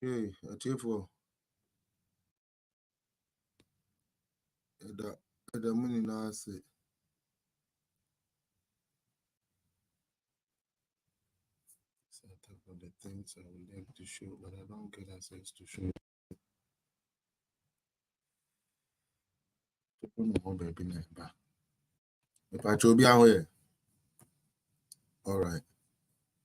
Hey, a cheerful. The money now say. So I talk about the things I would like to show, but I don't get access to show. People know baby never. If I show be aware. All right.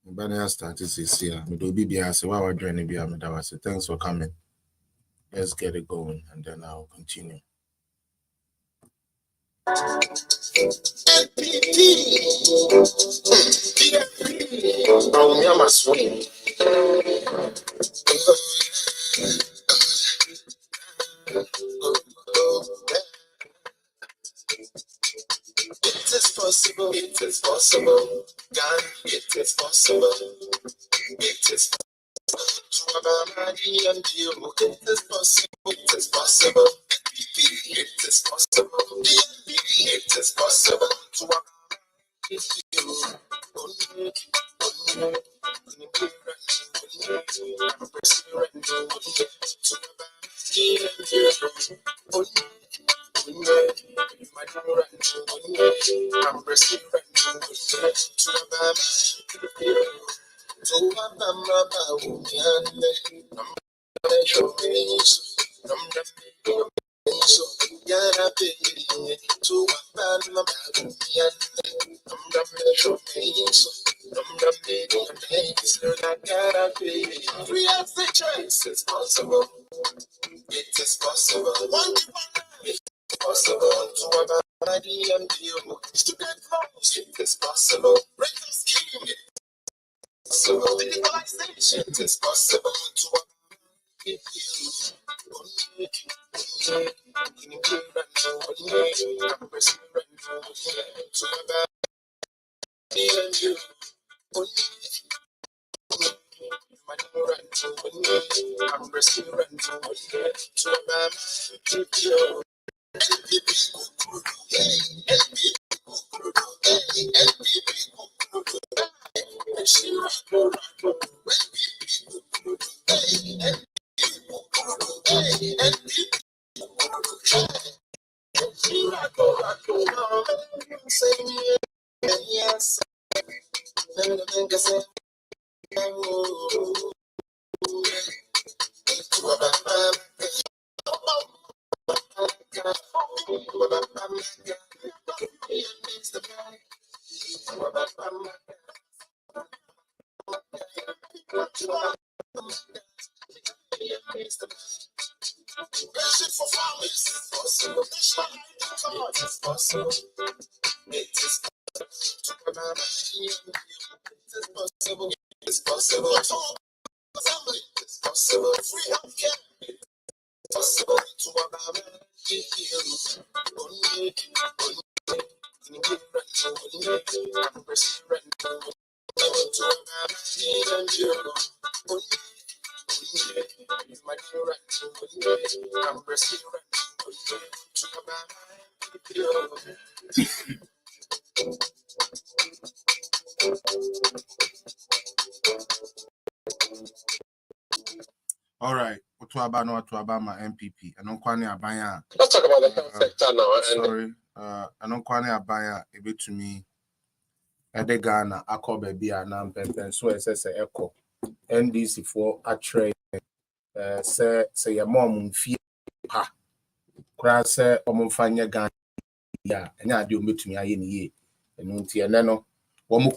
But I start to see here. Me do be say why we're joining be me that say thanks for coming. Let's get it going and then I'll continue. It is possible, it is possible. God, it is possible. It is possible. It is possible, it is possible. It is possible. It is possible. It is possible. It is possible. It is possible to have a body and deal. To get close. It is possible. Break the scheme. It is possible. The legalization. It is possible to have a yes. It's possible. It's possible. Free healthcare. It's possible to have all right. What about my MPP? I don't quite abaya. Let's talk about the health sector now. Sorry, I don't quite abaya a bit to me. Edegana, Ako baby, and I'm pen so as a echo. NDC for a trade. Say your mom fear ha. Crass fanya gun. Yeah, and I do meet me. I ye. And unti and no. One more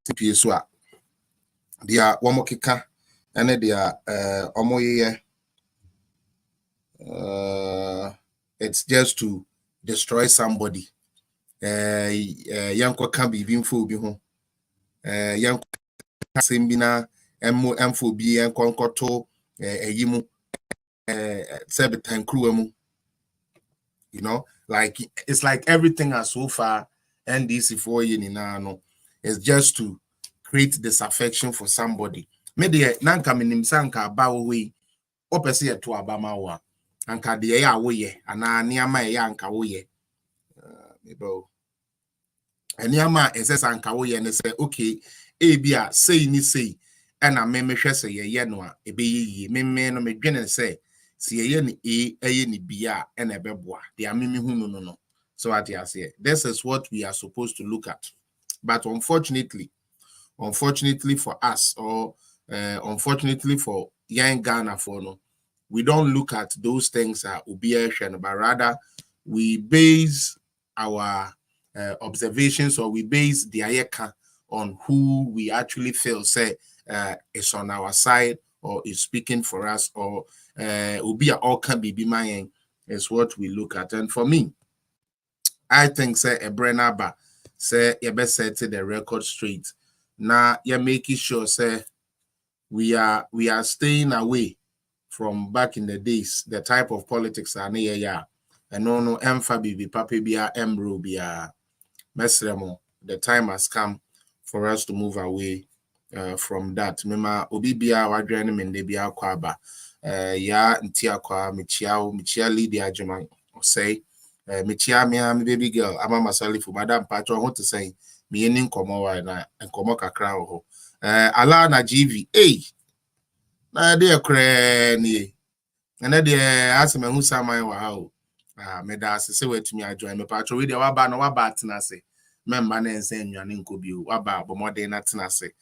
PSWA. Dia one more kika. And dia it's just to destroy somebody. Yanko can be even full be home. Yanko Simbina M4 B and Concoto yimu time crew. You know, like it's like everything has so far NDC for you no. It's just to create disaffection for somebody. Maybe nanka minim sanka bawo we opese to abama wa anka de ya woye ana niama ya anka woye mebo niama ese sanka woye ne say okay ebia say ni say and I may say ye no a be ye me no me dwene say see ye ni bia and a beboa they are mimi no. So at say this is what we are supposed to look at. But unfortunately for us, or unfortunately for young Ghana for no, we don't look at those things but rather we base our observations, or we base the ayeka on who we actually feel say is on our side or is speaking for us, or ubi all can be mine is what we look at. And for me, I think say a Brenaba say you best set the record straight. Now you're making sure say we are staying away from back in the days, the type of politics are near ya. And no emfa bibi papi bia embro bia mesremo. The time has come for us to move away from that. Mema obi bia wadrene mende bia kwaba ya ntia kwa michia Lydia Ajuma say michia me baby girl ama masalifu madam patro ho to say me eni nkomo wa na nkomo kakra ho ala na GV na de ekre ni na de asema hu saman wa ha o me da se wetumi ajoin me patro we de waba no waba atena se memba na ense nwane nkobi o waba abomode na atena se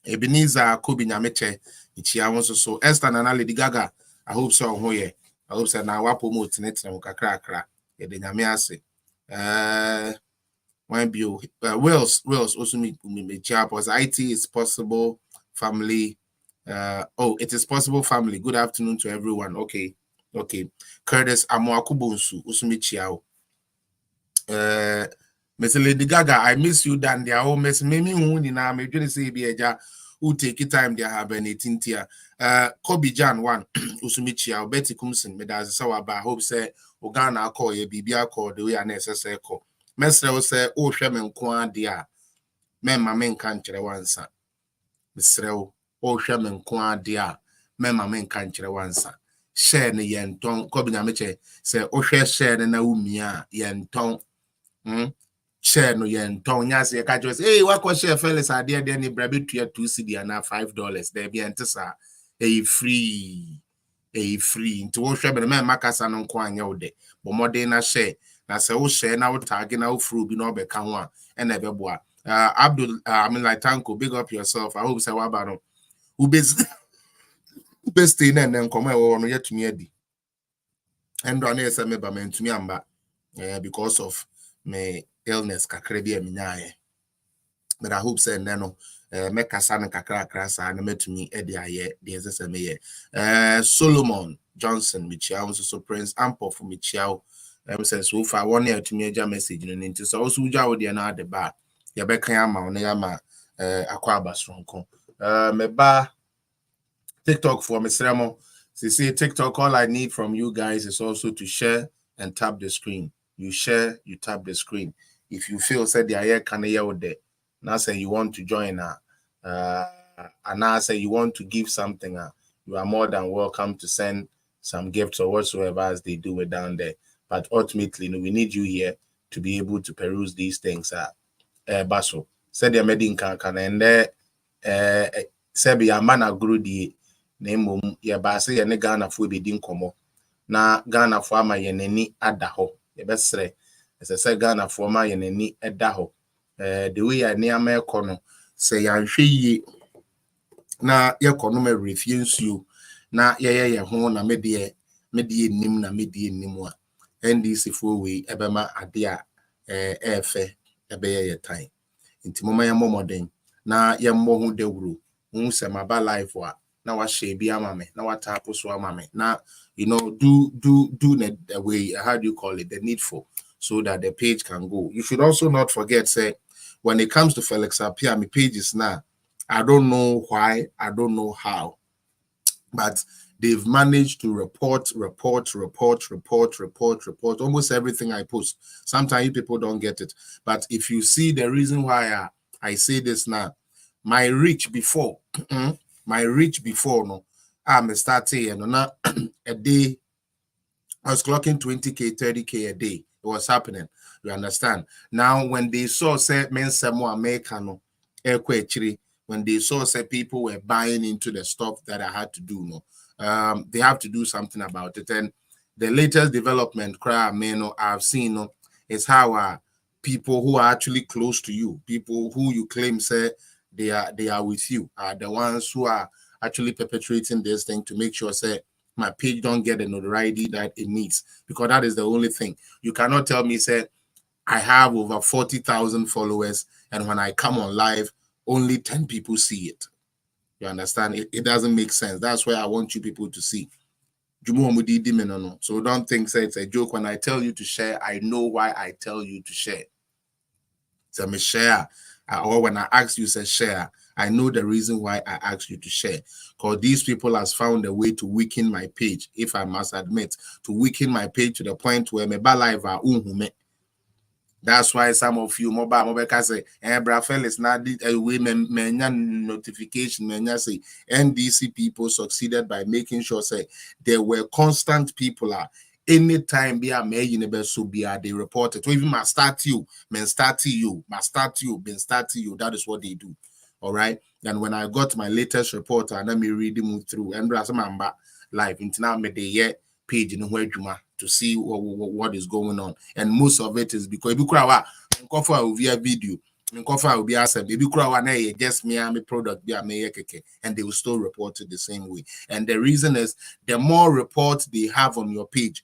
Ebenezer Kobi Nyameche ichia won so Esther na Lady Gaga I hope so ho ye I hope so na wa promote netra kakra ye de nyame ase when bio Wales also me chia pos IT is possible family it is possible family. Good afternoon to everyone. Okay Curtis Amoakubonsu also me chia Miss Lady Gaga, I miss you than their home. Miss Mimi Mooney now, me just say be a who take it time they have an 18th year. Kobe Jan one, Usumichi, Betty Kumson, Medas Sawaba, hope say, Ogana call ye Bibia call the way an SSA call. Mestre say, oh, Shaman Quan dear. Men, my men can't tell one son. Mr. Oh, Shaman Quan dear. Men, my men can't tell one son. Share the yen tongue, Kobe Namiche, say, oh, share the Naumia, yen tongue. Share no yen ton yas ye catch us. Hey, what was share fellas idea then ni brabi to $2 CD and $5. There be antesa a free into what share man makasa no kwanya ode. But more than a share. Na say o share na o tag na o fru bi no be kan one and never boa. Abdul I mean like Tanko, big up yourself. I hope say what about no who best in and then come on yet to me edi. And on say me ba men to me amba because of me illness kakra bi aminyae but I hope say no make kasana kakra krasa na metumi e de aye de ezese me Solomon Johnson michia so Prince Ampo for michia say so far one year to me aja message no nti so also uja wo de na de ba ye be kan ama na ya ma akwa abasronko me ba TikTok for me sremo see TikTok all I need from you guys is also to share and tap the screen. You share, you tap the screen. If you feel said the air can hear there, now say you want to join and now say you want to give something, you are more than welcome to send some gifts or whatsoever as they do it down there. But ultimately, we need you here to be able to peruse these things. Baso said the medin can and there said be a man agreed the name ya base ya ne Ghana fo be din komo na Ghana fo ama ye nani ada ho ye besre say Ghana fo ma ye nani eda ho the way ya ne ama ekono say ya hwe yi na ye kono ma refuse you na ye ho na medie nim na medie nim a NDC fo we ebema ade a efe ebe ye time nti moma ye momoden na ye mmo hu dewuru hu se maba life wa na wa share bi amame na wa tap so amame na do the way how do you call it the needful so that the page can go. You should also not forget say when it comes to Felix Apia my pages now I don't know why, I don't know how, but they've managed to report almost everything I post. Sometimes people don't get it, but if you see the reason why I say this now, my reach before no I'm starting and a day I was clocking 20k 30k a day. It was happening, you understand. Now when they saw say men some more American when they saw that people were buying into the stuff that I had to do, they have to do something about it. And the latest development I've seen is how people who are actually close to you, people who you claim say they are with you, are the ones who are actually perpetrating this thing to make sure say my page don't get the notoriety that it needs, because that is the only thing. You cannot tell me say I have over 40,000 followers and when I come on live only 10 people see it. You understand? It doesn't make sense. That's why I want you people to see. So don't think say it's a joke. When I tell you to share, I know why I tell you to share. So me share, or when I ask you say share, I know the reason why I ask you to share. Because these people has found a way to weaken my page, if I must admit, to weaken my page to the point where me live are unhume. That's why some of you mobile can say, Brafel is not we notification, say NDC people succeeded by making sure say there were constant people anytime be a they reported. To even must start you, start you. That is what they do. All right. And when I got my latest report and let me read them through and live into now page in where to see what is going on, and most of it is because via video will be asked just me product be and they will still report it the same way. And the reason is the more reports they have on your page,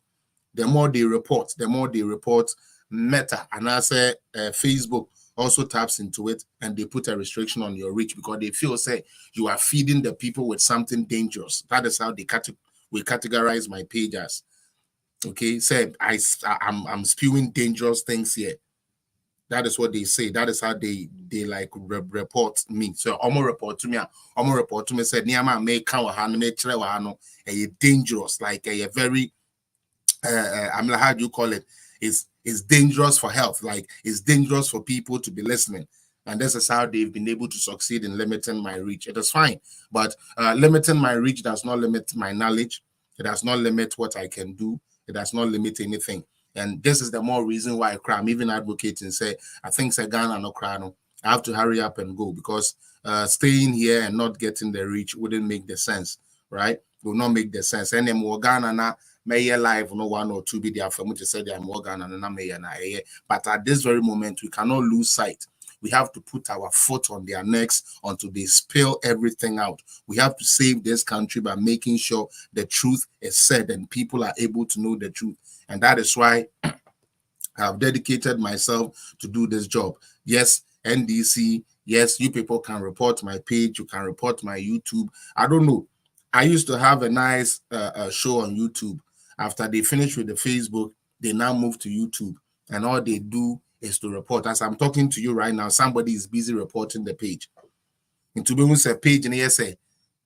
the more they report Meta and I say Facebook also taps into it and they put a restriction on your reach because they feel say you are feeding the people with something dangerous. That is how we categorize my page as. Okay, say I'm spewing dangerous things here. That is what they say. That is how they like report me. So almost report to me. Said Niama may count a dangerous, like a very I'm like, how do you call it? It's dangerous for health, like it's dangerous for people to be listening. And this is how they've been able to succeed in limiting my reach. It is fine, but limiting my reach does not limit my knowledge. It does not limit what I can do. It does not limit anything. And this is the more reason why I'm even advocating, say, I think Ghana no crano. I have to hurry up and go because staying here and not getting the reach wouldn't make the sense, right? Will not make the sense. And then more Ghana na may live no 1 or 2 be there for me to say they are more Ghana and na. But at this very moment, we cannot lose sight. We have to put our foot on their necks until they spill everything out. We have to save this country by making sure the truth is said and people are able to know the truth. And that is why I've dedicated myself to do this job. Yes, NDC. Yes, you people can report my page. You can report my YouTube. I don't know. I used to have a nice show on YouTube. After they finish with the Facebook, they now move to YouTube. And all they do is to report. As I'm talking to you right now, somebody is busy reporting the page. Into be a page and say,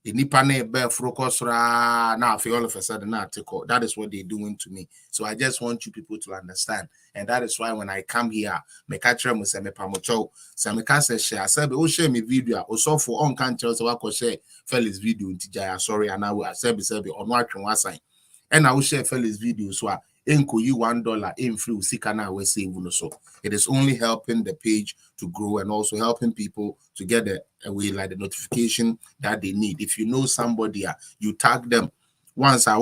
now for all of a sudden that is what they're doing to me. So I just want you people to understand. And that is why when I come here, me catch them with me pamocho, some say share. I said, oh, share me video. Also for on country, so I could share Felix video in Tijaya. Sorry, and I will say on watching one sign. And I will share Felix video. So enko you $1 in free sikana we save so. It is only helping the page to grow and also helping people to get the like the notification that they need. If you know somebody, you tag them. Once you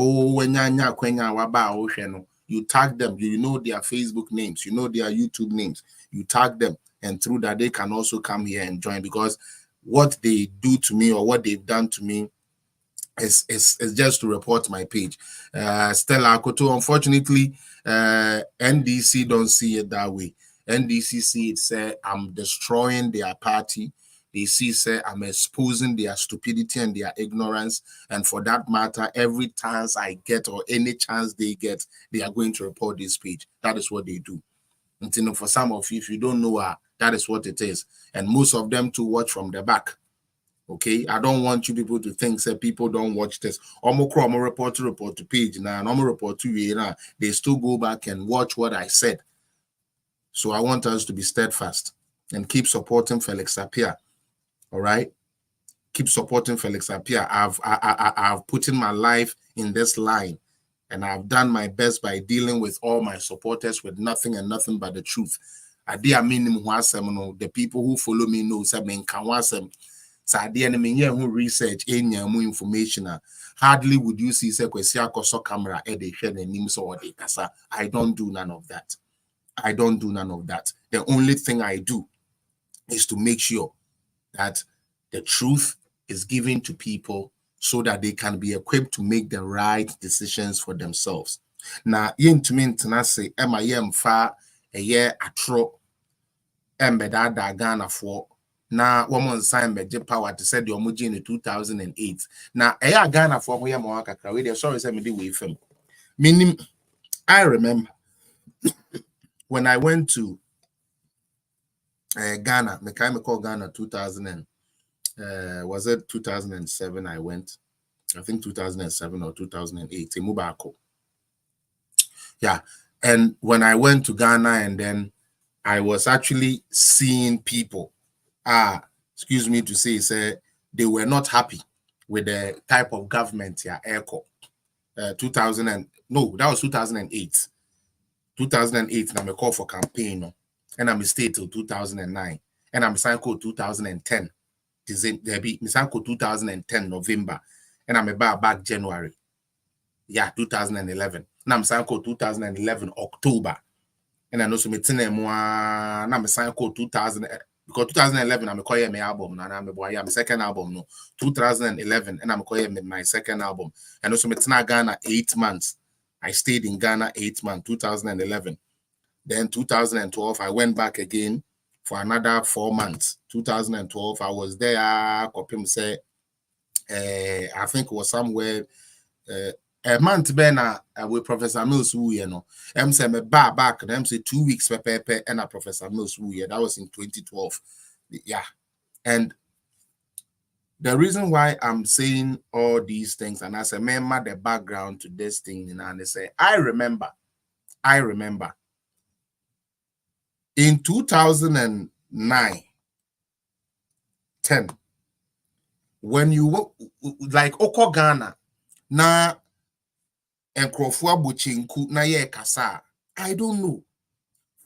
tag them, you know their Facebook names, you know their YouTube names, you tag them, and through that they can also come here and join, because what they do to me or what they've done to me is just to report my page. Stella Akoto, unfortunately, NDC don't see it that way. NDC see it say I'm destroying their party. They see say I'm exposing their stupidity and their ignorance. And for that matter, every chance I get or any chance they get, they are going to report this page. That is what they do. And you know, for some of you, if you don't know, that is what it is. And most of them to watch from the back. Okay, I don't want you people to think that people don't watch this. I'm report to page now, and I'm report to you now. They still go back and watch what I said. So I want us to be steadfast and keep supporting Felix Appiah. All right, keep supporting Felix Appiah. I've put in my life in this line, and I've done my best by dealing with all my supporters with nothing and nothing but the truth. The people who follow me know Sade and me who research any more information. Hardly would you see so camera kasa. I don't do none of that. I don't do none of that. The only thing I do is to make sure that the truth is given to people so that they can be equipped to make the right decisions for themselves. Now, say, fa a year atro embeda Ghana for na woman sign beje power to set the omoji in 2008. Now, a Ghana for we are sorry, say me the way film. Meaning, I remember when I went to Ghana, me call Ghana 2000 was it 2007 I went? I think 2007 or 2008. Mubako. Yeah. And when I went to Ghana and then I was actually seeing people, excuse me to say they were not happy with the type of government here, ECO. 2000 and no, that was 2008. 2008, and I'm a call for campaign, and I'm stay till 2009, and I'm signed code 2010. There be signed code 2010 November, and I'm about back January. Yeah, 2011. And I'm signed code 2011 October, and I know some and I'm signed code 2000 because 2011 I'm calling my album, and I'm my second album, no 2011, and I'm calling my second album, and also Ghana 8 months. I stayed in Ghana 8 months, 2011. Then 2012, I went back again for another 4 months. 2012, I was there. Kopim say, I think it was somewhere a month with Professor Mills who say me back. Them say 2 weeks per and a Professor Mills who that was in 2012. Yeah, and the reason why I'm saying all these things, and I say, remember the background to this thing, and they say, I remember in 2009, 10, when you like Oko Ghana, na Enkrofua Buchinku, na ye kasa, I don't know.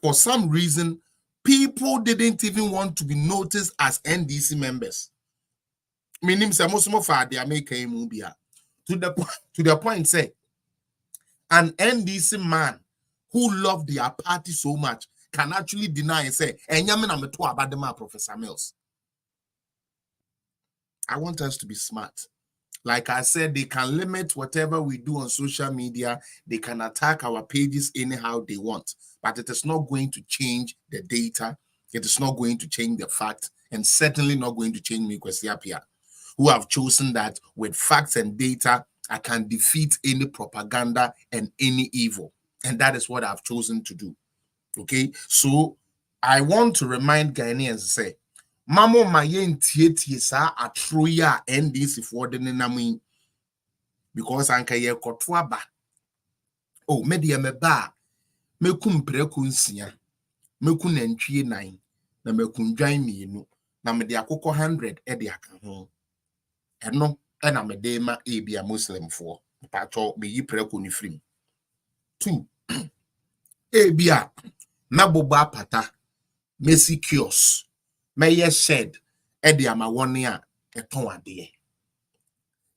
For some reason, people didn't even want to be noticed as NDC members. Meaning say most for the American movie to the point say an NDC man who loved their party so much can actually deny and say about the Professor Mills. I want us to be smart. Like I said, they can limit whatever we do on social media. They can attack our pages anyhow they want, but it is not going to change the data. It is not going to change the fact, and certainly not going to change me, Kwesiapia, who have chosen that with facts and data, I can defeat any propaganda and any evil. And that is what I've chosen to do. Okay? So I want to remind Ghanaians, say, Mamo mayen tietie sa atroya NDC for the name because anka ye kotwa ba. Oh, media me ba. Me kum preku nsia. Me kun nantwie nan. Na me kun dwan mienu. Na me de akoko 100 e de aka ho. Eno ena me de ma ebia Muslim for. Pacho me yi preku ni frim. 2. Ebia na boba pata. Messi kios. Meye shed edi ama wone a eton ade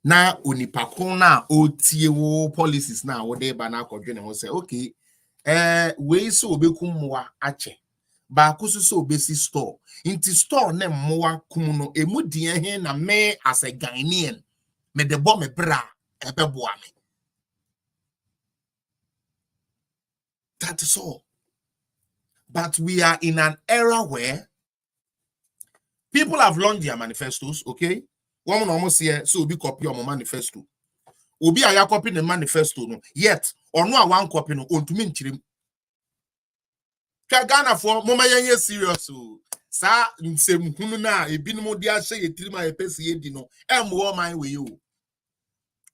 na onipako na otie wo policies na wo de ba na akodwe ne ho say okay we so obekum moa ache ba kususo obesi store inti store na moa kum no emudie he na me as a Ghanaian me de bo me bra ebeboa me. That is all. But we are in an era where people have launched their manifestos, okay? One almost here, so be copy of my manifesto. Obi aya copy the manifesto, no. Yet, or no one copy no on to mean chim. Ghana for mama yenye serious. Sa nsem hunu na ebi no dia hye yetirima epesi edi no. Emwo man we you.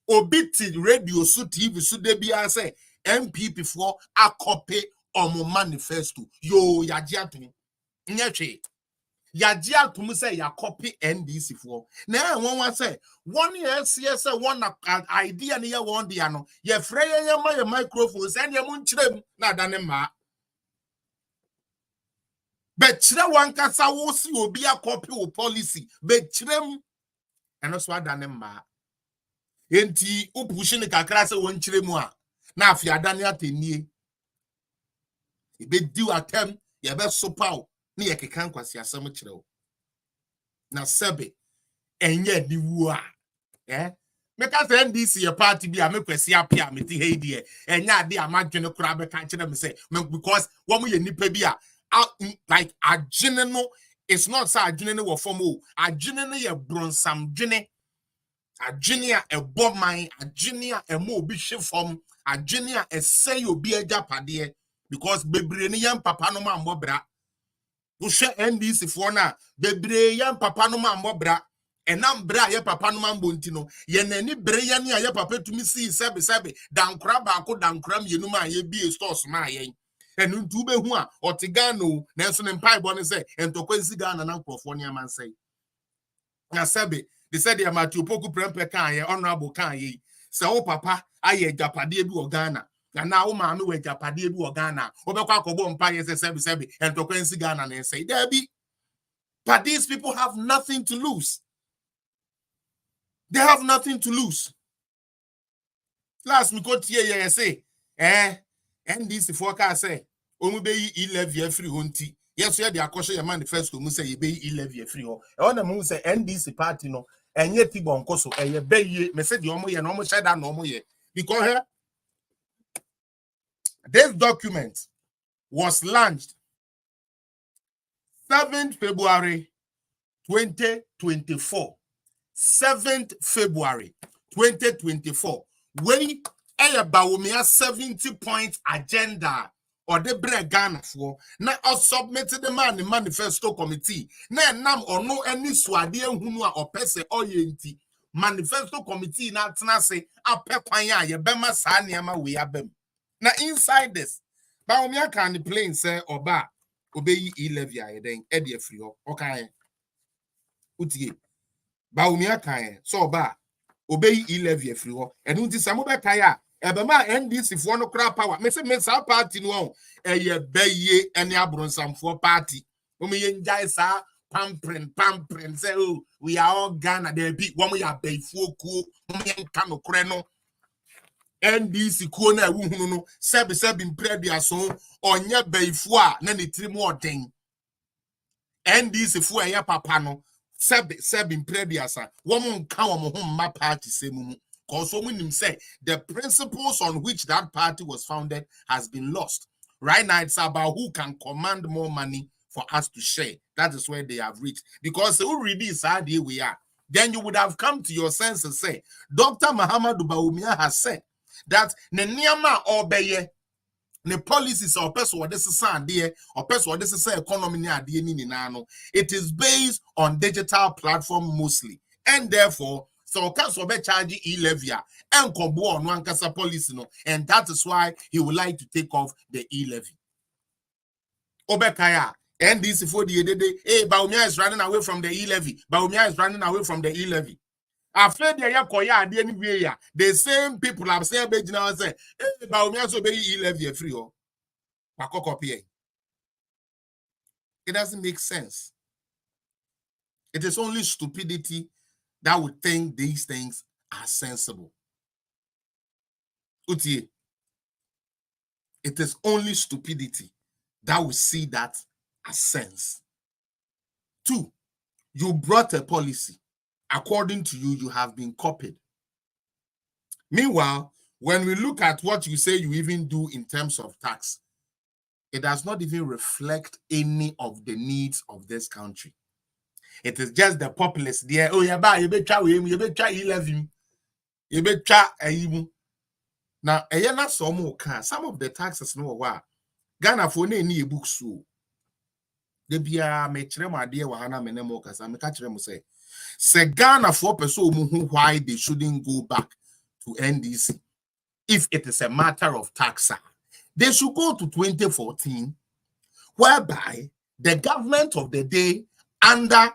Obi ti radio so TV so de bia say MPP for a copy of my manifesto. Yo yajiatu. Nyeche. Yajia to say ya copy NDC for. Now one say 1 year CS one idea near one diano. Ye frey my microphones and your moon chrim na danema. But chira one kasa will be a copy of policy. But chrim and also adanema. Enti upushi ni kakra se wonchire mu a na afi adane atenie. Ebe di atem ye be sopaw na ye keka nkwasi asem kire wo. Na sebe enye di wu a meka say NDC ye party bi a mekwasi apia meti heidie enya ade amadwene kura be ka kire me say because wo mo ye nipa bi a like agene no, it's not say agene no wo form o agene no ye bronsam dwene agene a ebo man agene a emo obi hwe form agene a esay obi agapade because bebre ne yam papa no ma mbobra wo hwe NDC fo na bebre yam papa no ma mbobra enam bra ye papa no mambo ntino ye nani bre ye ne ye papa tumi si sebe dankra ba ko dankra mienu ma ye bi stores ma ye enu ntu be hu a otigano na enso ne mpai bo ne se entokwansi Ghana na nkrofo ne amansai na sebe they said ya matu poku prempe kan ye honorable kan ye se wo papa aye japade bi o Ghana na wo ma me we japade bi o Ghana wo be kwa akobo mpa ye se sebe entokwansi Ghana na say there be. But these people have nothing to lose. They have nothing to lose. Last me go here say, NDC forecast say, omu be 11 free honti. Yes, yeah, the akoshe your manifesto mu say you be 11 free ho. E ona mu say NDC party no, enye ti bon koso, ye be ye, me say the omo ye no omo share that no omo ye. Because here, this document was launched 7th February 2024. 7th February 2024. When Bawumia 70-point agenda or the bread Ghana for now submitted the man in manifesto committee. Na nam or no any swadi hunwa or pese oyenti manifesto committee na tnase apekwanya ye bema saniama we abem. Now inside this, Bawumia can plain say oba obey 11 then edie free okay. Utie Bawumia kan so ba obey 11 free ho enu nti samo be kan a ebema NDC fo no kra power me say me sa party no eye beye ene abronsamfo party o me yenjai sa pampren say oh we are all Ghana there be wo ya beifuo ku mo yenka no kre no NDC ku na ehunu no sebe mpredua so onye beifuo a na ne tirimu oden NDC fo eye papa no Seb in prediasa, woman come home my party same because woman say the principles on which that party was founded has been lost. Right now, it's about who can command more money for us to share. That is where they have reached. Because who really is how we are. Then you would have come to your sense and say, Dr. Mahamadou Bawumia has said that Nenyama Obeye the policies or person what this is there or person what this is economy it is based on digital platform mostly and therefore so can be charge e-levy and combo on one kasa policy no and that is why he would like to take off the e-levy. Obekaya and this for the hey Bawumia is running away from the e-levy. Bawumia is running away from the e-levy. After the yakoya the anyway the same people have said now say hey Bawumia so be e-levy free oh. It doesn't make sense. It is only stupidity that would think these things are sensible. Utie, it is only stupidity that would see that as sense. 2, you brought a policy. According to you, you have been copied. Meanwhile, when we look at what you say you even do in terms of tax, it does not even reflect any of the needs of this country. It is just the populace there. Oh, you betcha 11. You betcha a now, some of the taxes no wa Ghana for any books so. The bia me chere my dear wahana menemo kasa me ka chere mo say Ghana for person why they shouldn't go back to NDC if it is a matter of tax. They should go to 2014, whereby the government of the day under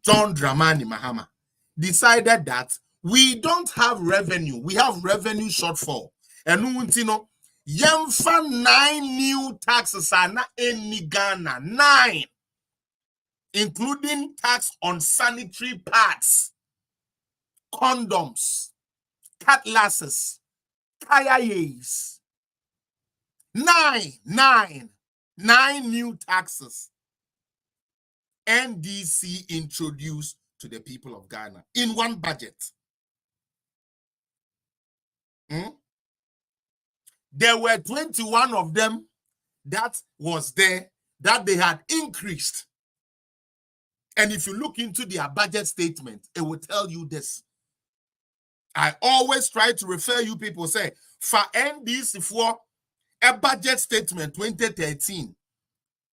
John Dramani Mahama decided that we don't have revenue, we have revenue shortfall. And you know, yemfa 9 new taxes are not any Ghana, 9, including tax on sanitary pads. condoms, cutlasses, kayayes. 9 new taxes NDC introduced to the people of Ghana in one budget. There were 21 of them that was there that they had increased. And if you look into their budget statement, it will tell you this. I always try to refer you people, say, for NDC for a budget statement 2013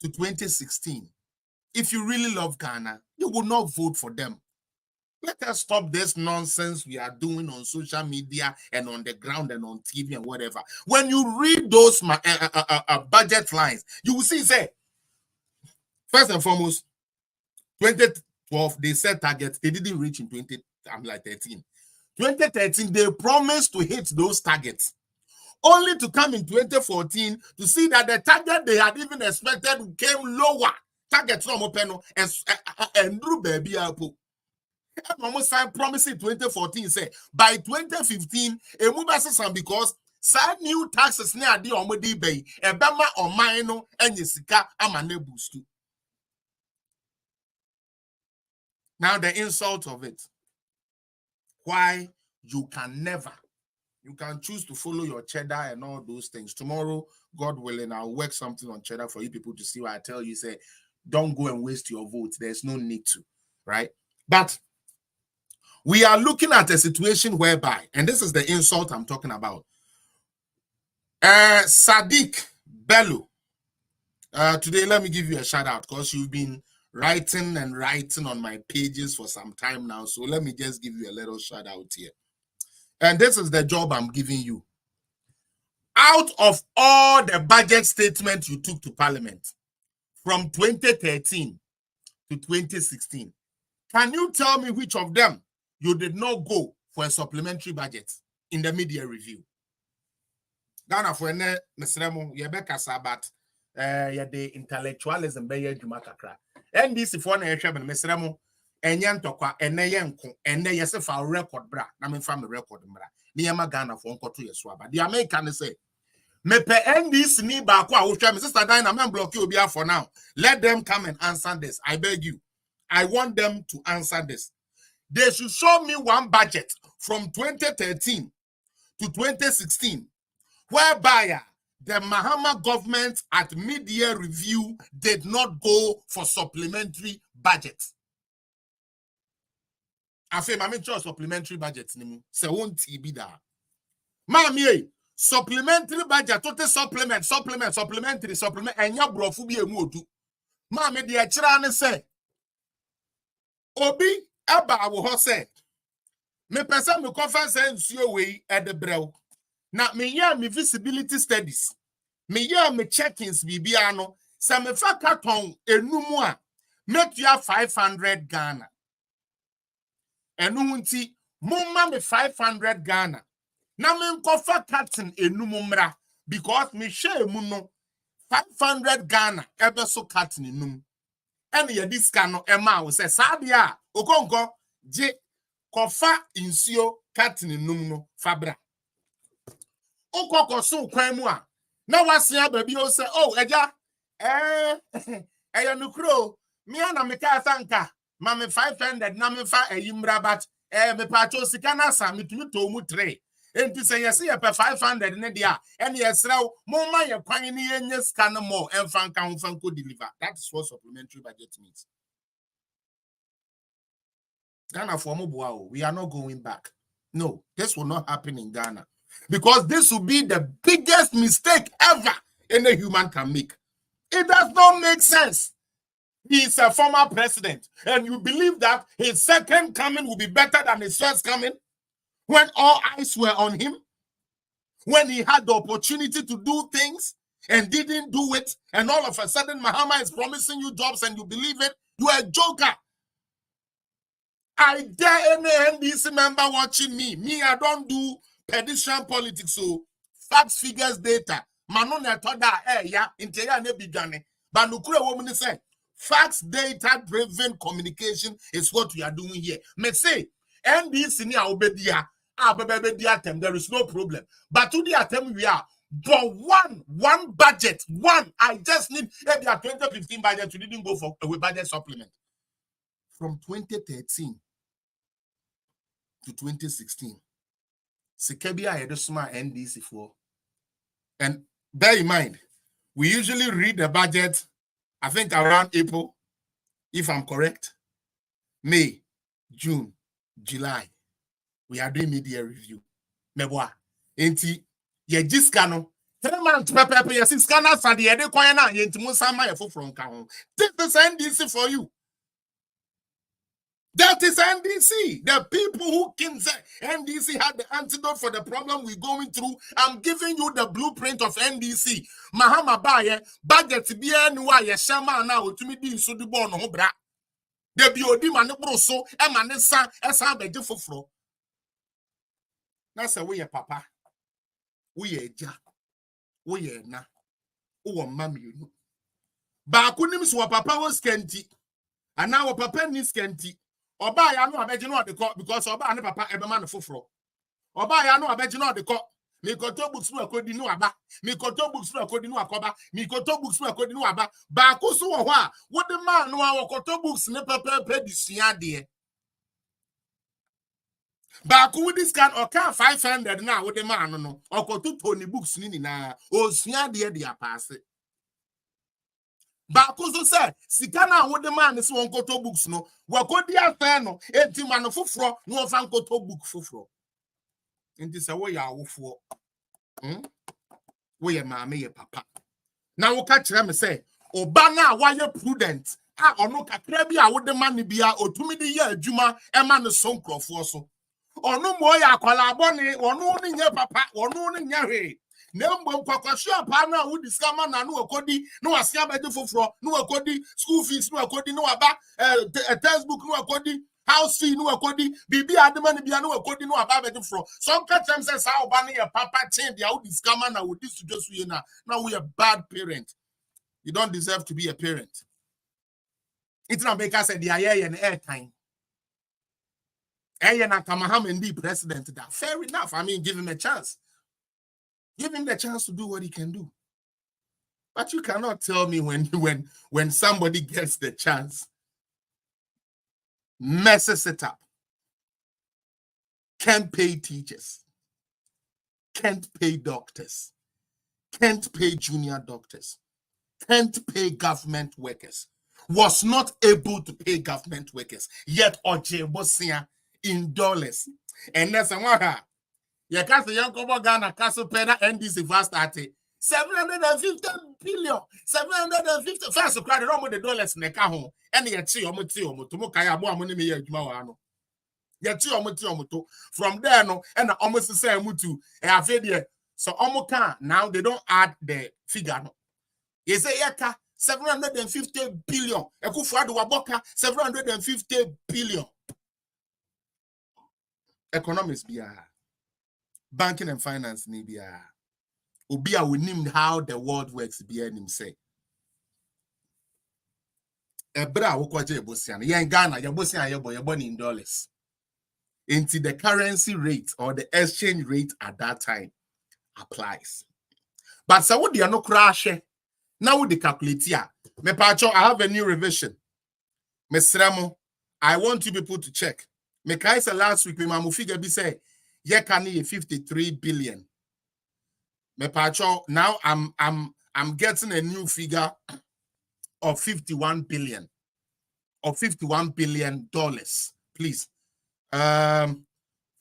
to 2016. If you really love Ghana, you will not vote for them. Let us stop this nonsense we are doing on social media and on the ground and on TV and whatever. When you read those budget lines, you will see, say, first and foremost, 2012, they set targets. They didn't reach in 2013. 2013, they promised to hit those targets. Only to come in 2014 to see that the target they had even expected came lower. Target from Openo and Drew Baby Apple. Almost promised in 2014 say by 2015 a move because sad new taxes near the omodi bay a bama or mino and yesika amane boost. Now the insult of it. Why you can choose to follow your cheddar and all those things. Tomorrow, God willing, I'll work something on cheddar for you people to see why I tell you, say, don't go and waste your vote. There's no need to, right? But we are looking at a situation whereby, and this is the insult I'm talking about. Sadiq Bello. Today, let me give you a shout out because you've been writing on my pages for some time now. So let me just give you a little shout out here. And this is the job I'm giving you. Out of all the budget statements you took to Parliament from 2013 to 2016, can you tell me which of them you did not go for a supplementary budget in the media review? Ghana for ne mesremo yebeka sabat the intellectualism be yedwuma kakra. NDC for na ehwe me mesremo enye ntokwa ene ye nko ene yese fa record bra na me fa me record mra ne yema Ghana for nkoto yeso aba. The American say me pe NDC ni ba ko a wo hwe me sister Dan na me block obi for now. Let them come and answer this. I beg you. I want them to answer this. They should show me one budget from 2013 to 2016 whereby the Mahama government at mid-year review did not go for supplementary budget. I say, Mami, cho supplementary budget nimu. Se won't be that. Mami, supplementary budget, total supplementary, and ya brofu bi emu odu. Mami, the achirane say, Obi, eba wo ho say, me pesa me conference nsuo we at the brew. Na me ya me visibility studies. Me ya me check-ins bibiano. Sa me fa katon enumu a make you 500 Ghana. Enu nti mumma me 500 Ghana. Na me nkofa katon enumu mra because me share mu no 500 Ghana ebe so katon enum. Ene ye diska no ema wo se sabia okonko je kofa insio katon enum no fabra. Okoko so kwan mu a na wasia baby o say oh eja nukro me na me ka sanka ma me 500 na me fa ayimra bat me pacho sika na sa metumi to mu 3 enti say yes ye pe 500 ne dia ene yesrew mo ma ye kwan ne yenye sika no mo emfa nka ho fanko deliver. That is what supplementary budget means. Ghana for mo boa o, we are not going back. No, this will not happen in Ghana. Because this will be the biggest mistake ever any human can make. It does not make sense. He is a former president, and you believe that his second coming will be better than his first coming? When all eyes were on him? When he had the opportunity to do things and didn't do it, and all of a sudden Mahama is promising you jobs and you believe it? You are a joker. I dare any NDC member watching me. Me, I don't do pedestrian politics, so facts, figures, data. Manone toda ya inteya ne bigane. But nukure woman say facts, data driven communication is what we are doing here. Me say NDC ni obedia, abebedia them, there is no problem. But to the attempt we are, but one budget, one, I just need, their 2015 budget, we didn't go for a budget supplement. From 2013 to 2016, Sekebia had a smart NDC for. And bear in mind, we usually read the budget, I think around April, if I'm correct, May, June, July. We are doing media review. Meboa. Enti, ye jiskano. 3 months, pepe, yes, scanners and the other coin, Yentimusama, from Kahon. This is NDC for you. That is NDC. The people who can say NDC had the antidote for the problem we're going through. I'm giving you the blueprint of NDC. Mahama Baye, budget BNY, Shama now to me, so the born hobra. The BOD man broso, and manesa, as I beg for fro. That's a way, papa. We are ja. We are na. Oh, mammy, you know. Bakunim so papa was scanty. And now papa needs scanty. Oba ya no abeji no de because oba ne papa ebema no foforo. Oba ya no abeji no de me koto books no akodi no aba. Me koto books no akodi no akoba. Me koto books no akodi no aba. Ba ko so wo ho a, wo de man no a koto books ne papa disua de. Ba ko with this can o kan 500 na wo de man no. O koto Tony books ni na o sua de apase. Bakuzo said, Sikana would the man is one koto books no, Wakodi Afano, 18 man of fufro, no fan koto book fufro. And this a way I will for. We are mammy, papa. Now we'll catch them and say, Obana, why you're prudent? Or no Kakrabia would the money be out to me the year, Juma, a man of some crop for so. Or no more, ya collabone, or no in your papa, or no in your hay. Nembo kwakashia pana who discover na no akodi no asia bedu foforo no akodi school fees no akodi no aba textbook no akodi house fee no akodi bibi adema bia no akodi no aba bedu foforo some catch them say how ba your papa change dia who discover na with this to just we now we a bad parent. You don't deserve to be a parent. It's not because the aye and airtime aye na Kamaham and the president that fair enough. I mean, give him a chance. Give him the chance to do what he can do. But you cannot tell me when somebody gets the chance, messes it up, can't pay teachers, can't pay doctors, can't pay junior doctors, can't pay government workers, was not able to pay government workers, yet Oje Bosia in dollars. And that's a you can't say young Ghana Castle Pena NDC fast at 750 billion, 750 first cry the wrong with the dollars neka home. And yet see omo to mokaya mo amoni me yadwuma yet see omo from there no and almost the same mutu e afedie so omo can now they don't add the figure no. You say yaka 750 billion. Ekufuado waboka 750 billion. Economics biya. Banking and finance ni biya. Ubia we named how the world works biya nim say. Ebra wokwaje ebosian. Yen Ghana yebosian yebo in dollars. Into the currency rate or the exchange rate at that time applies. But so what you no crash. Now with the calculate here. Me pacho, I have a new revision. Mesremo, I want you people to check. Me kaisa last week, me mamu figure be say, ye can 53 billion. Me pacho, now I'm getting a new figure of 51 billion. Of $51 billion. Please.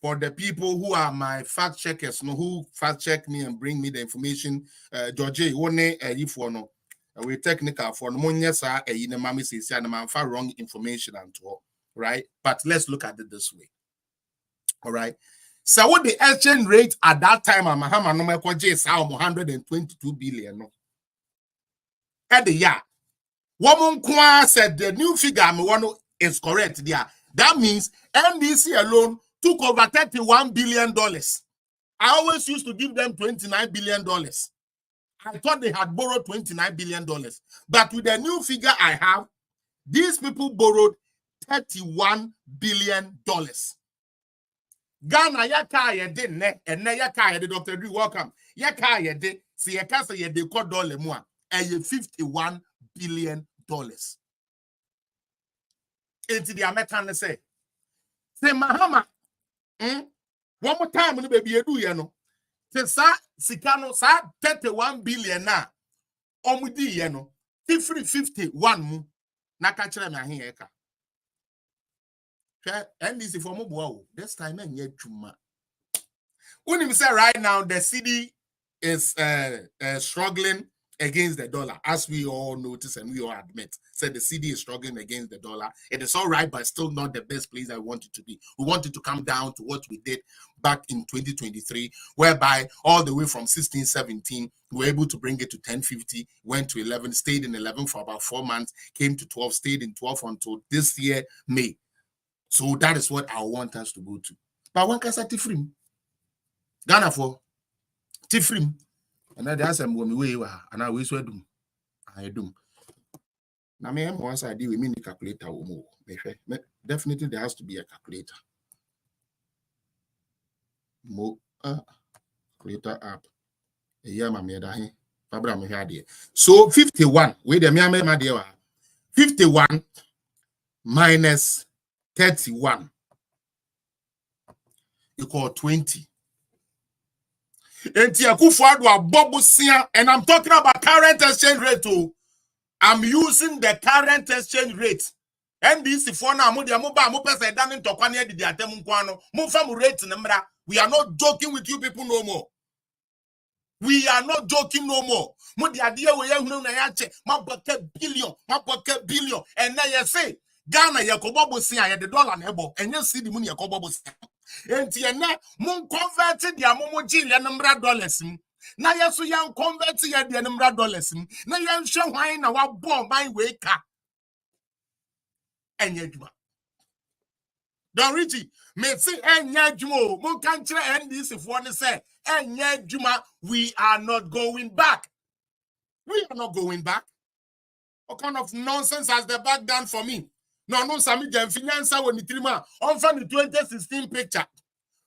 For the people who are my fact checkers, who fact check me and bring me the information, George, one if one we technical for no yes, mami says and I'm far wrong information and all, right? But let's look at it this way. All right. So what the exchange rate at that time, I'm 122 billion. At the year, woman said the new figure is correct there. That means NDC alone took over $31 billion. I always used to give them $29 billion. I thought they had borrowed $29 billion. But with the new figure I have, these people borrowed $31 billion. Ghana yaka ye de ne ene yaka ye de Dr. Drew welcome. Yaka ye de si yaka say ye de $1 mo a $51 billion. Into the American say Mahama one more time no baby edu ye no. Te sa sika no sa 31 billion na omudi ye no. 51 mu na ka kire me ahe ye ka. NDC for mo this time enye dwuma. Unim say right now the city is struggling against the dollar, as we all notice and we all admit. So the city is struggling against the dollar. It is all right, but still not the best place I want it to be. We want it to come down to what we did back in 2023, whereby all the way from 16, 17, we were able to bring it to 10.50, went to 11, stayed in 11 for about 4 months, came to 12, stayed in 12 until this year, May. So that is what I want us to go to. But one can say Tifrim. Ghana for Tifrim. And that's a way and I wish we do. I do. Now, me once I do, we mean the calculator. Definitely, there has to be a calculator. More calculator app. Yeah, my mother. So 51. Wait, the my dear. 51 minus 31 equal 20. And I'm talking about current exchange rate too. I'm using the current exchange rate. And this if one rate. We are not joking with you people no more. We are not joking no more. Billion. And now you say Ghana the dollar nebo and you see the money and tiena mun converted their momojil $100. Na yeso yan convert ya the $100. Na yan hwe hwan na wa bomb my wake enye djuma. Don Richie, me say enye djuma mun kan kire NDC for ne say enye djuma. We are not going back. We are not going back. What kind of nonsense has the back done for me? No, Sami Jamfinansa when the trima on from the 2016 picture.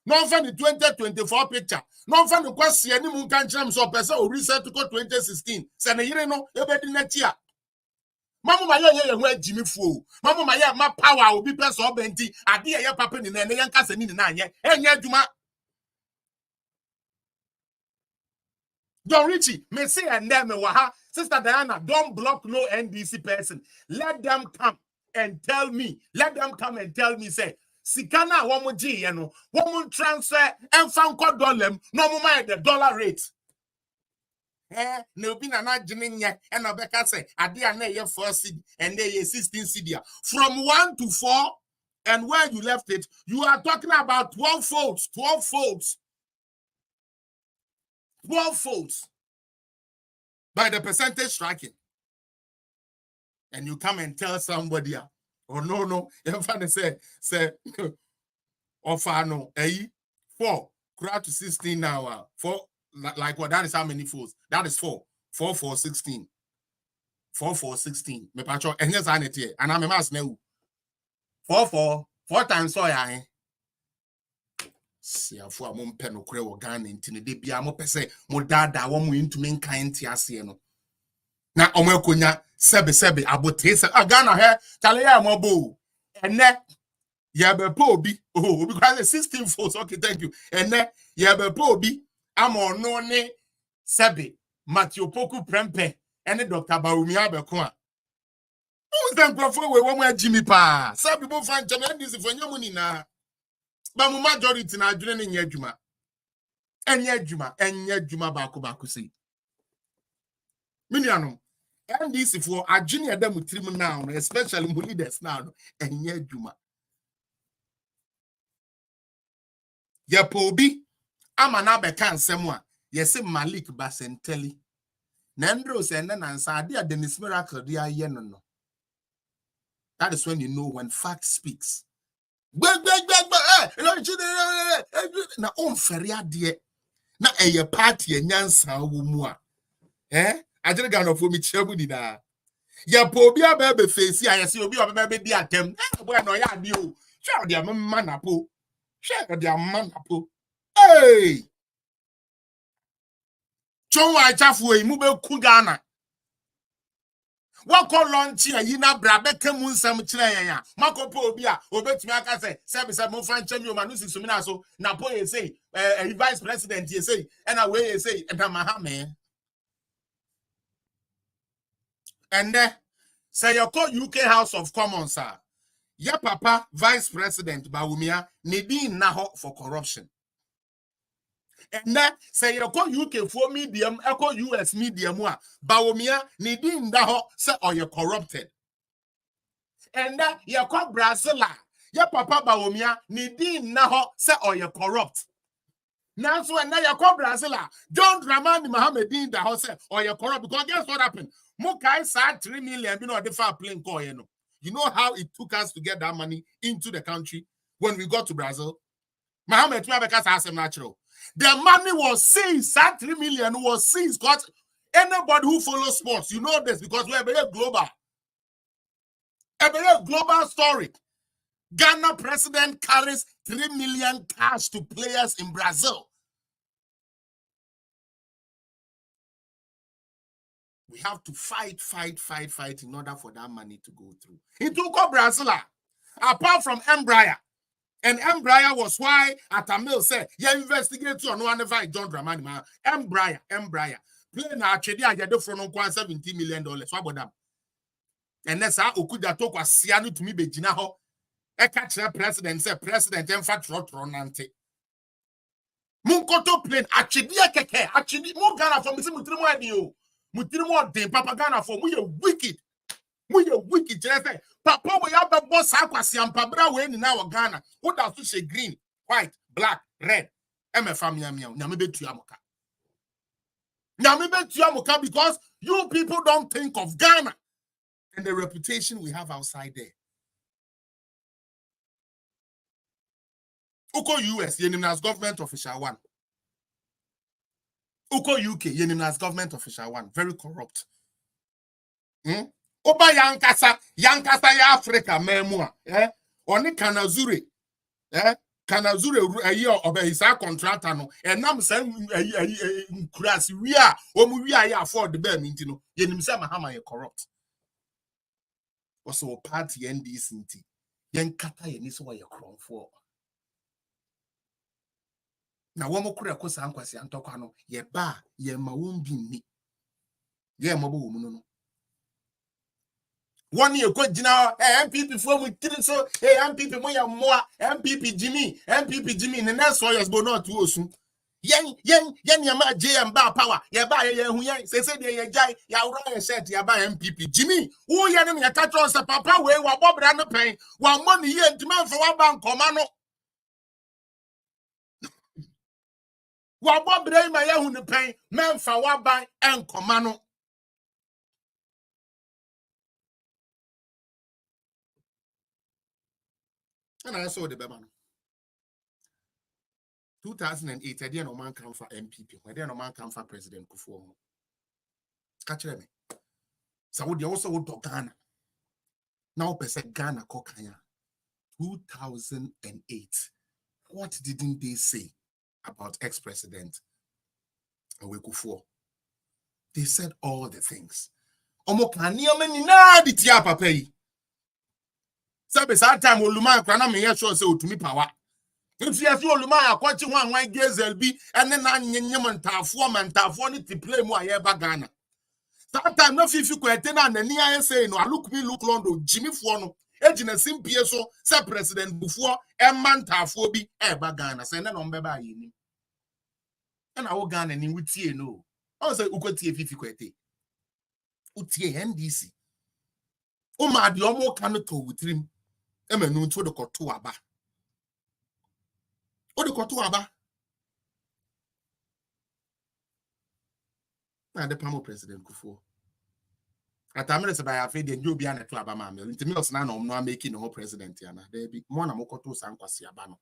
No from the 2024 picture. No from the question any moon can jam so person or reset to go 2016. Send a year no, everybody next year. Mama Maya, where Jimmy Foo. Mama Maya, my power will be plus or benti. I dear your papa in the young cousin in 9 years. And yet, Juma. Don Richie, may say and them, Sister Diana, don't block no NDC person. Let them come and tell me. Let them come and tell me, say, Sikana, one more one transfer, and found $1 no more the dollar rate. No be na jinin ye, and Obeka say, Adia na ye 4 CD, and they 16 CD. From 1 to 4, and where you left it, you are talking about 12 folds, 12 folds. 12 folds by the percentage tracking. And you come and tell somebody, oh no, you're going to say, offer no, 4, crowd to 16 now, 4, like what, that is how many folds? That is 4, 4 for 16. 4 for 16. Me pacho, and yes, I need here, and I'm a mass now. 4 times 4, yeah. See, I for a mum pen or creo organ into the debia mo pese, mo dada, one win to main kind tiasiano. Now, Omokunya, sebe, abotes, a Ghana hair, Talia mobo, and that yabe pobi, oh, because the 16 folds, okay, thank you, and that yabe pobi, amo no ne, sebe, Matthew Poku Prempe, and the Dr. Baumia Bequa. Who's then prefer with one Jimmy Pa? Some people find James for your money now. But majority na adwene ne adwuma enye adwuma baako si miniano NDC for adwene adam trim now especially mu leaders now enye adwuma ya pobi ama na be kan nsem a yesi Malik Basenteli na ndro se na nansa ade Dennis Miracle dia ye no. That is when you know when fact speaks. Na on feria de na eye party enyansa wo mu a ajere Ghana for me chabu ni na ya po obi aba face a yesi obi oba be di atem boy no ya di o hwe odi amama na po Share their man apo. Hey! Chonwa chafuwe mube kugana. Wako launchi a yina brabeke munsam chire ya. Mako po obia obetumi aka se mo franche mi o manu sisumina so na po ye say vice president ye say and away ye say and mahame. And say you call UK House of Commons sir. Ya papa vice president Bawumia need na ho for corruption. And say you call UK for medium, echo US medium wa Bawumia need na ho say or you corrupted. And you call Brazil, ya papa Bawumia need na ho say or you corrupt. Now so and now you call Brazil, John Dramani Mohammed the house or you corrupt because guess what happened? Mukai said 3 million, the far plane call, You know how it took us to get that money into the country when we got to Brazil? Mohammed has natural. The money was seized. That 3 million was seized. Because anybody who follows sports, you know this because we're very global. A very global story. Ghana president carries 3 million cash to players in Brazil. We have to fight in order for that money to go through. It took Brazil, apart from Embraer. And Embraer was why Atamil said, you investigate on one of John Dramani. Embraer. Play na actually I get from $70 million. What about them? And that's how Okuda talk was Sianu to me, Bejinaho. I catch the president, say president, in fact, Rotronante. Munkoto plane, actually, Mugana from Mutrimu, Mutrimu, de Papagana for we are wicked. We are wicked. Papa, we have the boss Aquasiam Pabra way in our Ghana. What does to say green, white, black, red? MFM Yamibe Tuamoka. Yamibe Tuamoka because you people don't think of Ghana and the reputation we have outside there. Uko US, Yenimna's government official one. Uko UK, Yenimna's government official one. Very corrupt. Oba Yankasa ya Africa memua. Oni Kanazure. Kanazure a year of his contractor no. And nam saying crass we are afford the bear mintino. Yenimsa Mahama ye corrupt. Also party NDC. Yankata Yeniso ye crown for. Na womo kura kosa ankwasi antokwa ye ba ye mawumbi ni. Ye mabo womuno. 1 year go jina MPP for we three so MPP mo ya moa MPP Jimmy the next 4 years go not to osun yen ya ma JM ba power ye ba ye hu yen say dey jai ya wro ye shirt ya ba MPP Jimmy wo ye no ya catch us papa we wa bobra no pen wa money ye ntima for wa bank koma no wa bobra ma ye hu ne pen memfa wa ban enkoma no. And I saw the Bebano. 2008, I didn't know man come for MPP. I didn't know man come for President Kufuor. Catch me. So would you also do Ghana? Now, person Ghana Kokanya. 2008. What didn't they say about ex-president Kufuor? They said all the things. Omo kaniya meni na di tia papa yi. Sabe sa time oluma akra me sure say otumi power. If you see oluma akwachi wan gezel bi ene na nyem ntafo ni ti play mu ayeba Ghana. That time no fifi kwete na nani aye say no look London Jimmy fo no ejina simpie so say president Bufuor emma ntafo bi eba Ghana say na no mbeba aye ni. Na wo Ghana ni wutie no. O say ukotie fifi kwete. Utie NDC. O ma de omo kan to witrim. Emenu to the koto aba. O de koto aba. Na the pamo president Kufuor. Atamere se ba ya fe de njobi ana to aba ma me. Ntimi na no making no president ya na. There be mo na mokoto sankwasi aba no.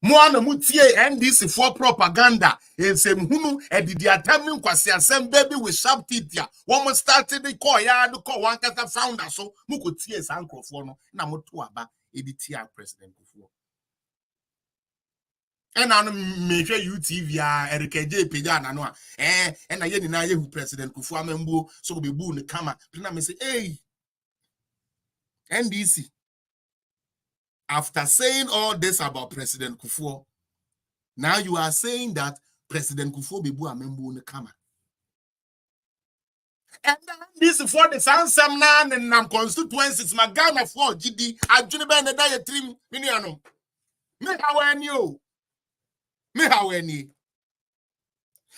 Mo na mutie NDC for propaganda. Ensem hunu edidi atamni nkwasi asem baby with sharp teeth ya. One started the call ya the call one kata founder so muko tie sankrofo no na moto aba editia president Kufuor. And I make UTV RKJ Pija Nanoa. And I didn't know who President Kufuor Membo so be boo in the camera. Then I say, hey, NDC. After saying all this about President Kufuor, now you are saying that President Kufuor be boo a membo in the camera. And this is for the Sansam Nan and Nam constituencies, Magana for GD, I Juniper and the dietrim, Miniano. Me how you. Me how any.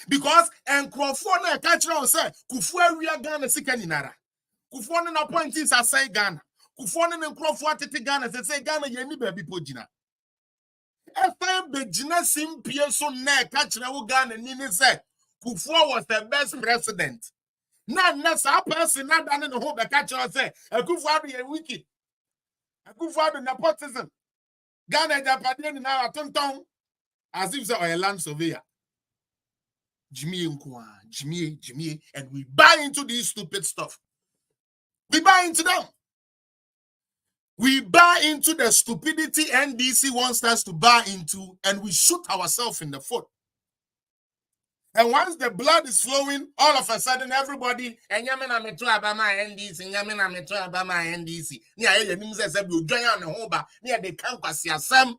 Because and Crawford catch on say, Kufuor we are Ghana Sikaninara. Kufuor and appointees are say Ghana. Kufuor and Crawford to Ghana, say Ghana, Yenny baby Pojina. FM Bejina Simpie so ne catch na Ghana Nini said, Kufuor was the best president. Not a person not done in the whole catch on say, a good father a wicked. A good father nepotism. Ghana Japan now a tonton as if so a land surveyor. Jimmy, and we buy into these stupid stuff. We buy into them. We buy into the stupidity NDC wants us to buy into, and we shoot ourselves in the foot. And once the blood is flowing, all of a sudden everybody and Yamina Metro Abama NDC, Yamina Metro Abama NDC. Near you join on the hoba, near the campus, Sam.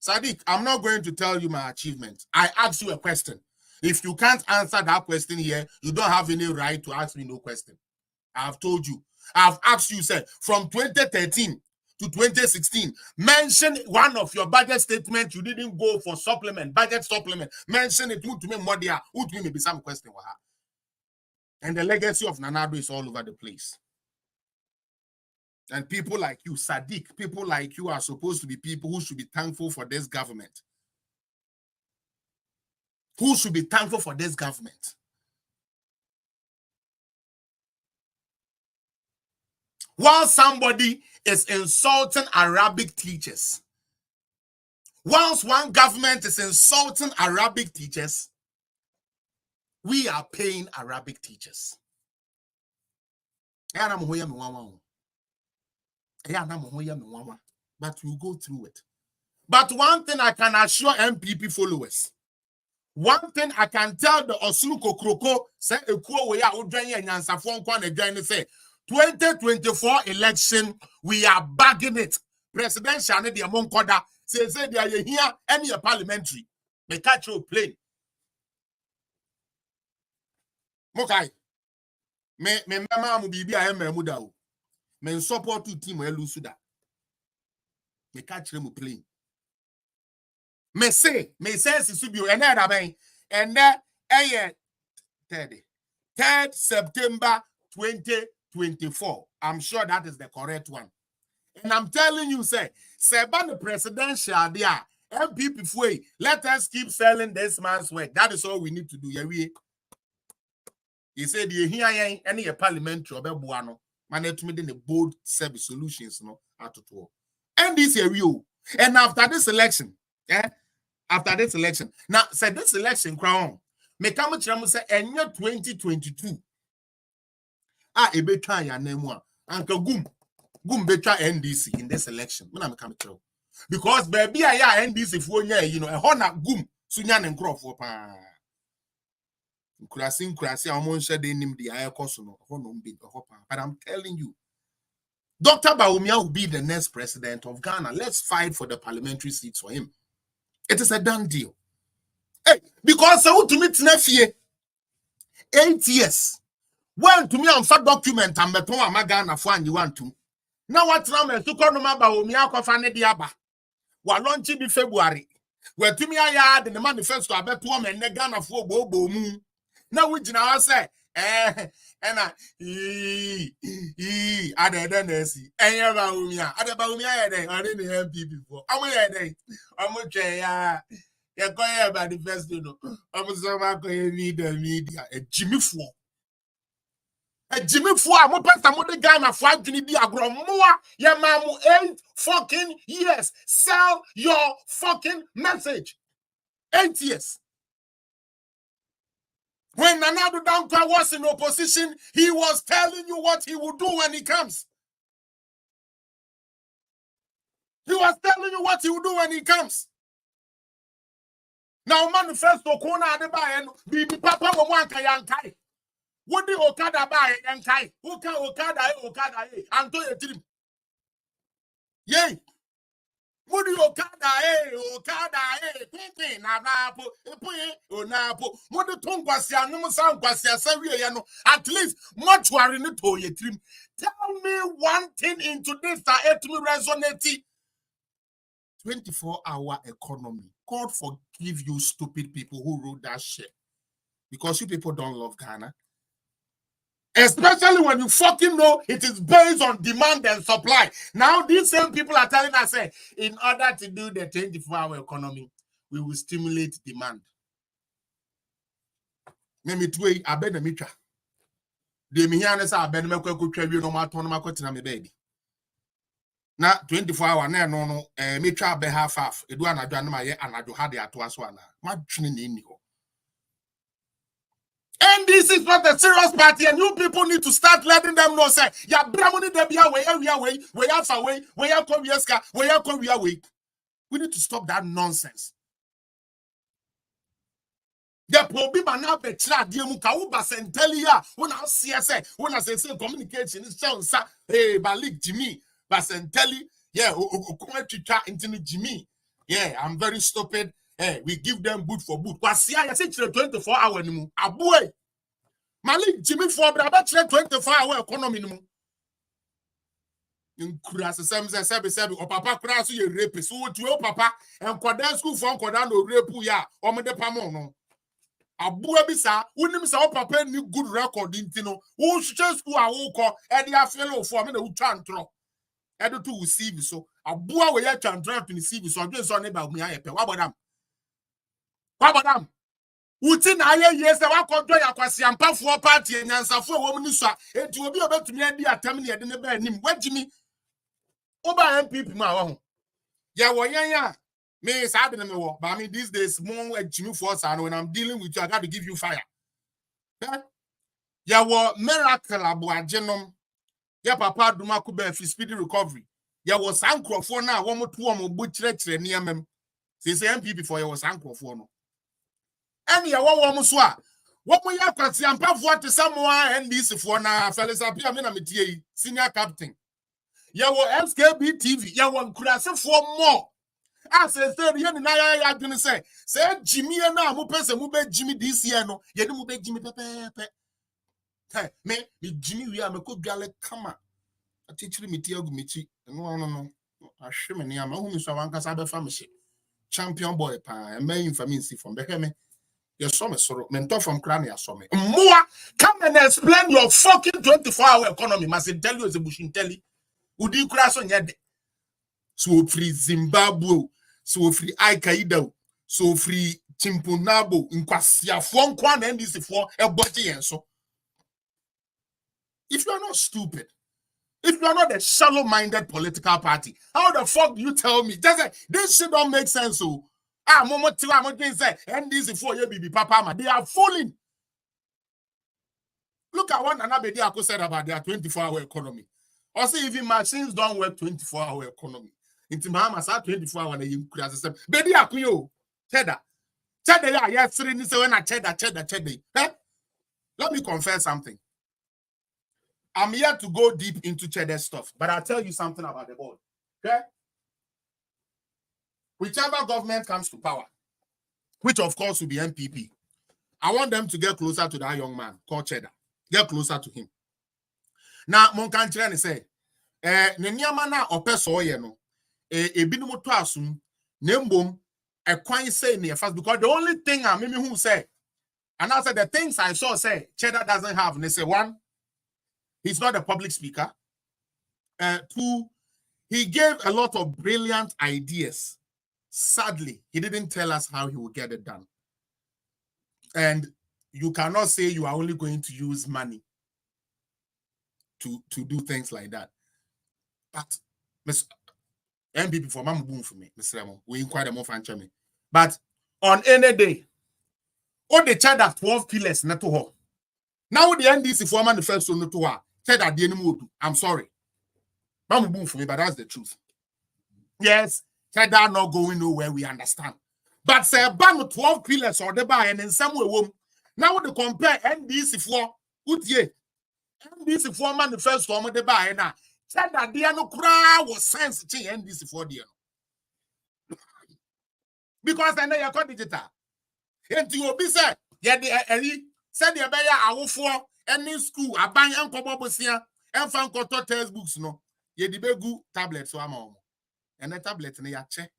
Sadiq, I'm not going to tell you my achievement. I asked you a question. If you can't answer that question here, you don't have any right to ask me no question. I've told you. I've asked you, sir, from 2013 to 2016, mention one of your budget statements. You didn't go for supplement, budget supplement. Mention it. Who to me, Modia? Who to me be some question? And the legacy of Nanado is all over the place. And people like you, Sadiq, people like you are supposed to be people who should be thankful for this government. Who should be thankful for this government? While somebody is insulting Arabic teachers, once one government is insulting Arabic teachers, we are paying Arabic teachers. But we'll go through it. But one thing I can assure MPP followers, one thing I can tell the Osunuko Kroko, say a quo we are and Yansafon Kwan say 2024 election, we are bagging it. Presidential the among Koda say they are here any parliamentary. They catch your plane. Mokai. Me mama mu bibi a me muda o. Me support to team we lose that. Me catch them plane. Me say Sisubio and that ben and that 3rd September 2024. I'm sure that is the correct one. And I'm telling you, say the presidential there, MPP way, let us keep selling this man's work. That is all we need to do. Yeah, he said, you hear any parliamentary or buano, management in the bold service solutions, no, at all. And this year, and after this election, after this election, now, say this election crown, me come to say, and year 2022. Ebetra ya name Uncle Gum betra NDC in this election. Because baby I NDC for you know a honor gum sunyan and crop for pa. Krasi amon shade him the air cosuno but I'm telling you, Dr. Bawumia will be the next president of Ghana. Let's fight for the parliamentary seats for him. It is a done deal. Hey, because so to meet Nefie 8 years. Well, to me, on fat document, I'm beton a Magana for and you want to. Now, what's wrong with Sukonoma Bawumia Kofane Diaba? While launching in February, where to me I had in the manifesto about 2 men Negana for Bobo Moon. Now, which now I say, and I didn't see. And you're Bawumia, I didn't have people before. I'm you're going about the first, you know. I'm so going to media, a Jimmy Ford. A Jimmy Ford, mo pesa mo de Ghana for adwini di agro moa ya mamu 8 fucking years. Sell your fucking message. 8 years. When Nanado Dankwa was in opposition, he was telling you what he would do when he comes. He was telling you what he will do when he comes. Now, manifesto kona adebaye no bibi papa wo wanka yankai. Wodi okada baye yankai. Uka okada anto yetirim. Yey. Wodi okada pinpin na napo epuye onapo. Wodi tongwasi anum sangwasi asawie ye no at least mortuary ni to yetirim. Tell me one thing into this that it me resonate. 24-hour economy. God forgive you stupid people who wrote that shit. Because you people don't love Ghana. Especially when you fucking know it is based on demand and supply. Now these same people are telling us, in order to do the 24-hour economy, we will stimulate demand. Memitwe abena mitra. De mihane sa abena mekwe kutwa no mato no makotina me baby. Na 24-hour na no mitra be half edu anadwa na maye anadwo ha de ato aso ana madwene na eni ho. And this is not a serious party, and you people need to start letting them know, say, ya bramoni debia we need to stop that nonsense. The problem now be trad you muka uba sentelia when I see when I say communication is sounds balik Jimmy basenteli yeah into Jimmy yeah I'm very stupid. Hey, we give them boot for boot. Kwasia, you say 24-hour anymore. Abue. Malik Jimmy for about 24-hour economy anymore. In Kras, sebi, or Papa Kras, you rape. So, to your Papa, and Kodan school from Kodan or rape, ya, or Mede Pamono. Abue Bisa, wouldn't miss our Papa new good record in Tino, who just who are who and their fellow for me who can't throw. I do to receive so. Abua, we have to drive to receive so. I'm just on about me. What about them? What about them? Uti na ye yes na wakodwo yakwase ampafo party nyansafo wo mu niswa enti obi obetumi adi atam ne yede ne ba anim wagimi oba MPP ma wo ho ya wo yan me sa de me wo but I mean these days more wagimi force and when I'm dealing with you I got to give you fire ya wo miracle aboagenom ya papa duma ko ba fi speedy recovery ya wo sankrofo na wo moto wo mo bu kire ne yamam say MPP for ya wo sankrofo no any a one so a what we have kwati ampafo to someone NDC for na Felisa Pia me na metie senior captain ya wo SKB TV ya wo nkurase for more as say ye na ya adwene say Jimmy na mo pese mo be Jimmy this year no ye ni mo be Jimmy pepepe hey me Jimmy wi a me ko dwale kama atichiri metie agumichi no ahwe me ne ama hu mi so wanka sa be fa me champion boy pa e me infamy si from be me. You saw me, so mentor from Crania saw me. More, come and explain your fucking 24-hour economy. Must tell you as a bush in telly. Would you crash on your day? So free Zimbabwe, so free Al-Qaeda, so free Chimpunabo, in Kwasia, Fon Kwan, and this for a body and so. If you are not stupid, if you are not a shallow-minded political party, how the fuck do you tell me? This shit don't make sense, so. Momo tiwa mo dey say NDC for you bibi papa they are fooling. Look at what Nana Bediako said about their 24-hour economy. Also, even machines don't work 24-hour economy. Into Mahama sa 24-hour na you could system. Bediako yo cheddar ya yes 3 ni say when I cheddar. Let me confess something. I'm here to go deep into cheddar stuff, but I'll tell you something about the board. Okay? Whichever government comes to power, which of course will be MPP, I want them to get closer to that young man called Cheddar. Get closer to him. Now, mon country say, Nenyama na opeso ye no, ebinumu to asum, nembom, kwan say near fast because the only thing I mimi who say, and I said the things I saw say Cheddar doesn't have. And they say 1, he's not a public speaker. 2, he gave a lot of brilliant ideas. Sadly, he didn't tell us how he will get it done. And you cannot say you are only going to use money to do things like that. But MPP for Mama Boom for me, Mr. Remo, we inquire more fan me. But on any day, all the child at 12 pillars not to her. Now the NDC for manifesto not to her. Said that the enemy. I'm sorry. Mama Boom for me, but that's the truth. Yes, said that not going nowhere, we understand. But say about 12 pillars or the buy and in some way, now we compare NDC for good year. NDC for manifesto on the buy now. Said that the no crowd was sensitive NDC for the because I know you're called digital. And you be said, yeah, the said the bear our for any school, a bang and cobosia, and found contour textbooks, no. Ye the begu tablets, so I'm on. And a tablet in a chair.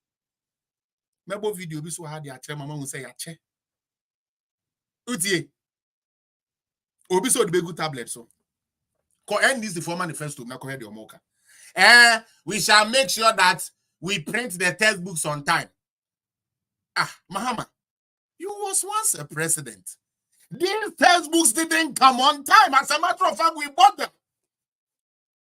Mebo video be so hard ya chair, mama will say a chair. Utie. Obi so the begu tablet, so. Ko end this the form manifesto, na ko head your mocha. We shall make sure that we print the textbooks on time. Ah, Mahama, you was once a president. These textbooks didn't come on time. As a matter of fact, we bought them.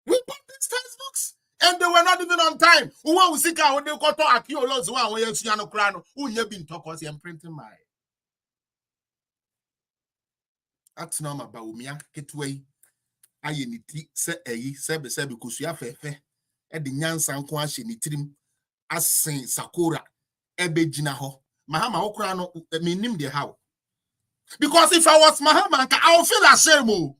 We bought these textbooks. And they were not even on time. Who will see how they got to archaeologists who are Yano Crano, who you been talking and printing my. That's not my Baumia, get way. I unity, say because you have a at the Nyan San Quash in the trim as Saint Sakura, Ebe Jinaho, Mahama Okrano, meaning the how. Because if I was Mahama, I would feel ashamed.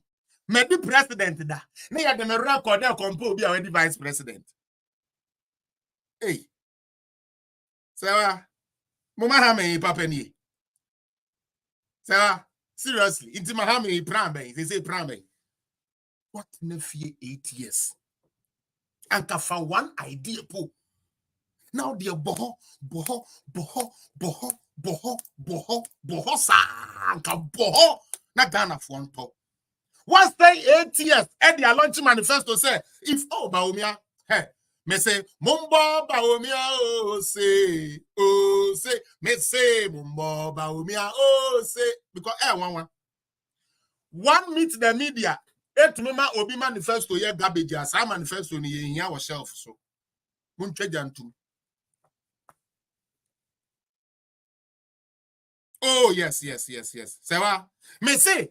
Maybe president da. Ne ya dem record there compo be already vice president. Hey. Sarah, Mahama papa ni. Sarah, seriously, into Mahama prambe, they say prambe. What nephew 8 years? And ka for one idea po. Now they boho sa anka boho na Ghana for on top. Once they 8 years, and their launching manifesto say, if Baumia, hey, me say, Mumbo Baumia, say, me say, Mumbo Baumia, say, because one meet the media, eight mama obi manifesto ye garbage as I manifesto ni ye our shelf so. Munchejantu. Oh, yes. Say what? Me say,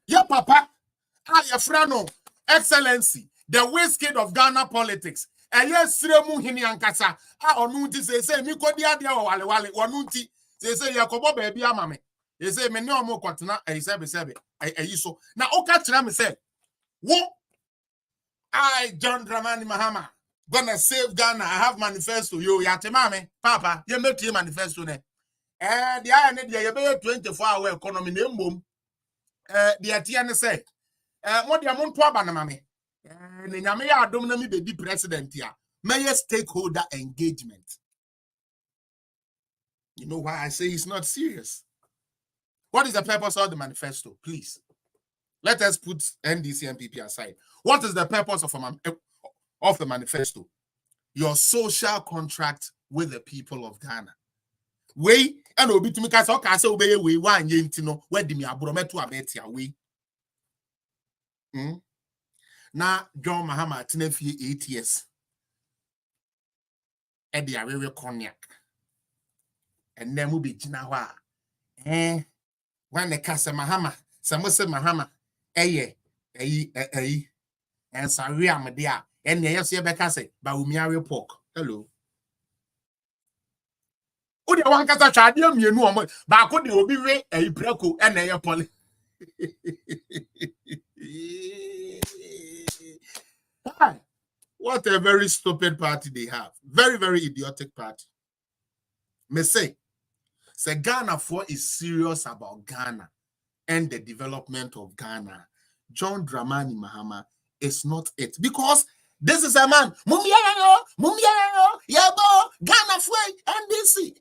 your papa. Your friend, Excellency, the waistcoat of Ghana politics. And yes, Sremu Hini Ankasa. Onunti say, me ko dia wale. Onunti say, Yakobo baby amame. They say, me no more kwatena. Sebe. So now, oka chira me say, what? I, John Dramani Mahama, gonna save Ghana. I have manifesto. Yo, yatemame, Papa, you make your manifesto ne. The I need you be 24-hour economy name boom. The Atiane say. What the amount to abanamame? Ninyame ya adom na mi be president ya. Mayor stakeholder engagement. You know why I say it's not serious? What is the purpose of the manifesto? Please, let us put NDC and PP aside. What is the purpose of the manifesto? Your social contract with the people of Ghana. We and obi to me ka say obey we wan ye ntino we di mi abrometo abeti awe. Na John Mahama tenefie 8 years. Edi awewe cognac. And then we be jina wa. When the kasa Mahama, some say Mahama, and sorry am dia. And yes, you be say ba umiare pork. Hello. O de wan kasa twade mienu omo ba ko de obi we preko and na poli. What a very stupid party they have. Very, very idiotic party. Me say Ghana for is serious about Ghana and the development of Ghana. John Dramani Mahama is not it. Because this is a man. Mumbiano, Yabo, Ghana for NDC,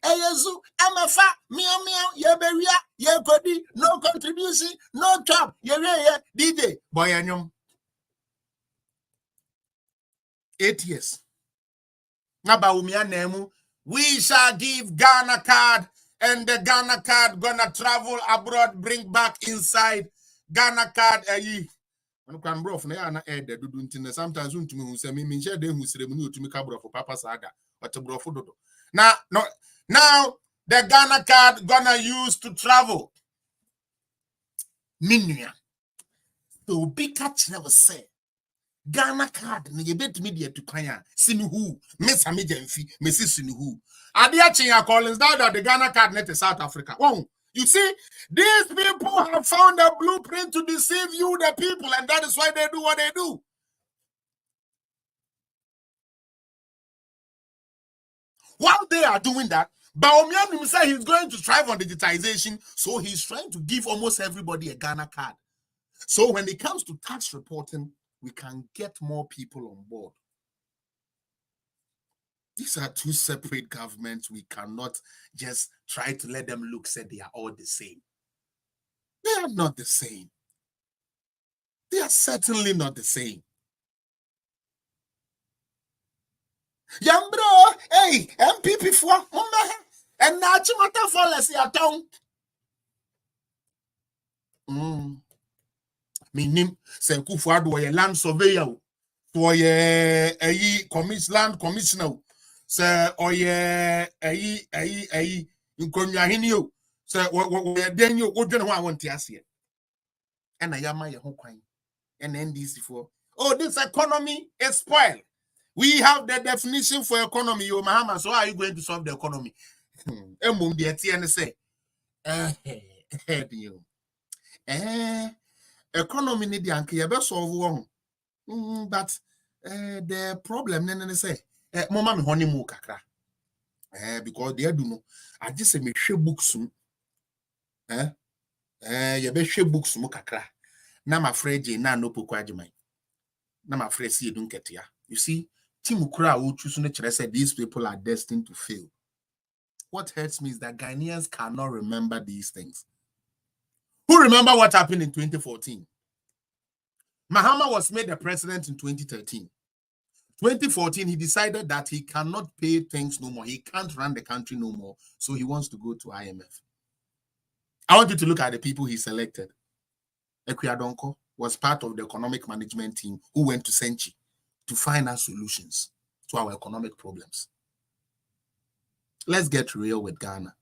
Eyezu, Amafa, Meow, Yeberia, Yekodi, no contribution, no job, Yere, DJ, Boyanyum. 8 years. We shall give Ghana card, and the Ghana card gonna travel abroad, bring back inside Ghana card. Sometimes now the Ghana card gonna use to travel. Minya. So big catch never say. Ghana card na ye bet media to kwanya sinuhu Miss Amigenfi Messi sinuhu Adia Chinya Collins that the Ghana card net South Africa. Oh, you see, these people have found a blueprint to deceive you, the people, and that is why they do what they do. While they are doing that, Baomian said he's going to thrive on digitization, so he's trying to give almost everybody a Ghana card. So when it comes to tax reporting, we can get more people on board. These are two separate governments. We cannot just try to let them look say they are all the same. They are not the same. They are certainly not the same. Young bro, hey, MPP for and now Chimata for let's see a tongue. Minim Senku Fuadu a land surveyor for ye land commissioner. Sir, or ye in Konyahinio. Sir, what then you would know I want to ask you. And I am my home coin and NDC for. Oh, this economy is spoiled. We have the definition for economy, you Mahama. So are you going to solve the economy? Economy need the anke you best solve one. But the problem then say mama me honeymoon kakra. Because they do know. I just say me share books. You be share books mo kakra. Na my afraid je na no pokwa jimai. Na my afraid see you don't get here. You see, Timukura who choose to say these people are destined to fail. What hurts me is that Ghanaians cannot remember these things. Who remember what happened in 2014? Mahama was made the president in 2013. 2014, he decided that he cannot pay things no more. He can't run the country no more. So he wants to go to IMF. I want you to look at the people he selected. Ekweadonko was part of the economic management team who went to Senchi to find out solutions to our economic problems. Let's get real with Ghana.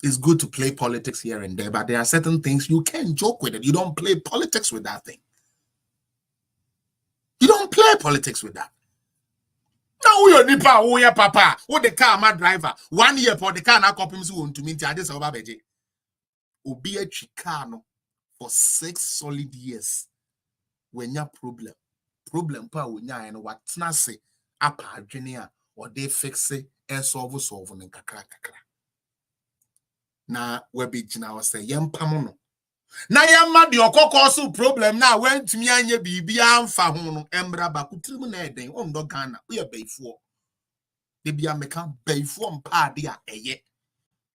It's good to play politics here and there, but there are certain things you can't joke with it. You don't play politics with that thing. You don't play politics with that. Now we are nipa, we are papa, we the car my driver. 1 year for the car now copies who to meet this over beje. Obi a Chicano for 6 solid years. When your problem pa when ya and what nase apa junior or they fix it and solve and kakra. Na we be jina say yem pamono. Na yamma the okokoso problem na went me anye bibia amfa ho no embra ba kutrim na eden on do Ghana we beifo de bia meka beifo mpa de a eye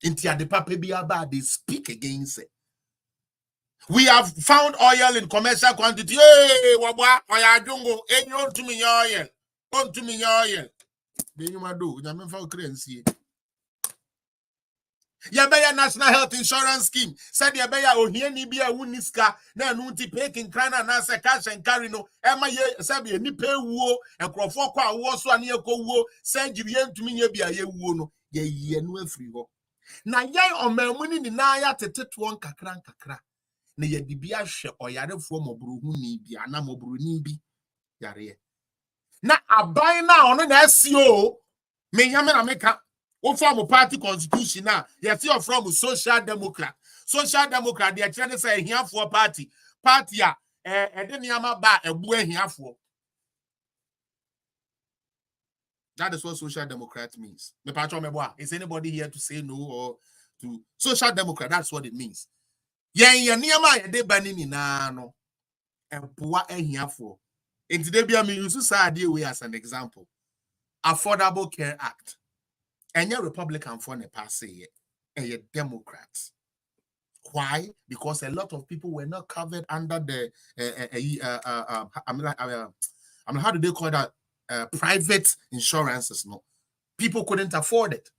nti ade papa bia ba they speak against it. We have found oil in commercial quantity. Hey, wabwa oya adungo enyo ntumi nya oil ontumi nya oil de nyuma do nyame fa currency. Yabeya National Health Insurance Scheme said Yabeya ohie ni bia wuniska na anu nti peking krana na se cash and carry no ema ye sabe ni pe wuo enkrofo kwa wo so ane ekowuo surgery entumi nya bia ye wuo no ye no afiri ho na ye omamuni ni na ya teteto nkakra na ye dibia hwe oyarefo moburu hu ni bia na moburu ni bi yare na aban na ono na asio me nyame na meka we form party constitution now. You see, from social democrat. Social democrat, they are trying to say here for party. Party, and then yama ba a boy here for. That is what social democrat means. Is anybody here to say no or to social democrat? That's what it means. Yeah, niyama de banini na no. And boy here for. In today, be a use society way as an example. Affordable Care Act. And your Republican for the pass and your Democrats. Why? Because a lot of people were not covered under the how do they call that? Private insurances. No, people couldn't afford it.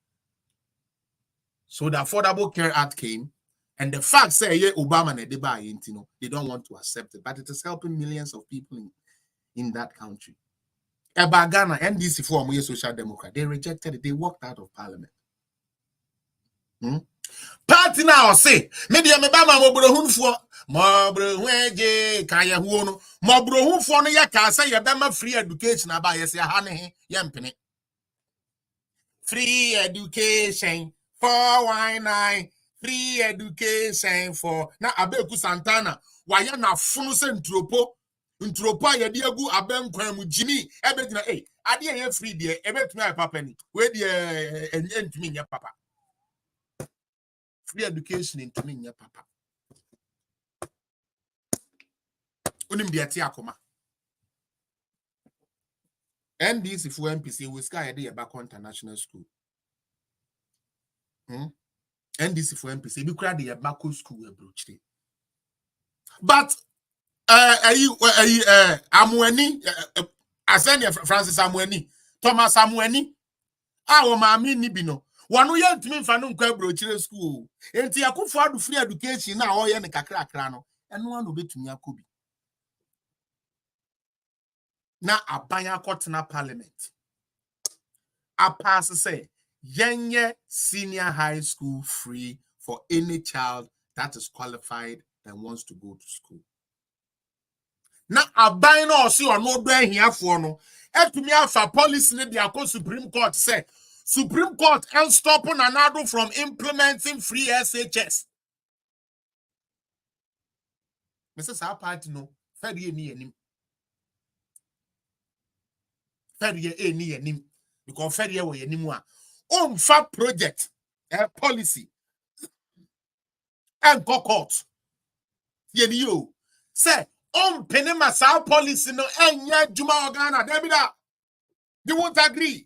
So the Affordable Care Act came, and the fact say Obama and they don't want to accept it, but it is helping millions of people in that country. About Ghana, NDC for Social Democrat, they rejected it. They walked out of parliament. Party now say, maybe I'm a Bama for Mobro weje kaya huono. Mobro hu fo no ye ka say ye bema free education aba ye say ha ne he ye mpene. Free education for 419. Free education for na Abeku Santana. Waya na funu se ntropo a ye de agu abenkwan mu jimi ebe gina ade ye free de ebe tumi papa ni we de entumi nya papa. Free education entumi nya papa. Onim de ati akoma. NDC for MPC we sky de back international school. NDC for MPC be kura de back school we brochire. But Amweni Asenia Francis Amweni Thomas Amweni wo maami ni bi no wanu ye ntimi mfa no nkwa brochire school enti yakufo adu free education na wo ye ne kakra no eno anu betumi akobi na abanya kotena parliament a pass say yenye senior high school free for any child that is qualified and wants to go to school. Na aban na osi ono do ahiafo no etumi afa policy ne dia ko Supreme Court say Supreme Court and stop Nanado from implementing free SHS. Mrs. Our party no fedi ni enim. Fedi ni enim because fedi we enim a onfa project policy and go court. Ye ni yo say on penema sa policy no enya juma Ghana Debida. They won't agree.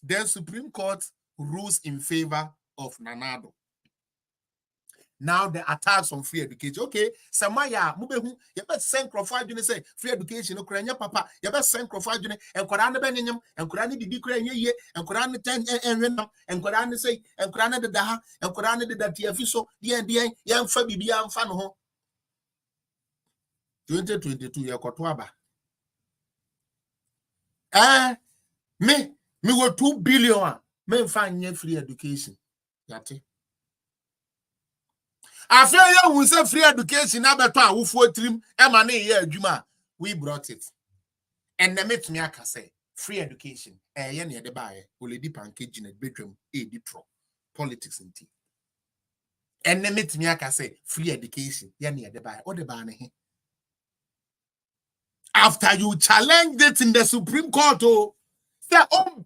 Then Supreme Court rules in favor of Nanado. Now the attacks on free education. Okay, Samaya, Mubehu, you better send Crawford, you say free education, Ukraine, papa, you better send Crawford, and Koran Beninum, and Koran the Ukraine ye, and Koran 10 and Koran say, and Koran the Daha, and Koran the Tiafiso, the young Fabi, young Fano. 2022, ya Kotwaba. Me were 2 billion. Me find free education. Yati. I feel you will say free education. Now better who for trim. Emane ye Juma. We brought it. And the met me I can say free education. Yenny the buyer. Will deep and kitchen at bedroom. Deep politics in tea. And the met me I can say free education. Yenny the buyer. Or the banner. After you challenge it in the Supreme Court, say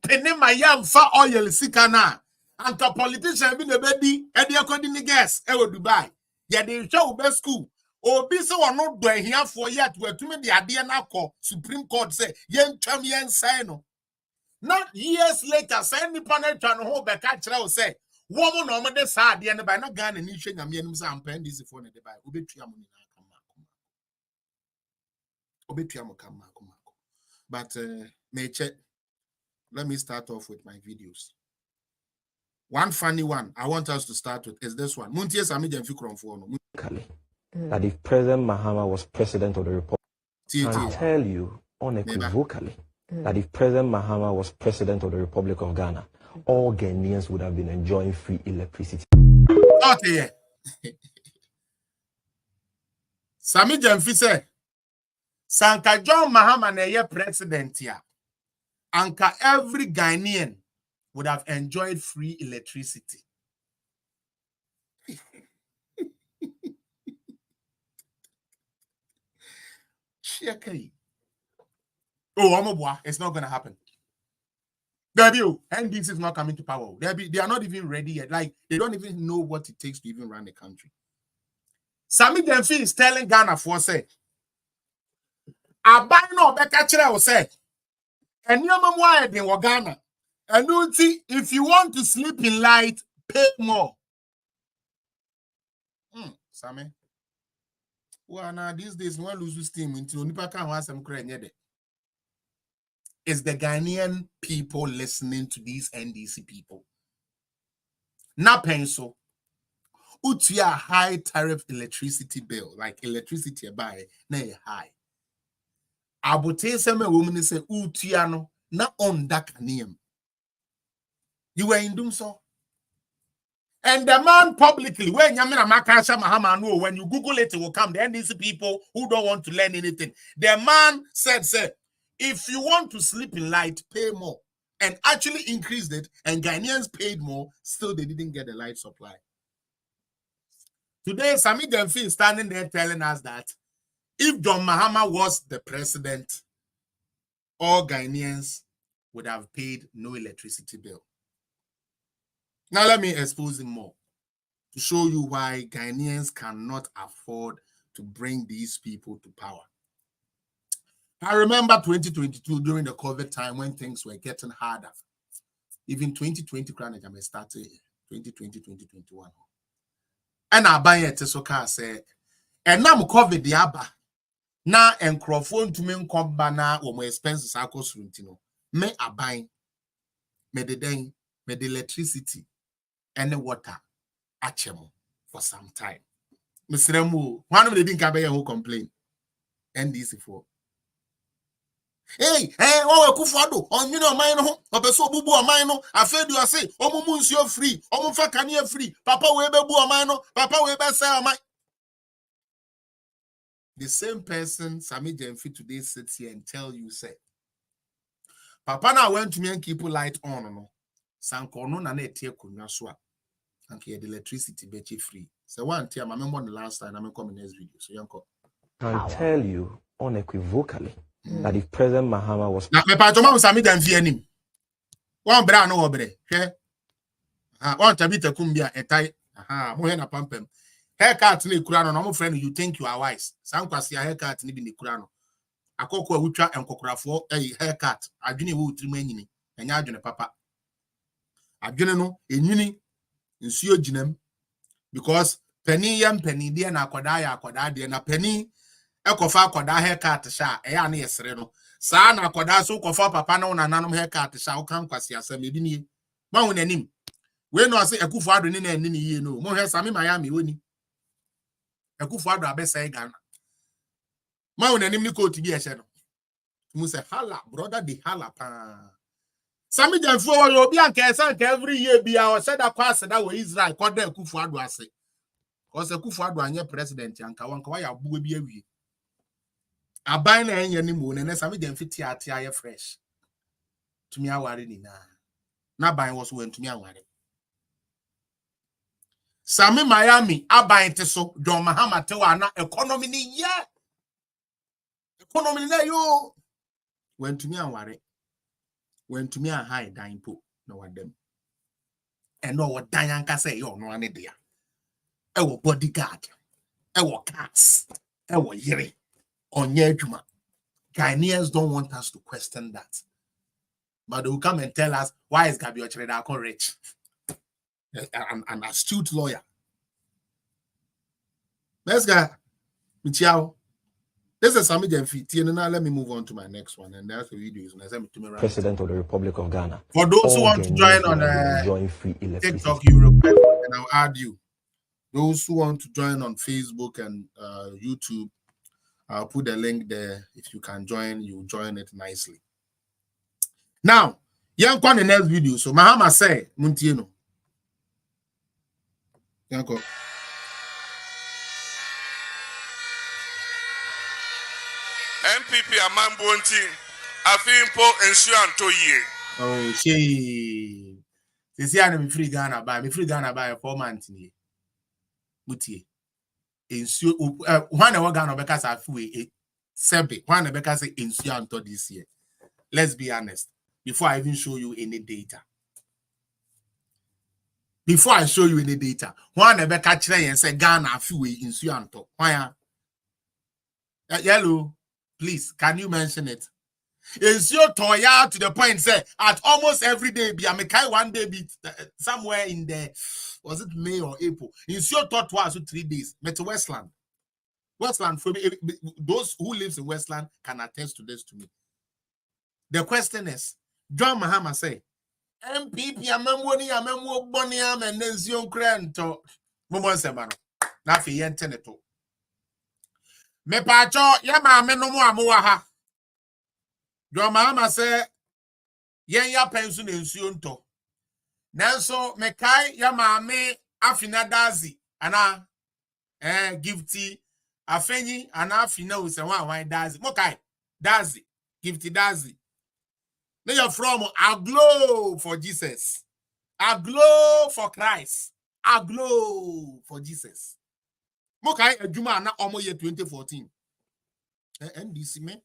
penny my yam for oil sikana. And the politician be the baby, and the according to guess, Dubai. Yeah, they show best school. Be so or not doing here for yet, where to me the idea now call Supreme Court say, yen champion say no. Not years later, send the panel to hold back at say, woman or mother sad, the end by not gun and issuing a means and pen this phone at the Bible. But may check. Let me start off with my videos. One funny one I want us to start with is this one. That if President Mahama was president of the Republic, I tell you unequivocally that if President Mahama was president of the Republic of Ghana, all Ghanaians would have been enjoying free electricity. Okay. Sami Jamfi said, Sanka John Mahama na ye president ya. Anka every Ghanaian would have enjoyed free electricity. Oh, it's not going to happen. NDC is not coming to power. They are not even ready yet. Like, they don't even know what it takes to even run the country. Sami Jamfi is telling Ghana for say, Abai no Bekachira will say, and you know why they were Ghana. And if you want to sleep in light, pay more. Sammy. Well, now these days, no lose steam until Nipa can want some credit. It's the Ghanaian people listening to these NDC people. Not paying so. Utia high tariff electricity bill, like electricity buy, na high. Abote seme woman say utia no na on that name. You were in doom so. And the man publicly, when Yamina Makasha Mahama know, when you Google it, it will come. The NDC people who don't want to learn anything. The man said, if you want to sleep in light, pay more. And actually increased it, and Ghanaians paid more, still they didn't get the light supply. Today, Sami Demfi is standing there telling us that if John Mahama was the president, all Ghanaians would have paid no electricity bill. Now let me expose him more to show you why Ghanaians cannot afford to bring these people to power. I remember 2022 during the COVID time when things were getting harder. Even 2020 I started 2020, 2021. And I buy a Tesoka say, and now COVID the aba. Na enkrofo ntumi nkomba na wo mo expenses akosruntino me aban me de den me de electricity and water achemo for some time misremu one of the didn't kabe who complain NDC for hey o Akufo-Addo on you know mine ho obeso bubu o mine no afedu ase omumu nsuo free omumfa kane free papa we bebu o mine no papa we be say o mine. The same person, Sami Demfi, today sits here and tell you, say, Papa na went to me and keep light on, no. Sankono na ne tie kunya so and the electricity be free. So one time, I remember the last time I'm coming next video. So yanko. I can tell you unequivocally that if President Mahama was na me patoma with Sami Demfi anim. One bra no obre. Hwe. One tabita kumbia etai. Mo he na pampem. Haircut ni kurano no mo friend you think you are wise. Sankwasi haircut ni bi ni kurano. Akoko awutwa enkokorafo haircut. Adwene wo utrimu anyini. Enya adwene papa. Adwene no enyini nsuo ginam because penny yam penny de na akoda de na penny ekofa akoda haircut sha eya na yesere no. Saa na akoda so kofa papa na una nanom haircut sha wo kan kwasi asem ebi ni. Ma wo nanim. We no say Akufo-Addo ni na ani ye no. Mo hwe Sami Miami woni. Akufo-Addo abesa Ghana. Ma unanim ni coat bi ehye no. Mu say hala brother the hala pa. Sami Demfi wo obi anka esan ka every year bia o said akwase da wo Israel ko da Akufo-Addo ase. Cause Akufo-Addo anye president anka wanka wa ya buwe bi awie. Aban na enye ni mu ne Sami Demfi tiatia ye fresh. Tumi aware ni na ban wo so wantumi aware. Sami Miami aban te so John Mahama te wa na economy ni ye. Economy na yo. Wentumi anware. Wentumi a high dan po na wadam. Eno wo dan anka say yo no ane dia. E wo bodyguard. E wo cars. E wo yere. Onye adwuma. Ghanaians don't want us to question that. But they will come and tell us why is Gabi Ochredako rich? An astute lawyer. Let's go. Michiao. This is Sami Demfi. Now let me move on to my next one. And that's the video. President of the Republic of Ghana. For those who want to join on free TikTok, you request and I'll add you. Those who want to join on Facebook and YouTube, I'll put the link there. If you can join, you join it nicely. Now, young on the next video. So Mahama say, Muntieno. Yanko. MPP Amambonti Afimpo Ensuanto ye. Oh, she. This year I'm free Ghana by me free Ghana by 4 months. Mutie. Ensu one of Ghana because I feel Sebe. One of because Ensuanto this year. Let's be honest. Before I even show you any data. Before I show you any data, one of catch and say Ghana feel Ensuanto. Why? Yellow. Please, can you mention it? Is your toya to the point say at almost every day be a one day be somewhere in the was it May or April? Is your thought was 3 days? Met Westland. Westland for me, those who lives in Westland can attest to this to me. The question is, John Mahama say, MPP amemwoni amemwo boni am and then zion krento. Momo semano. Na fi yenteneto. Me pacho ya maame no mu amowa ha. John Mahama say yen ya pensu na nsuo nto. Nanso me kai ya maame afina dazi ana gifty afenyi ana afina we say one dazi mokai dazi gifty dazi now you're from aglow for Jesus, aglow for Christ, aglow for Jesus mokai adwuma na omo ye 2014 NDC me.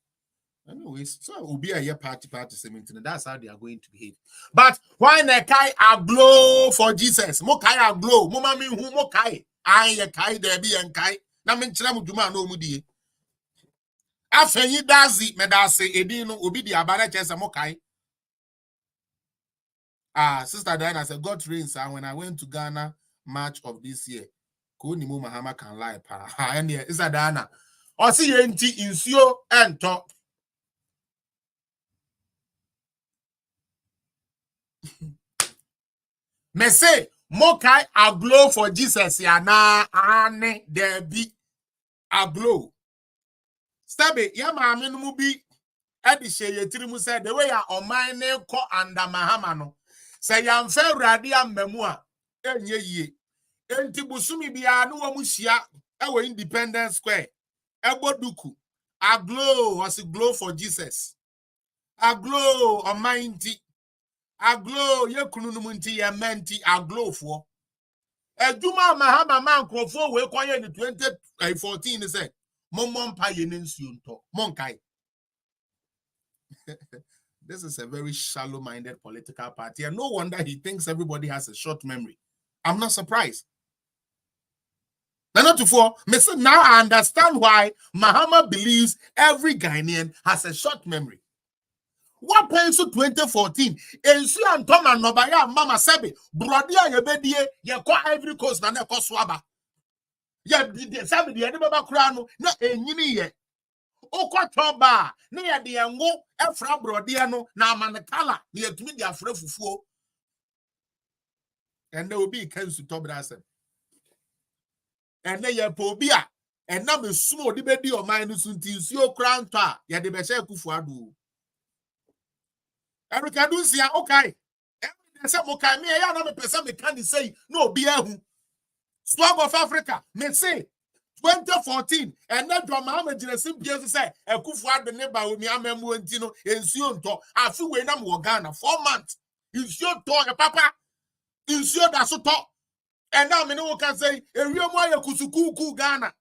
Anyways, so it will be a year party 17. That's how they are going to behave. But why Nekai aglow for Jesus? Mokai aglow. Mama mi who mokai. I kai there be and kai. Na men chiramu juma no mudi. After you dazi me da say edino obi di abara chesa mokai. Sister Diana said God reigns. And when I went to Ghana March of this year, Kuni Mu Mahama can lie pa. And yeah, Sister Diana. Or see enti insio and talk. Me say mokai aglow for Jesus ya na ane there be aglow. Stabe ya maame no mu bi edi hye yetiri mu say the way ya oman ne ko under Mahama no. Say ya mfa urade amamu a enye yie. Enti busumi bia no wa mu hia e wo Independence Square. Eboduku aglow was a glow for Jesus. Aglow omanti aglow ye kunu no nti ye menti aglow for Eduma Mahama man crofo we kwaye in 2014 say momon pa ye nsuonto monkai. This is a very shallow-minded political party, and no wonder he thinks everybody has a short memory. I'm not surprised. Now I understand why Mahama believes every Ghanaian has a short memory. What pains to 2014? Ensu Antoma Nobaya Mama Sebe, Brodia Yebedie, Yako Ivory Coast, na Neko Swaba. Ya Sabi, the Anibaba Krano, na Enyini ye. Oko Toba, near the Ango, Efra Brodiano, na Manakala, near to me the Afrefufu. And there will be Kens to Tobrasa. And then ya Pobia, and now the small debate or minus until your crown ta, ya de Besha Kufuadu. Erica do see okay. Say okay, me I am a person me can say no be who. Swag of Africa, me say 2014 and then Mahama Jinesim Pierce say a Kufuad the neighbor with me amemu ntino ensuo nto afi we na mo Ghana 4 months. Ensuo to papa. Ensuo da so to. And now me no can say e wiemo ya kusukuku Ghana.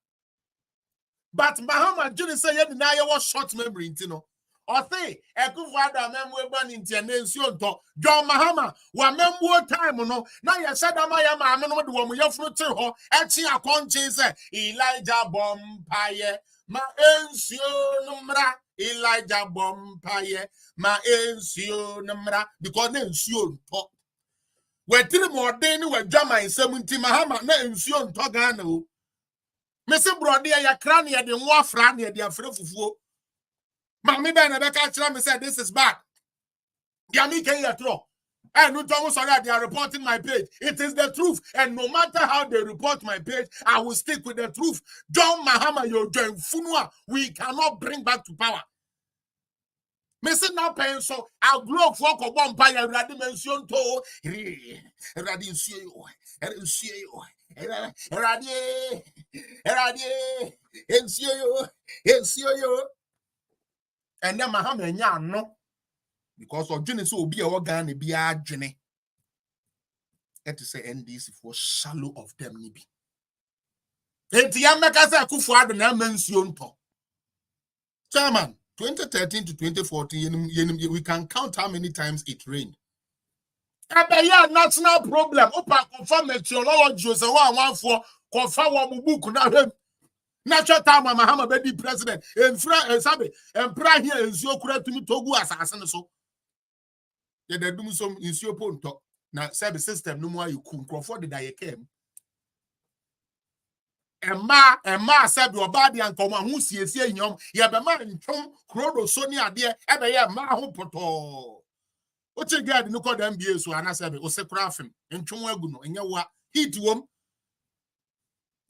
But Mahama Jine say ye na ye was short memory ntino. Or say, Ekufuada memwe ban internation to John Mahama, wa memwo time no, na ya sada maya ma no de wo mo yefro te ho, echi akonche se Elijah Bompaye, ma ensio numra, Elijah Bompaye, ma ensio numra, because na ensio to. We tiri mo den we Jama in 70 Mahama na ensio to Ghana o. Me se brode ya kra na de nwa fra na de afra fufuo. Mami Ben Rebecca me said this is bad. Yami can you throw? And no Thomas sorry, they are reporting my page. It is the truth. And no matter how they report my page, I will stick with the truth. John Mahama, you're doing funua. We cannot bring back to power. Missing now paying so I'll grow for one pie radimension to and then Mahama nya no because of June so be a organ be a June. It is a NDC for shallow of them nibi. And the Yamaka Kufuad na mention to. Chairman, 2013 to 2014, we can count how many times it rained. Yeah, national problem. Opa confirm meteorology so one for confirm one book na natural time Mahama be the president. And pra here ensure kura to me togu asase so. Ye dey do some ensure ponto. Na service system no more you kun crofo de that came. Emma said your body and come on who siesie nyom. Ye be ma ntwom krodo so ni ade e be ye ma ho poto. Oche guard no call them BA so anasebe o se krafim ntwom agu no enye wa heat wom.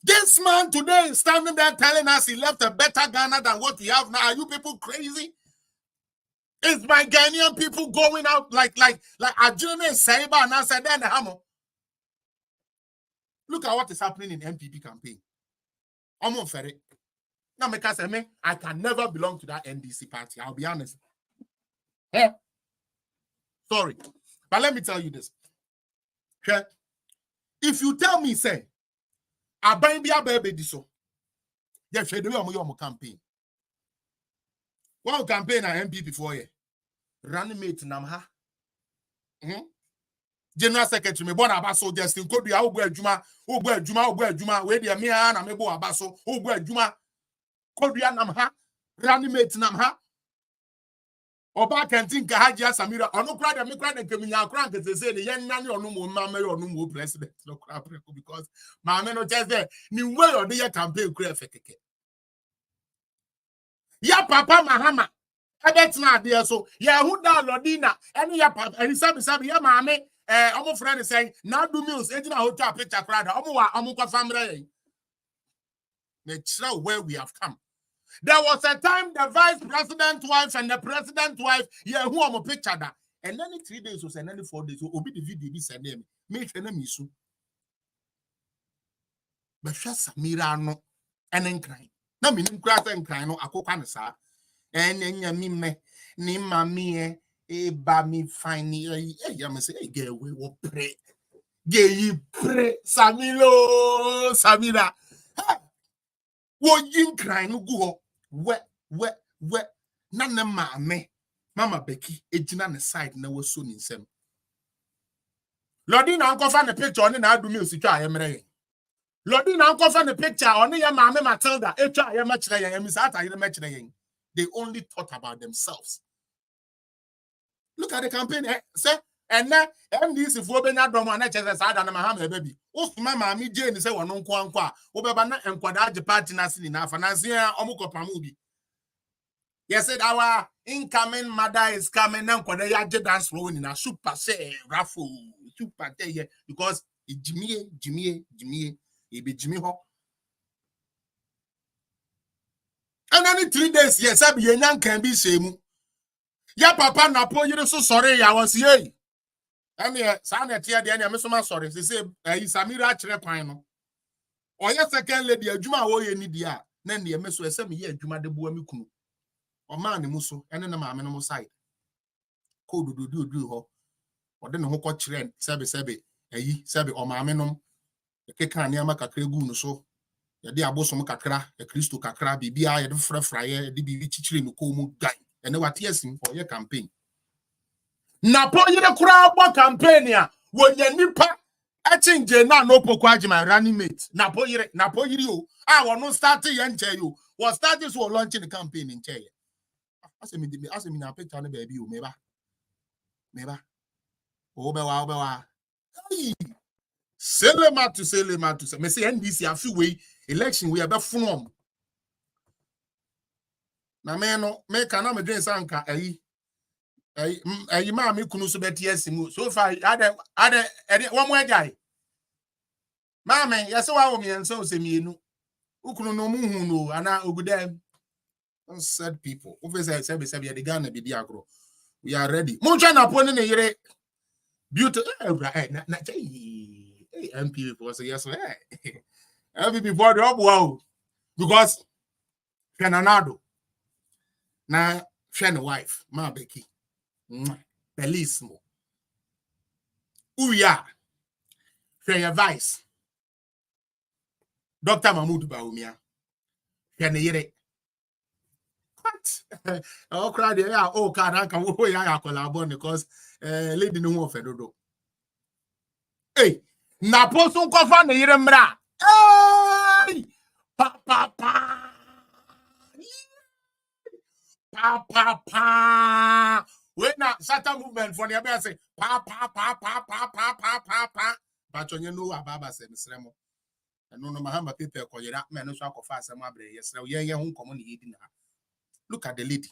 This man today is standing there telling us he left a better Ghana than what we have now. Are you people crazy? Is my Ghanaian people going out like Ajune Saiba and I said then hamo? Look at what is happening in MPP campaign. I'm on ferry. Now, because I can never belong to that NDC party. I'll be honest. Yeah. Sorry. But let me tell you this. Okay? If you tell me, say, I buy me a baby so. Yeah, she do your campaign. One campaign at MPP for you. Running mate Namha. General Secretary me born abaso Justin Kodu ya ogbo adwuma we dey me na me bo abaso ogbo adwuma Kodu ya Namha running mate Namha Oba Kentin Kahajia Samira onu kra de me kra de keminya kra nke se ne yen nane onu mo ma me onu mo president no kra preko because ma me no just there ni way on the campaign kra fekeke ya papa Mahama ebetina ade so ya hu da lodina ene ya papa eni sabi ya ma me omo friend say na do meals ejina hotel picture crowd omo kwa family na chira where we have come. There was a time the vice president wife and the president wife yeah who omo picture that and then 3 days was and then 4 days obi the video be send me make na me so but Samira no enen kran na me nim kra say nkran no akokwa ne sa enya mi me ni mami e ba mi fine ya me say girl we wo pray ge pray Samira wo yin kran no gu ho we na ne maame mama Becky ejina ne side na wo so ni nsem Lodi na nkofa ne picture oni na adumi ositwa ayemre Lodi na nkofa ne picture oni ya maame Matilda etwa ayema kire yen emisa atayire me kire yen. They only thought about themselves. Look at the campaign. Say, and now MDC for benya domo na chese sada na Mahama baby. Usuma maami Jane say wono nko anko obeba na enkwada age party na sini na finance omukopamu bi. Yes, said our incoming mother is coming na enkwada ya je dance flow ni na super say raffle super there because Jimmy e be Jimmy ho. And then 3 days, yes, I be a young can be same. Ya papa na po you so sorry, I was here. And yeah, Sana tia the enemy so sorry. They say Samira chere kwan no. Or yes, second lady, a Juma wo ye ni dia. Then the meso ese me ye Juma de bo mi kunu. O man ni muso, ene na ma me no side. Ko do ho. O de no ho ko chere sebe sebe o ma me no. E ke kan ya maka kregu no so. Ya de abosom kakra, e Kristo kakra bibia ya de frafra ye de bibi chichire no ko mu gan. Ene wate asim for your campaign. Na po yire kura bo campaign ya wonya nipa achinje na no poko agima running mate. Na po yire o. Ah wono start ye nche yo. Was start this for launching the campaign in che. Asemi na picture na baby o meba. O be wa. Selema to say. Me say NDC afi we election we aba funom. Na me no me kana me dwen sanka ayi ma me kunu so beti asimu so far ade wo mo agai ma me yese wa wo me enso osemienu ukunu no mu hu no ana ogudem said people over say the Ghana be di agro we are ready mo twa na po ne yire beauty na MP for say yes MP for the obo because Fernando na friend wife ma Becky Bellissimo Uya friend vice Dr. Mahmoud Baumia friend yere what oh crowd ya oh can wo ya collabo because lady no ho fedodo hey na poso nkofa na yere mra hey pa when na certain movement for the ebe say pa but you know ababa say misremo no mahamba people ko yera me no so akofa asem abre yesre ye hu nkomo ne yedi na look at the lady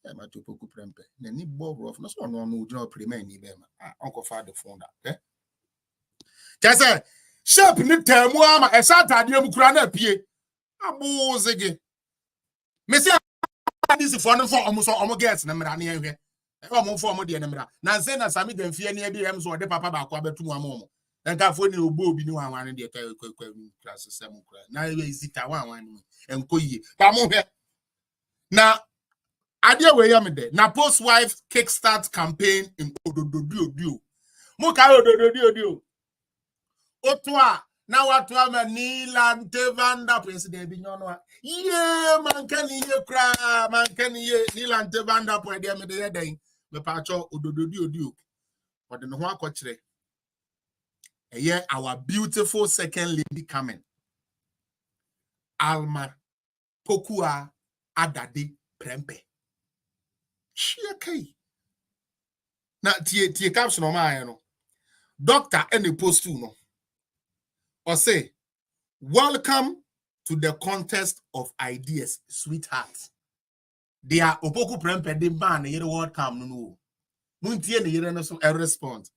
e ma to poku prempe na ni bob of no so no ujina prema ni be ma onkofa the phone that just shape ni temu ama e sa tade mu kura na pie abuzege me say this for no for almost get na mra na ehwe e omo for omo de na mra na nse na sami demfie na bi em so de papa ba kwa betu mu amomo and that for you bobi no one the class 7 now is it one and koyi kamo he na idea we yam there na post wife kickstart campaign in odododio mo ka odododio otwa na watwa manila ntevanda president bi nyono ye man kan ye kra man kan ye nila ntevanda po de me de den me pa cho odododio but no ho akokire eye our beautiful second lady coming Alma Pokua Adade Prempe Chiakai na tie caption o ma no doctor any post too no or say welcome to the contest of ideas sweetheart they are opoku prempe de ban na word come no muntie ne yere no so a response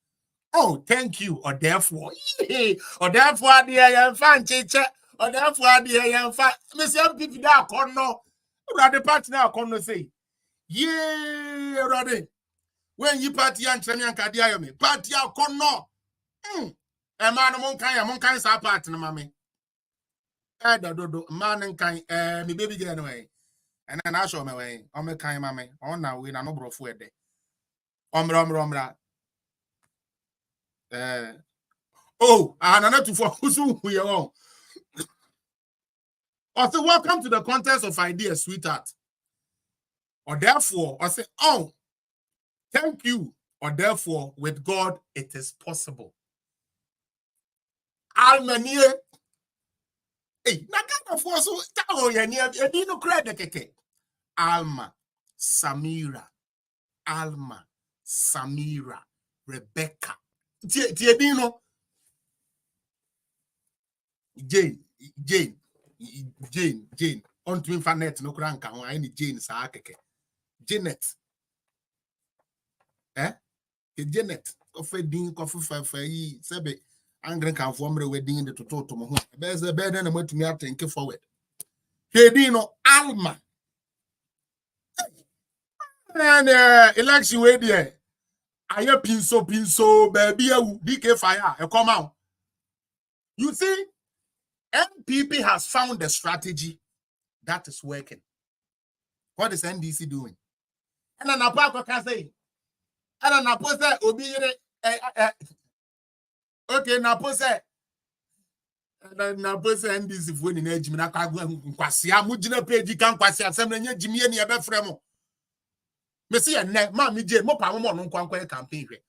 oh thank you or therefore they are fan cheche or therefore they are fan Mr. Pipi da kono rade party na kono say yeah rade when you party and chemian kadia me party kono e man mon kan sa party na mame dodo man kan me baby girl no way and na show me way o me kan mame on na we na no brofo e de omra oh anana to for who we on or say welcome to the contest of ideas sweetheart or therefore or say oh thank you or therefore with God it is possible almanie na kind of so tawo ye ni e no credit keke Alma Samira Rebecca tie din no Jane on to infinite no kranka ho ai ni Jane sa keke Janet Janet ofedin kofufafa yi sebe angren kan fo mre wedding de toto mo ho be ze be na matumi atenke forward kedin no Alma and election we there aye pinso baby ewu DK fire e come out you see MPP has found a strategy that is working. What is NDC doing? And an apart can say, and an apostle obi okay, na apostle NDC for in age na kwasia mugina page kan kwasia asem na nya jimie ne ebe frem me se ye ne ma me je mo pa mo no kwankwa campaign hwe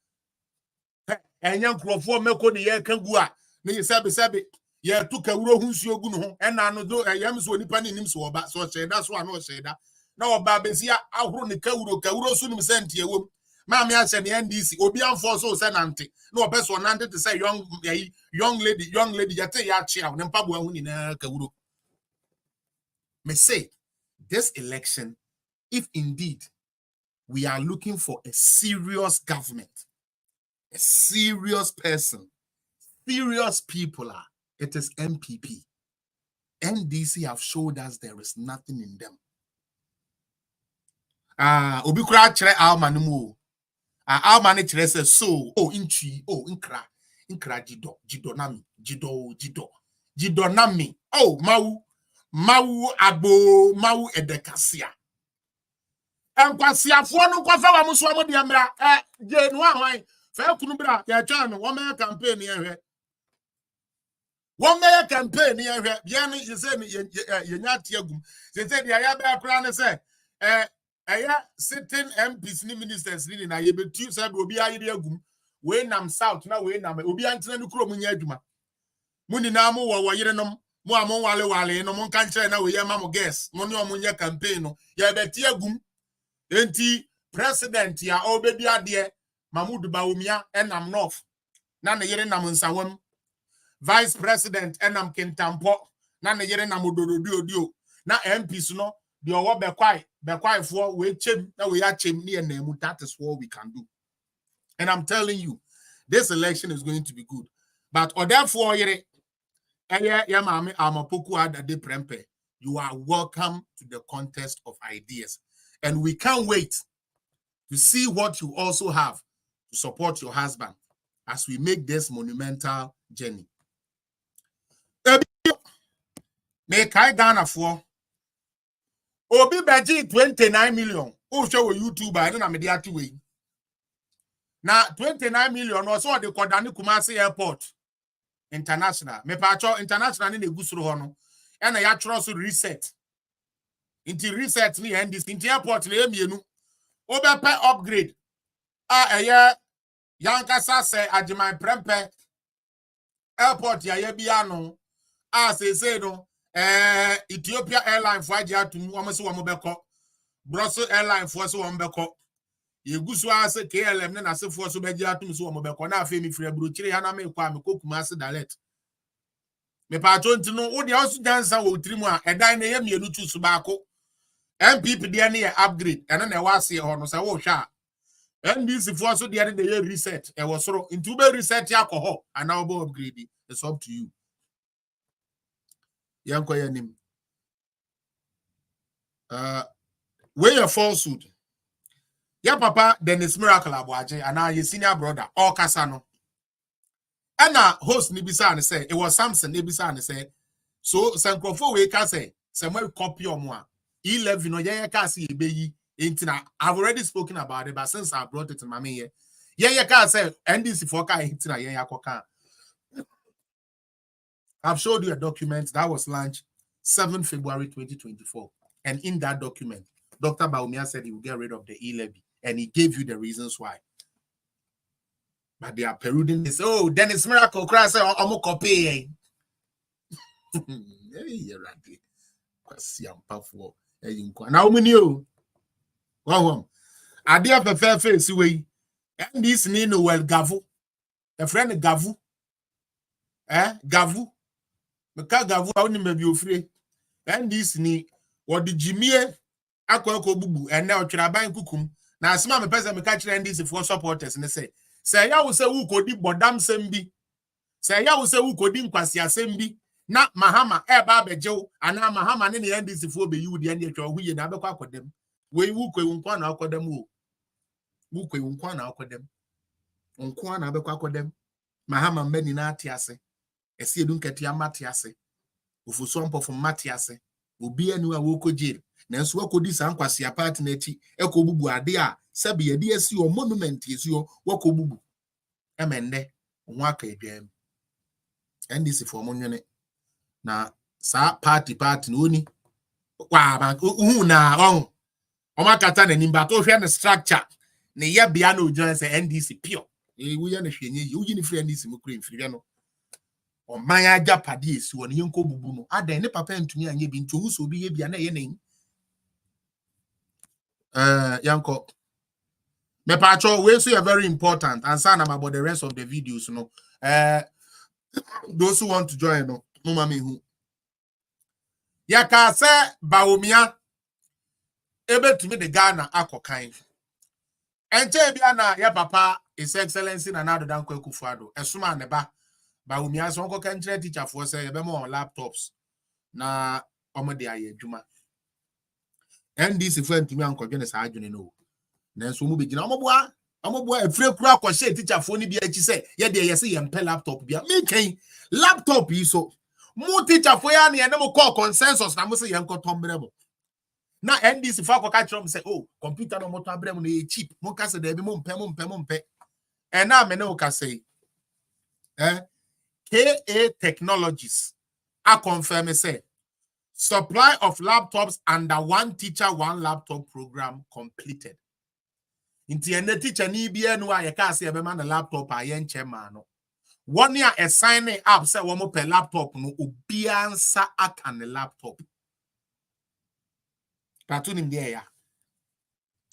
enya nkrofo meko ne ye ka gu a ne sebe ye tu kawuro hunsuo gu no ho ena no do yam so nipa ne nim so oba so cheda so ano cheda na oba besia ahoro ne kawuro so nim sente ewom ma me ache ne NDC obi amfo so se nante na obeso nante to say young lady yate ya chia ne mpabo ahu ni na kawuro me say this election if indeed we are looking for a serious government, a serious person, serious people it is MPP. NDC have showed us there is nothing in them. Obi kura chere Alma numu. Alma ne chere se so inchi inkra jido nami mau abo mau edekasia. Enkwasiafo no kwafa wa muso mo de amra je no ahwan fa kunu bra ya twa no wo me campaign ye hwe wo me campaign ye hwe bia no je se ye nya tiagum se se dia ya ba kra ne se eya sitting MPs ni ministers ni na ye betu se do obi ayi agum we nam south na we nam obi antena no kuro munya adwuma muni na mo wo yerenom mo amon wale no mo kan kire na we ye ma mo guess mo ne omunya campaign no ye beti agum enti president ya obedi ade Mahmoud Bawumia enam north na ne yere nam nsawam vice president enam Kintampo na ne yere nam odododio na MPs no de owo bekwai for we chem na we achem ne enam. That is what we can do, and I'm telling you this election is going to be good. But therefore yere ya mama amapoku adade prempe, you are welcome to the contest of ideas. And we can't wait to see what you also have to support your husband. as we make this monumental journey. Make I Ghana for Obi Beji 29 million. Who show a YouTuber? I don't know media way. Now 29 million or so the Kodani Kumasi Airport International. Me pacho international in the Gusuru Hono. And I actually reset. Into reset me and this into airport le mienu. Obe pe upgrade. Yankasa say ajima prempe airport ya biano. Say no. Ethiopia Airline for Aja to Wamasu Wamobeko, Brussels Airline for so Wambeko. Yegusu as a KLM and as a force of Aja to Wamobeko, now family for a bruchiri Haname Kwame Kokumasa Dalet. Me patron to know what the house dancer will trimwa, and dine a Yamutu Subako, and people near upgrade, and then I was here on Sawo Sha. And this is for so the other day reset. I was so into reset alcohol, and now upgrade. It's up to you. Yanko yanim. Where your falsehood? Ya papa Dennis Miracle Abuaje and now your senior brother all Kasano. And now host Nibisa and say it was Samson Nibisa and say so Sankrofo we can say somewhere copy or more 11 no ya can see be intina. I've already spoken about it, but since I brought it to my here, ya can say NDC for ka intina ya koka. I've showed you a document that was launched 7 February 2024. And in that document, Dr. Baumia said he will get rid of the e-levy. And he gave you the reasons why. But they are peruding this. Oh, Dennis Miracle cry say, I'm going to copy. Now, we knew. I did have a fair face away. And this Nino well Gavu. A friend Gavu. Gavu. Because Gavu only may be free. And this ni what the Jimmy Aquako Bubu and now Chiraban Kukum. Now, some person me catch this for supporters and they say ya will say who could be Bodam Sembi. Say ya will say who could be Kwasia Sembi. Not Mahama, Babe Joe, and now Mahama and the end is for you, the end of we never quack with them. We who could one out with them who could one out with them. On Kwan Abequack with them. Mahama many natiase. A see don't get your matiase. Ufu swamp of Matiase, will be anywhere woko jail. Nanso wako di sankwasi apart neti, eko bubu adea, sabi ya DSC or monument is your wako bubu. Emende, waka edem. And this is for money. Na sa party nuni. Wa man, na on. Omakata ne nimba to hwe ne structure. Ne ye bia no join say NDC pure. We ya ne hwenye, you ni free NDC mo kure mfiri no. O manya japade esi won yenko bubu no adan ne papa ntumi anye bi nto huso bi ye bia na ye nen yanko me pacho we so are very important and say about the rest of the videos no those who want to join no mama hu ya ka se Baumia ebetumi de Ghana akokan enche bia na ya papa His Excellency na Nado Dankwa Akufo-Addo esuma ne ba Baumia so nko kan teacher for say be mo on laptops na omo de aye adwuma NDC for ntumi ankodwene sa adwene no na so mu begina omo boa afre kura akɔhye teacher for ni bi achi say ye de ye say ye mpe laptop bia me kan laptop yi so mu teacher for ya na ye mo call consensus na mo say ye nkotombre mo na NDC for akɔka kyerɛ mo say oh computer no moto abrɛ mo na ye cheap mo ka say da bi mo mpe and na me no ka say KA Technologies are confirmed say supply of laptops under one teacher, one laptop program completed. Inti ene teacher ni bia no a ye ka se be man the laptop a ye nche ma no. One year assigning up say one more per laptop no obiansa aka ne laptop. Platoon there ya.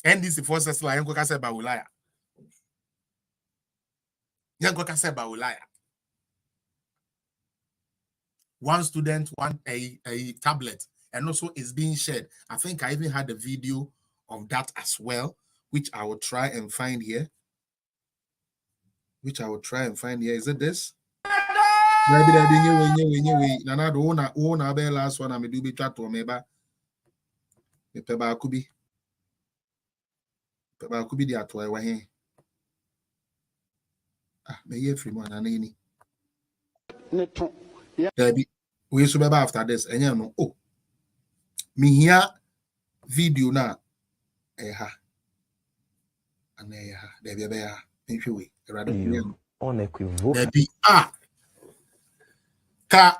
NDC forces la yenko ka se ba ulaya. Yenko ka se ba ulaya. One student, a tablet, and also is being shared. I think I even had a video of that as well, which I will try and find here. Is it this? Maybe Nana the owner be last one. I do be chat to maybe could be the atoy. me ye free mo na ni Debbie, we so beba after this enye no oh me here video na ha ana ha Debbie be ha nhwe we unequivocal Debbie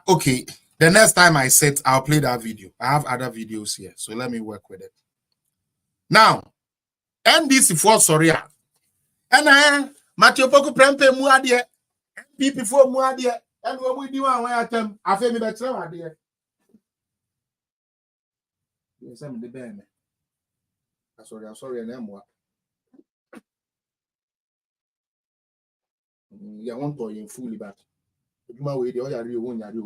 okay, the next time I sit I'll play that video. I have other videos here, so let me work with it. Now NDC for sorry and Matthew Poku Prempe mu ade NPP for mu ade and we di one way atem afa mi be tire ade yes am the ben I'm sorry and am ya want to in fully back we the oya won yari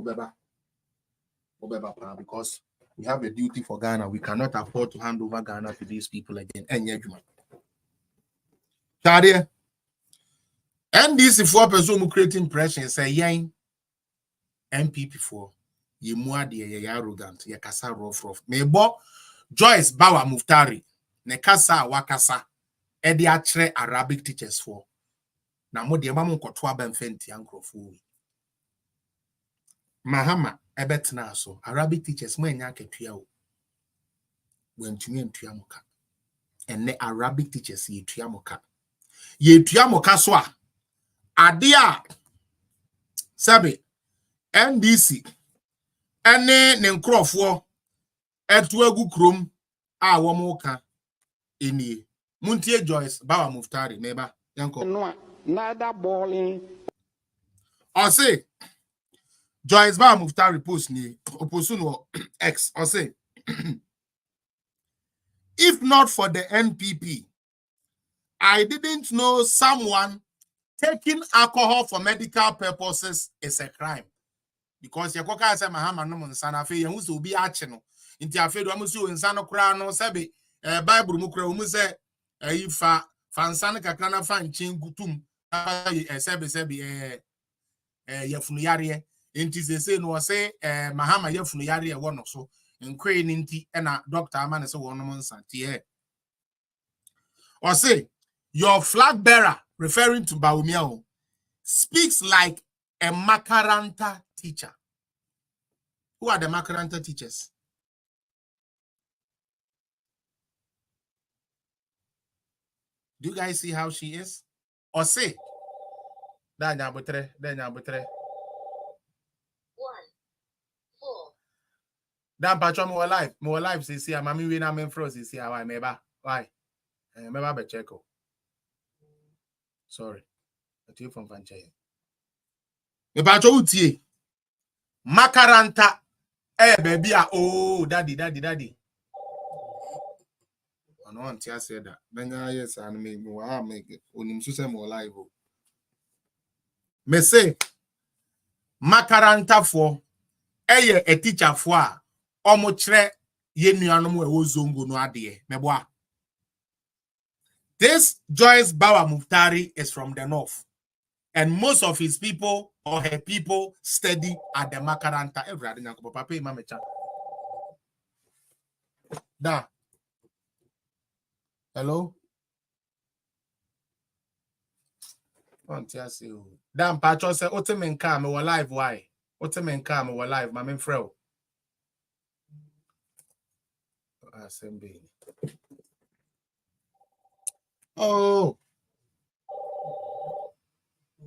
obeba because we have a duty for Ghana. We cannot afford to hand over Ghana to these people again. Tade NDC for person creating pressure say yen MPP for ye muade ye arrogant ye kasa rough mebo Joyce Bawa Muftari ne kasa wakasa e de akere Arabic teachers for na mo de ma mo nkoto aba mfenti ankrofo Mahama ebetna so Arabic teachers mo enya akatua o wentumi entua moka enne Arabic teachers ye tua moka so a ade a sabe NDC ene ne nkrofo etu agu krom a wo mo ka enie muntie Joyce Bawa Muftari neba yanko neither balling or say Joyce Bawa Muftari post ni oposun wo X or say if not for the NPP I didn't know someone taking alcohol for medical purposes is a crime. Because you koka say Mahama no nsana fe yehu so obi ache no nti afe do amusu nsana kura no sebe Bible mu kura mu se fa nsana kakra na fa nchin gutum sebe yefunu yare nti se no say Mahama yefunu yare wo no so nkwe ni nti na doctor amane se wo no nsa tie or say your flag bearer, referring to Bawumia, speaks like a Makaranta teacher. Who are the Makaranta teachers? Do you guys see how she is? Or say, Danya Butre. 1, 4. Dan patron more life, see, Mammy Wina men frozen, see how I meba. Why? Meba be checko. Sorry. I tell you from Fanchaya. About Utie Makaranta. Baby, oh, daddy. I know Auntie said that. Then yes, and me make it. Onim susem more live. Me say Makaranta for a teacher for omo chere ye nuanom e wo zongo no ade meboa. This Joyce Bawa Muftari is from the north, and most of his people or her people study at the Makaranta. Everybody papa mamecha. Da. Hello. Dan patron say otemenka me we live why? Otemenka me we live my friend. Assembly. Oh.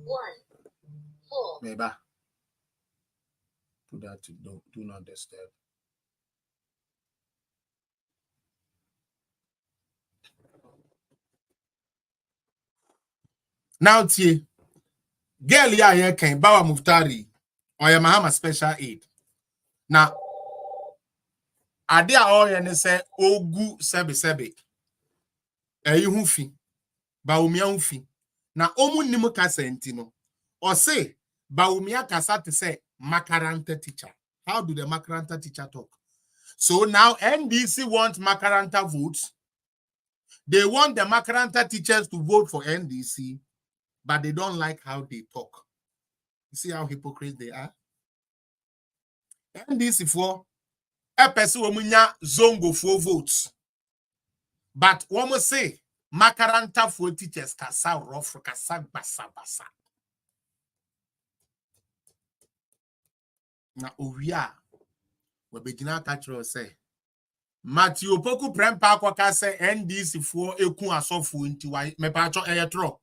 1, 4. Maybe. Put that to do not disturb. Now, tie. Girl here can Bawa Muftari or your Mahama special aid. Now, Adia all you say ogu sebe. Hufi. Baumia hufi. Na omu nimu kasa entino. Or say, Baumia kasa to say Makaranta teacher. How do the Makaranta teacher talk? So now NDC want Makaranta votes. They want the Makaranta teachers to vote for NDC, but they don't like how they talk. You see how hypocrites they are? NDC for a person womunya zongo for votes. But one must say Makaranta for teachers kasa rough kasa basa. na owia we begina catch us say Matthew Poku Prempa kwaka say NDC for eku asofo nti wa me pa cho eyetro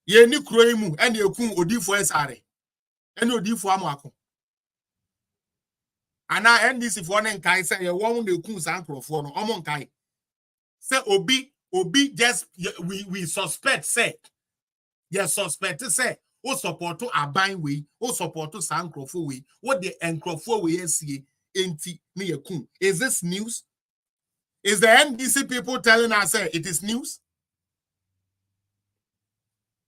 ye ni kuro mu ene eku odifo esare ene odifo amako ana NDC for ne nkai say ye won na eku sankrofo no omo nkai say obi just we suspect say yes suspect say o support aban we o support sankrofo we what the enkrofo we esie enti ne yakun. Is this news? Is the NDC people telling us say it is news?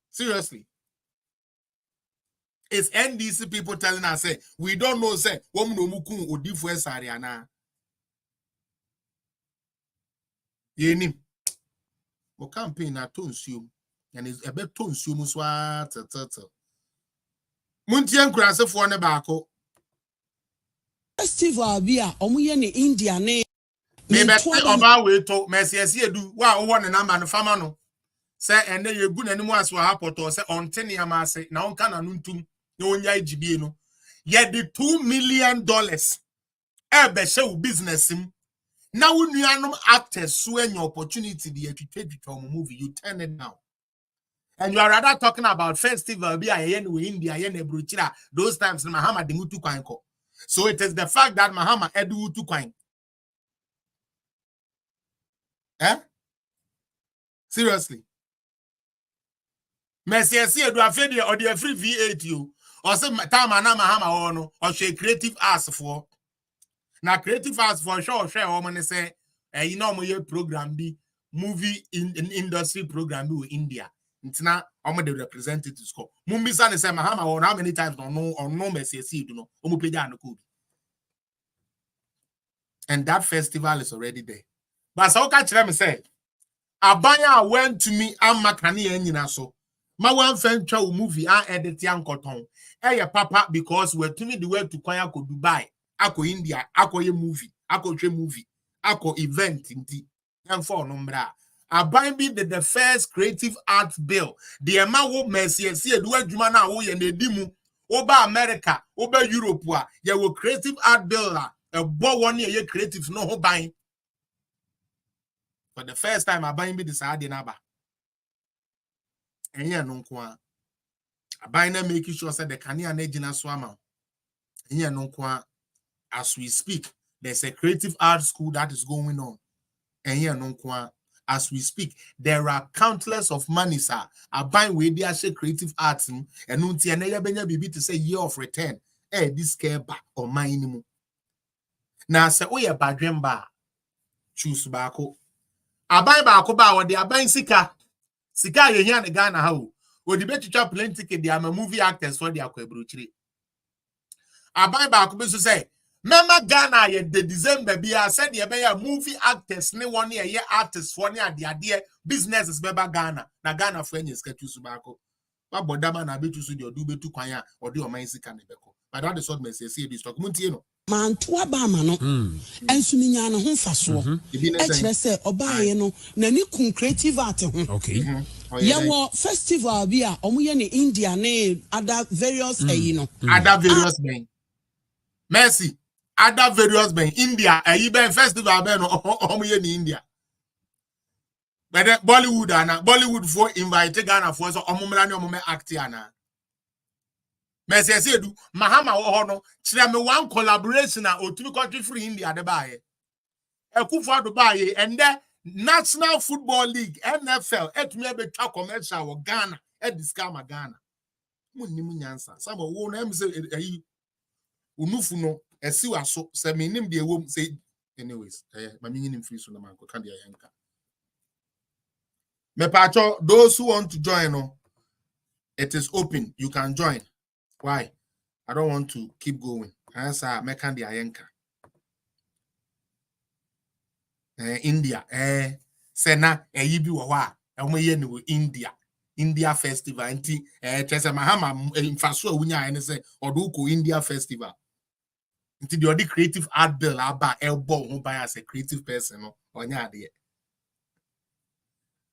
Seriously. Is NDC people telling us say we don't know say wom no mukun odifo esare ana. Yenim. Mo campaign na to nsuom and is ebe to nsuom so atata. Muntie nkurasefo ne baako. Festival bia omuye ne India ne me bete oba we to mesiesi edu wa wo ne number no fama no se ene yegu nanimu aso hapoto se ontene amase na onka na nuntum ne onya igibie no ye the $2 million ebe she wo business im na wo nuanom actors so enya opportunity the twitwa movie you turn it down. And you are rather talking about festival bia ye ne we India ye ne brochira those times Mahama de mutu kwanko. So it is the fact that Mahama edu utu kwan. Eh? Seriously. Messi see do afedi or the free V8 you. Or say time na Mahama ono or she creative ass for. Na creative ass for sure o man say you know mo program bi movie in industry program bi India. Ntina omo the representatives ko. Mumbisa ne say Mahama ono how many times no Messi see do no. Omo peja no ko. And that festival is already there. But so catch them say Abanya went to me and makani enyina so. Ma wan fentwa movie and edit yankoton. Eye papa because we to me the way to kwaya ko Dubai, ako India, ako ye movie, ako twe movie, ako event inti. Yan for numbra. Aban be the first creative arts bill. The ema wo mercy see do adwuma na wo ye na edimu. Oba America, oba Europe wa, ye wo creative art bill la. A boy one year creative no ho buying. For the first time, I buy me this idea naba. And yeah, no kwa. I buy na making sure that the Kenya Nejina Swama. And yeah, no kwa. As we speak, there's a creative art school that is going on. And yeah, no kwa. As we speak, there are countless of money, sir. I buy with the actual creative arts and unti and benya bibi to say year of return. This care back or minimum. Now say, oh yeah, badremba. Choose bako. Abai ba akoba wo de abai sika ye hia ne Ghana ha o odi betwa plane ticket dia ma movie actors for dia kwabruchire abai ba akoba so say mema Ghana ye de December bia said ye be ya movie actors ne one ye artists for ne ade businesses beba Ghana na Ghana for any schedule su ba ko ba bodama na betu su de odu betu kwan a odi o man sika ne beko but that is what me say this talk muntie no man to abama no ensu ni nya no ho faso e kire se obaye no na ni kun creative art ho okay ye wo festival bia omuye ne India ne other various no other various men Messi other various men India ben festival ben no omuye ne India but Bollywood for invite Ghana for so omumra ne omume act ana Messi edu Mahama wo ho no kire me one collaboration na otumi country free India de bae Ekufo do bae and the National Football League NFL etumi ebetwa commercial wo Ghana e discount Ghana munni munyansa some wo na em say ayi unufu no esi waso se menim de ewom say anyways ma menyinim free so na man ko kan de ayanka me pacho those who want to join no it is open you can join. Why? I don't want to keep going. Answer mekan the ayenka. India. Sena yibi wa. Omoye ni India festival. Nti chese Mahama infaso wunya ene se oduko India festival. Nti the odi creative art bill aba elbow who buy as a creative person no onya ade.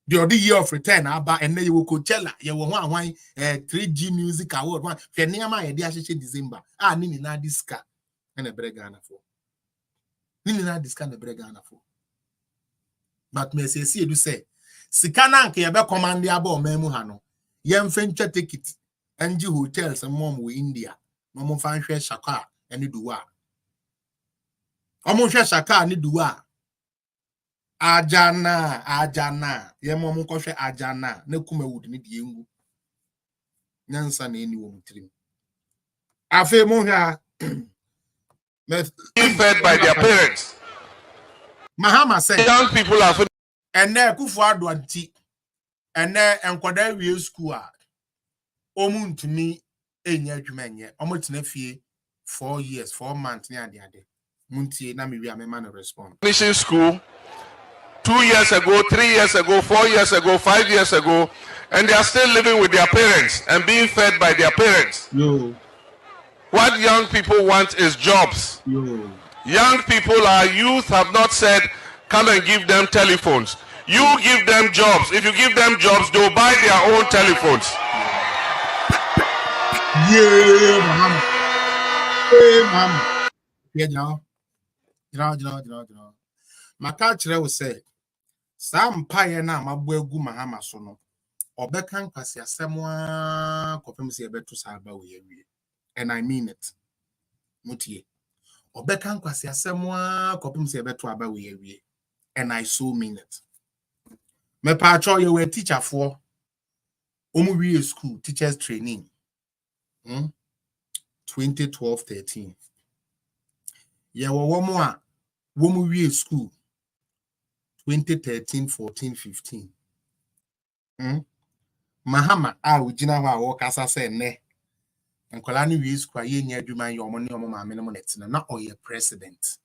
the other year of return about and then you will Coachella, you will want 3G music award one for near my idea December. Nini na disca and a bregana for. Nini na disca and a bregana for. But me say you say Sikana ke be command the abo memu hano. Yem fenture ticket and you hotels and mom we India. Mom fan share shaka and you do share shaka and you do Ajana ye mom ko hwe ajana na kuma wood ni die ngu nyansa na eni wo mutrim afi mo hwa being fed by their parents. Mahama said Young people are and na kufu adwanti and na enkwada wie school a omuntumi enya adwuma nye omotina fie 4 years 4 months ni ade muntie na me wi amema no respond finishing school 2 years ago, 3 years ago, 4 years ago, 5 years ago, and they are still living with their parents and being fed by their parents. Yo. What young people want is jobs. Yo. Young people, our youth have not said, come and give them telephones. You give them jobs. If you give them jobs, they'll buy their own telephones. Yeah, mama. Hey, mama. Yeah, you know. My culture will say, Sam Pie na mabuegu Mahama sono. Obekan kwasi asemwa kopem se ebeto saba we and I mean it. Mutie. Obekan kwasi asemwa kopem se ebeto aba we and I so mean it. Me pa cho ye we teacher for omu school teachers training. 2012-13. Ye wo mo a wo mu school 2013-14-15. Mahama ujina ho a wo kasa se ne enkola ni wi school ye nya adwuma ye omo ne omo ma me no netina na oye president.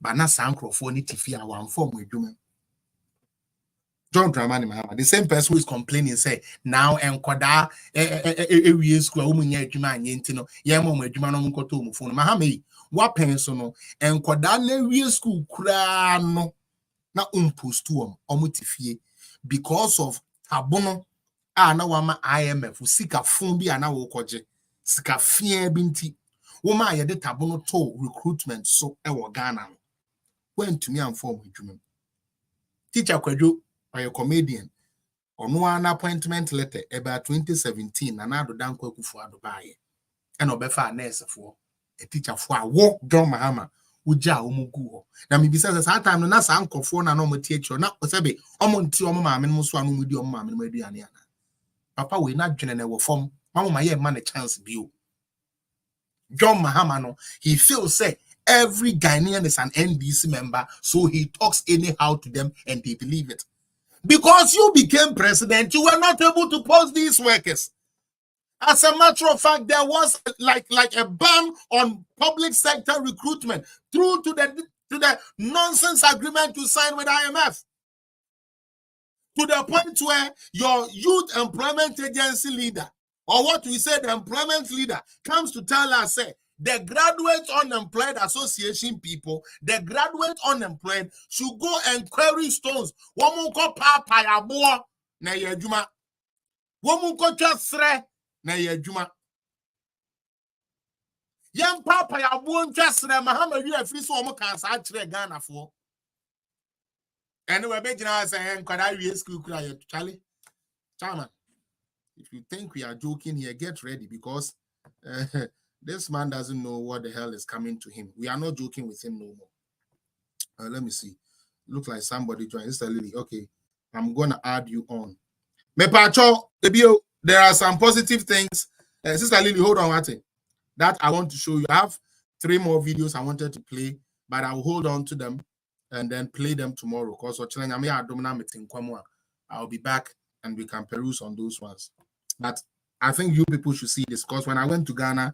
Ba na sankrofo ni tifi a wan form adwuma. John Dramani Mahama, the same person who is complaining, say now enkoda wi school wo mu nya adwuma anye ntino ye mo adwuma no nkoto mu phone. Mahama what penso no enkoda na wi school kura no na umpostu omutifie because of tabono na wama IMF sika fon bi na wo koje sika fie bi nti wo ma ye de tabono to recruitment so e wo Ghana no went to me and form adwuma. Teacher Kwadwo a comedian ono an appointment letter about 2017 na ado dan kwakufu ado baaye e na obefa nurse for a teacher for a wo John Mahama uja omugu na me bisa sa time no na sa ankofo na no moti echo na osebe omonti omo maame no so anu mudi omo maame no aduane ana papa we na dwene na wo fom mama ye man a chance bio. John Mahama no he feels say every Ghanaian is an NDC member, so he talks anyhow to them and they believe it. Because you became president, you were not able to post these workers. As a matter of fact, there was like a ban on public sector recruitment through to the nonsense agreement you signed with IMF. To the point where your youth employment agency leader, or what we say the employment leader, comes to tell us, say, the Graduate Unemployed Association people, the graduate unemployed should go and query stones. Womunko papa ya boa na yejuma. Womunko chasre na yejuma. Yang papa ya boa chasre Mahama wi afiri so omo kan sa kire Ghana fo. Anyway, be jina say kwada wi school kura ye Charlie. Chairman, if you think we are joking here, get ready because this man doesn't know what the hell is coming to him. We are not joking with him no more. Let me see. Look like somebody joined. Sister Lily. Okay, I'm gonna add you on. Me pacho, there are some positive things. Sister Lily, hold on, Martin. That I want to show you. I have 3 more videos I wanted to play, but I will hold on to them and then play them tomorrow. Because I'll be back and we can peruse on those ones. But I think you people should see this because when I went to Ghana,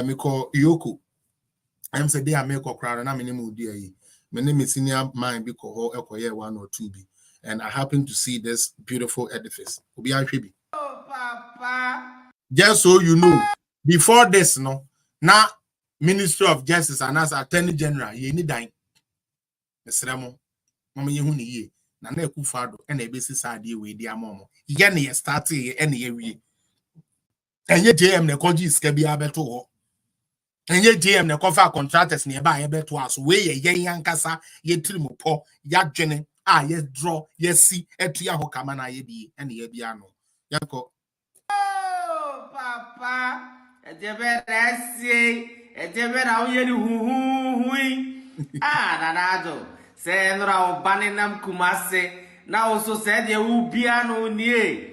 Miko Yoko, I'm saying they are Miko crowd and I'm in the my name is senior mine because Ekoye 1 or 2B, and I happen to see this beautiful edifice. Oh, Papa. Just so you know, before this, no, now Ministry of Justice and as Attorney General, you need dying. Mama Yehuni ye. na na ekufado na ebesi sade we di amomo ye na ye start ye na ye wie enye JM na koji sika bia beto ho enye JM na kofa contractors na ye ba ye beto aso we ye yankasa ye tirimupo ya dwene a ye draw ye si etua ho kama na ye bi na ye bia no yanko papa ejebera uyeri hui nanado se nora obane nam kumase na oso se de ubia no nie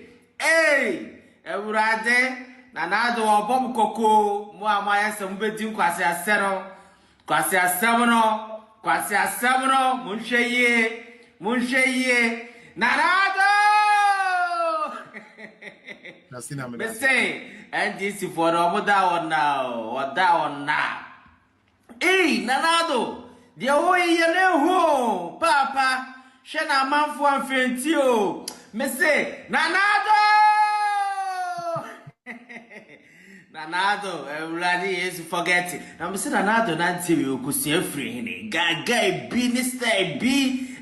ewurade nanado obom koko mo amaya se mbedi nkwase asebno munhweye nanado me say NDC for the one now. Nanado, the way you know, Papa, Shana man for Fentio. Me say, Nanado, everybody is forgetting. Now, me say, Nanado, Nancy, you could see a free. Guy, business, everybody.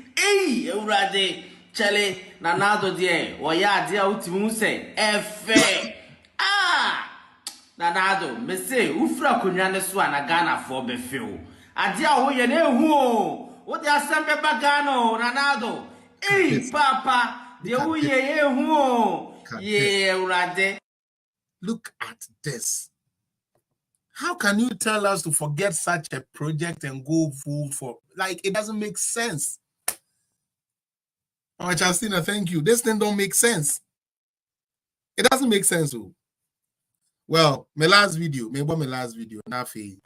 Chale nanado die oya dia utimu se efe nanado me say ufra konwa ne so na Ghana for be feel adia ho ye na ehu o de asembe ba Ghana nanado papa de hu ye ehu ye urade. Look at this. How can you tell us to forget such a project and go full for like it doesn't make sense? Oh, Justina, thank you. This thing don't make sense. It doesn't make sense. Oh. Well, my last video, Nafi,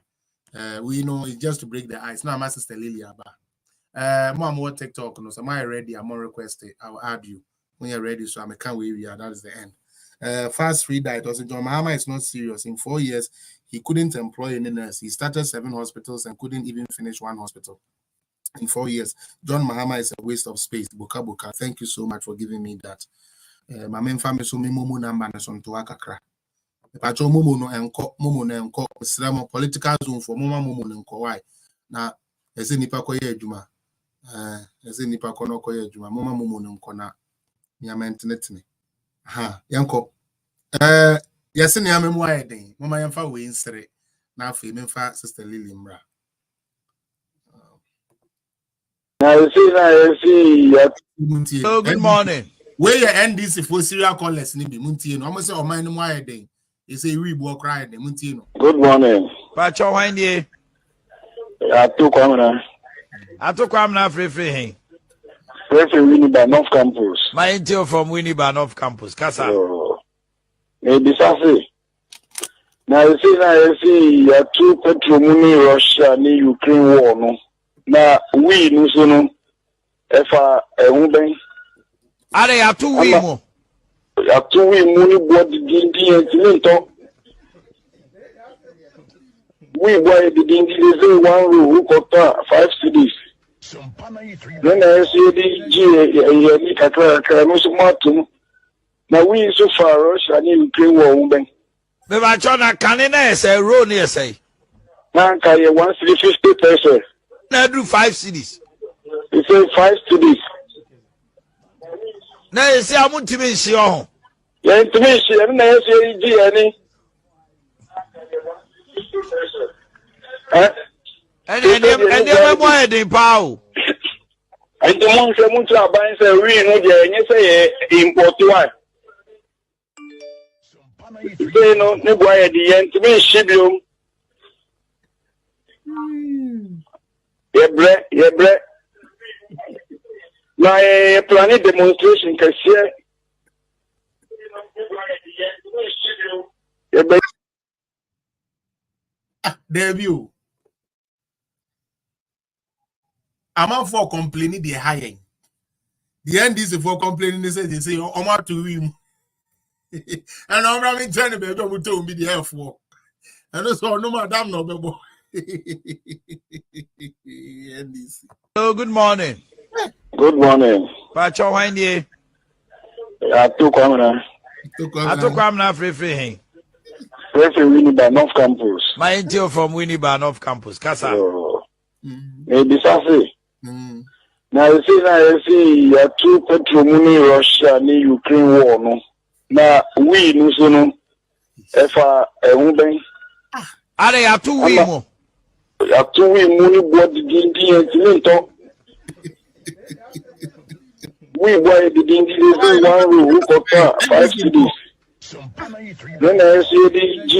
we know it's just to break the ice. Now, my sister Lilia, more TikTok, no, so am I ready? I'm more requested. I'll add you when you're ready. So I can't wait. Yeah, that is the end. Fast free diet. Also, John Mahama is not serious. In 4 years, he couldn't employ any nurse. He started 7 hospitals and couldn't even finish 1 hospital. In 4 years, John Mahama is a waste of space. Buka. Thank you so much for giving me that. My main family so me mumu number na sonto akakra. Pacho mumu no enko sremo political zone for mama mumu no enko why. Na ese nipa koye adwuma. Ese nipa kono koye adwuma. Mama mumu no enko na nya maintenance. Yanko. Yesi ne amemu ayeden. Mama yamfa we nsere. Na afi memfa sister Lily Mra. Oh, good morning. Where you end this for serial callers, Nibi Muntino? I'm say, oh, my name, why day? You say, we walk right, Muntino. Good morning. Pacho Windy. I took free. Winneba North Campus. My intel from Winneba North Campus. Kasa. Maybe Sassy. Now, you see, you 2 petrol money Russia, ni Ukraine war, no. Na we no so no efa ehun are ya tu we mo ni body dindi entini to we boy the dindi dey say 1 row kota 5 cities then I see the G ni kakra no so matum na we so far Russia ni Ukraine war ben me ba chona kanina say row ni say na ka ye 150 pesos na do 5 cities. He said 5 cities. Na ese amuntimi nsi ho. Ya ntimi nsi na ese ji ani. Ende memo edin pa o. Ante mon se muntu aban se wi no je enye se ye import one. They no ne boy di ntimi nsi biom. Yebre. Na planning demonstration kasi. Debut. I'm for complaining the high. The end is for complaining. They say, I'm out to him. And I'm having trying to be able to be the F4. And also, no, madam, no, baby. Hello, good morning. Good morning. Pacho Windy. I took Kwamna free. Winneba North Campus. My intel from Winneba North Campus. Kasa. Maybe Sassy. Now I see ya two petrol money Russia ni Ukraine war no. Na we no so no efa ehun Are ya two we mo. Ya two we money board di ento. We boy the dingy one room who got 5 cities. Then I see the G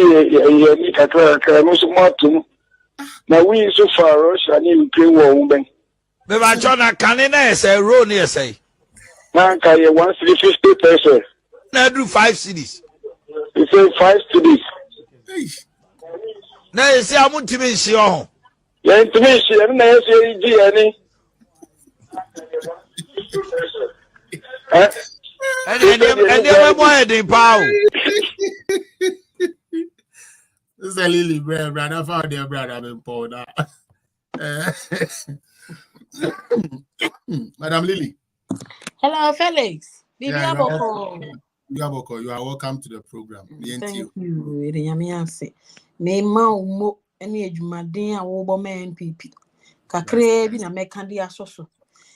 ni kakra no so matum. Na we so far Russia ni Ukraine war ben. Me ba chona kanina say road near say. Na ka ye 150 pesos. Na do 5 cities. You say 5 cities. Na you say amuntimi nsi ho. Ya ntimi nsi na ye say G ani. And they more than power. This is a Lily brother. Found their brother in powder. Madam Lily. Hello, Felix. You are welcome to the program. Thank you. Me ma umo any edwumaden a wo bo ma NPP. Kakra bi na meka de asoso.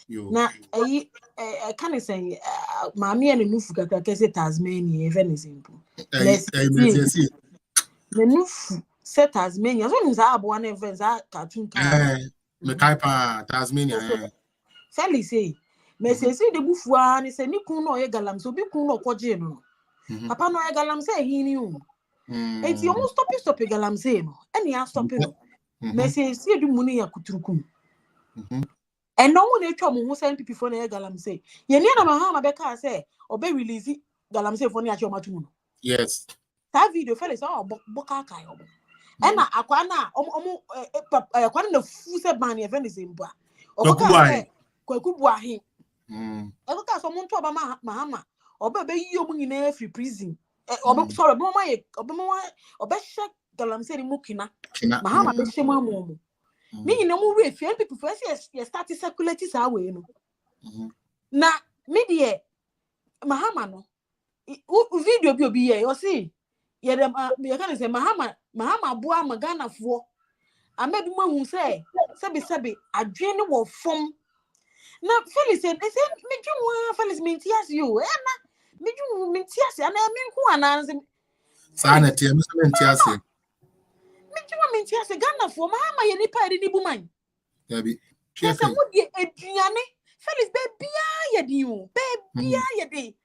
Na I can say maami ene nufu kakra kese Tasmania even simple. Me nufu se Tasmania so nza abo na even za cartoon car. Me kaipa Tasmania. Felix say me say de bufuwa ni se ni kun no ye galam so bi kun no koje no. Papa no ye galam say hini o. Enti omo stop galam say no. Eni ya stop no. Me say du muni ya kuturukum. And no one echo mo ho say NPP for na ye galam say. Ye ni na Mahama beka say obe release galam say for na ya choma tumu. Yes. That video Felix boka kai obo. Ena akwa na omo akwa na fu se ban ye Felix mbua. Oboka say kwakubu ahe. Oboka so mo nto oba Mahama. Oba be yi omu nyina free prison. Sorry, obe shek galam say ni mukina. Mahama be shema mo. Me nyina mu we fi people for say you start circulate sa we no. Na me de Mahama no video bi obi ye you see ye dem you can say Mahama boa magana fo amebi mo hu say sebe adwene wo fom na Felix say me dwuma Felix mentias you na me dwuma mentias ana me nku ana sa na tie me mentias me dwuma mentias Ghana fo Mahama ye nipa eri ni buman yabi kesa mo de aduane Felix bebia ye di o bebia ye di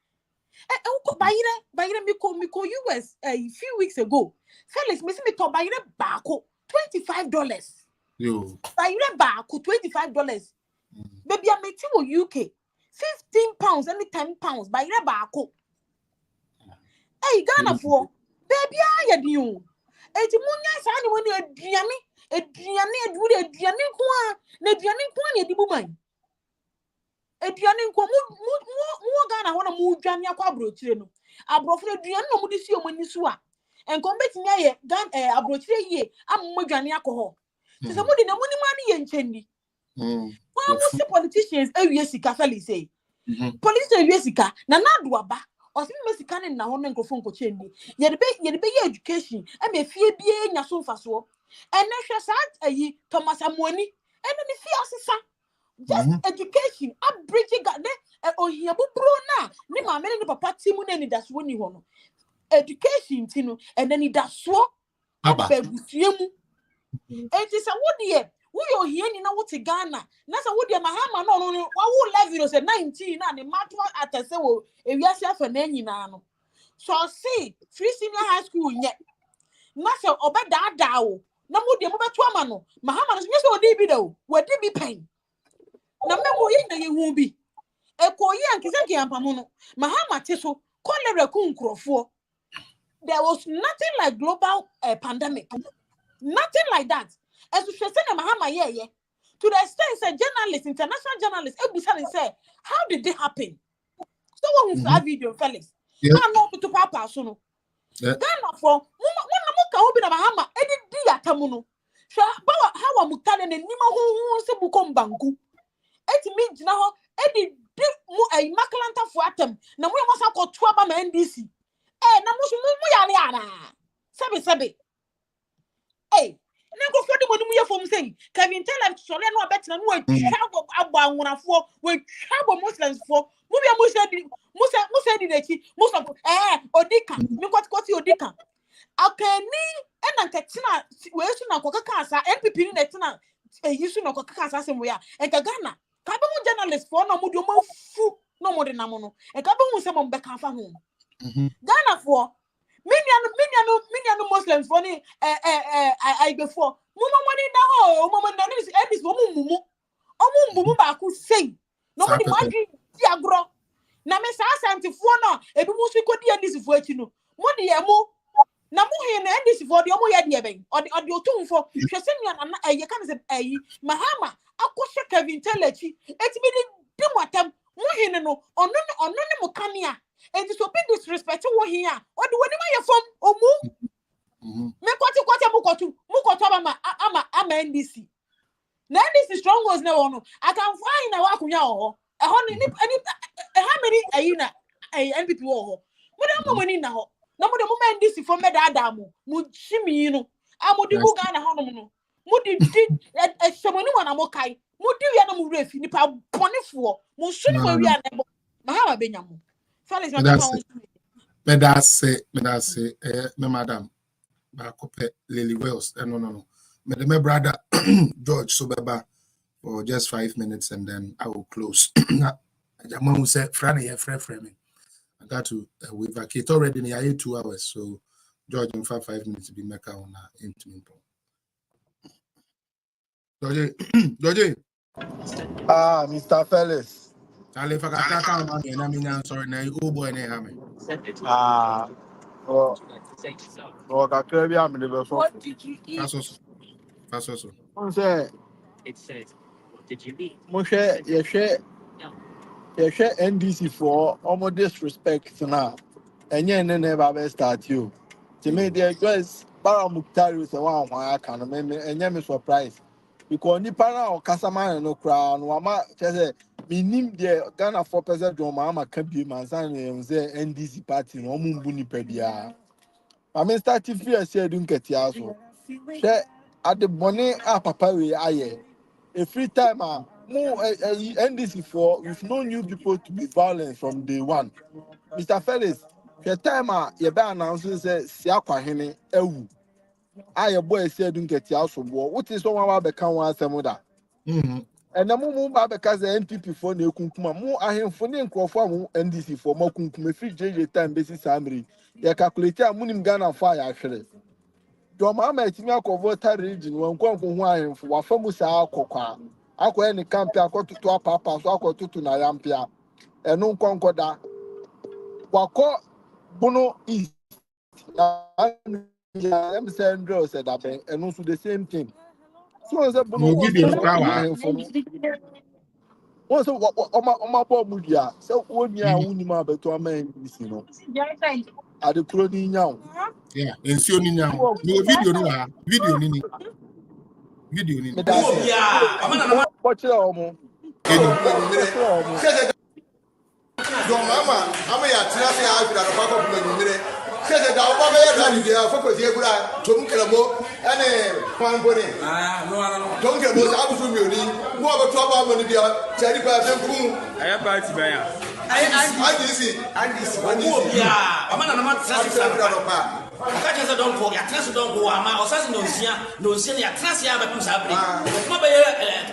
bayire me ko US a few weeks ago Felix me see me to bayire baako $25 yo bayire baako $25 baby I met you UK £15 and £10 bayire baako hey Ghana for baby ya di o eti munya sa ni woni aduane kwa na aduane kwa na edibu man aduane nko mu Ghana ho na mu dwane akwa abrochire no abrofo aduane no mu de si omani so a enko betimi aye Ghana abrochire yie ammo dwane akoho se se mu de na mu ni ma ne ye nchendi wa mu se politicians awie sika Felix say politicians awie sika na nado aba o se me sika ne na ho na nkofo nko chendi ye de be ye education e me fie bie nya so mfaso ene hwe sa ayi Thomas Amuani ene ne fie asesa just education abridging ohia bubro na ni ma me ni papa timu na ni daso ni ho no education ti no and then ni daso abagusuemu enti se wo de wo yo ohia ni na wo te Ghana na se wo de Mahama no wa wo level say 19 na ni mato atase wo ewiase afa na nyina no so see free senior high school nye na se obeda wo na mo de mo beto ama no Mahama no so odi bi da wo wadi bi pen na memo yi na yehu bi ekoyi ankise ampamu no Mahama teso cholera kunkrofo there was nothing like global pandemic nothing like that as we say na Mahama ye to the extent say journalists international journalists ebusa say how did it happen so when we video Felix no to papa so no Ghana for mo ka obi na Mahama edi di atamu no sha bawa how amutane na nima ho se bukom banku eti mi gina ho edi mu makalanta fo atem na mu yomosa kotu aba ma NDC na mu ya ana sebe na go for the money we from saying Kevin tell us sorry no better no we travel about one for we travel Muslims for Musa did it Musa Odika me what Odika okay ni and tetina we so na koka kansa NPP ni netina yisu na koka kansa sem we a Ghana ka be mu journalist for no mo de mo fu no mo de na mo no e ka be mu se mo be kan fa ho Ghana for many Muslims for ni I before mumu money na ho mumu na ni edis mumu ba ku say no mo di madri di agro na me sa santifo no ebi mu su ko di edis fo achi no mo di emu na mo he na edis fo di omo ye de ben odi otumfo hwese nua na ye kan se Mahama akoshe Kevin Telechi etimi di motam mo he no ono ne mo kanea and so be disrespect wo here or the one my from omu me kwati mukotu ama NDC na NDC strong was na wono I can find na wakunya ho e ho ni how many ayina NPP wo ho mo da mo ni na ho na mo de mo NDC for me da adamu mo chimi no amodi bu Ghana ho no mo di e semoni wana mo kai mo di wi na mo refi nipa bonefo mo su ni mo wi anebo Mahama benyamu Medase, madam, Bakope Lily Wells, no. My brother George Sobeba for just 5 minutes and then I will close. Jaman who said, Franny, frame. I got to we vacate already in 2 hours, so George in 5 minutes to be Mecca on intimate. George. Mr. Fellis. Sorry, now you old boy, That's also. It says, what did you mean? Moshe, you share NDC for almost disrespect now. And you never start you. To me, the address Baramukhtari is the one I can remember, and you surprised. Because Nipana or Casamana no crown, Wama says, Minim the Ghana 4% to Mama can be Mansan and the NDC party, no Mumbuni Pedia. I mean, starting fear said, don't get yaso. At the money, Papa, I a free timer, more NDC for with no new people to be violent from day one. Mr. Fellis, your timer, your ban announcement says, Siakwa Hene, Ewu. I boy said, don't get yaso. What is one about the Kawa Samuda? And the Mumu because the NPP for the Kunkuma, more I am for the NDC for more Kunkuma free JJ time basis summary. You calculate a Munim Ghana fire actually. Your mamma is me a cover region when Kong Hawaiian for Wafamusa Coca. I go any camp, I go to our papa, so I go to Nayampia, and no concorda. Wako Bono East. I'm saying, Drew said that, and also the same thing. So as a Bono once on my board, Mudia, so one year, Unima, but to a man, you know. At the clothing now. Yeah, and so now, no video. Watch it almost. Mama, I'm a Tinasi out at a back of the said that our focus here to Mukabo and one body. Don't get those absolutely more of a trouble when you are Cherry Payne. I have party by I see. I'm not Kaja don't go, Yatras don't go, Ama, or Sassin no senior Trasia, but Musabri.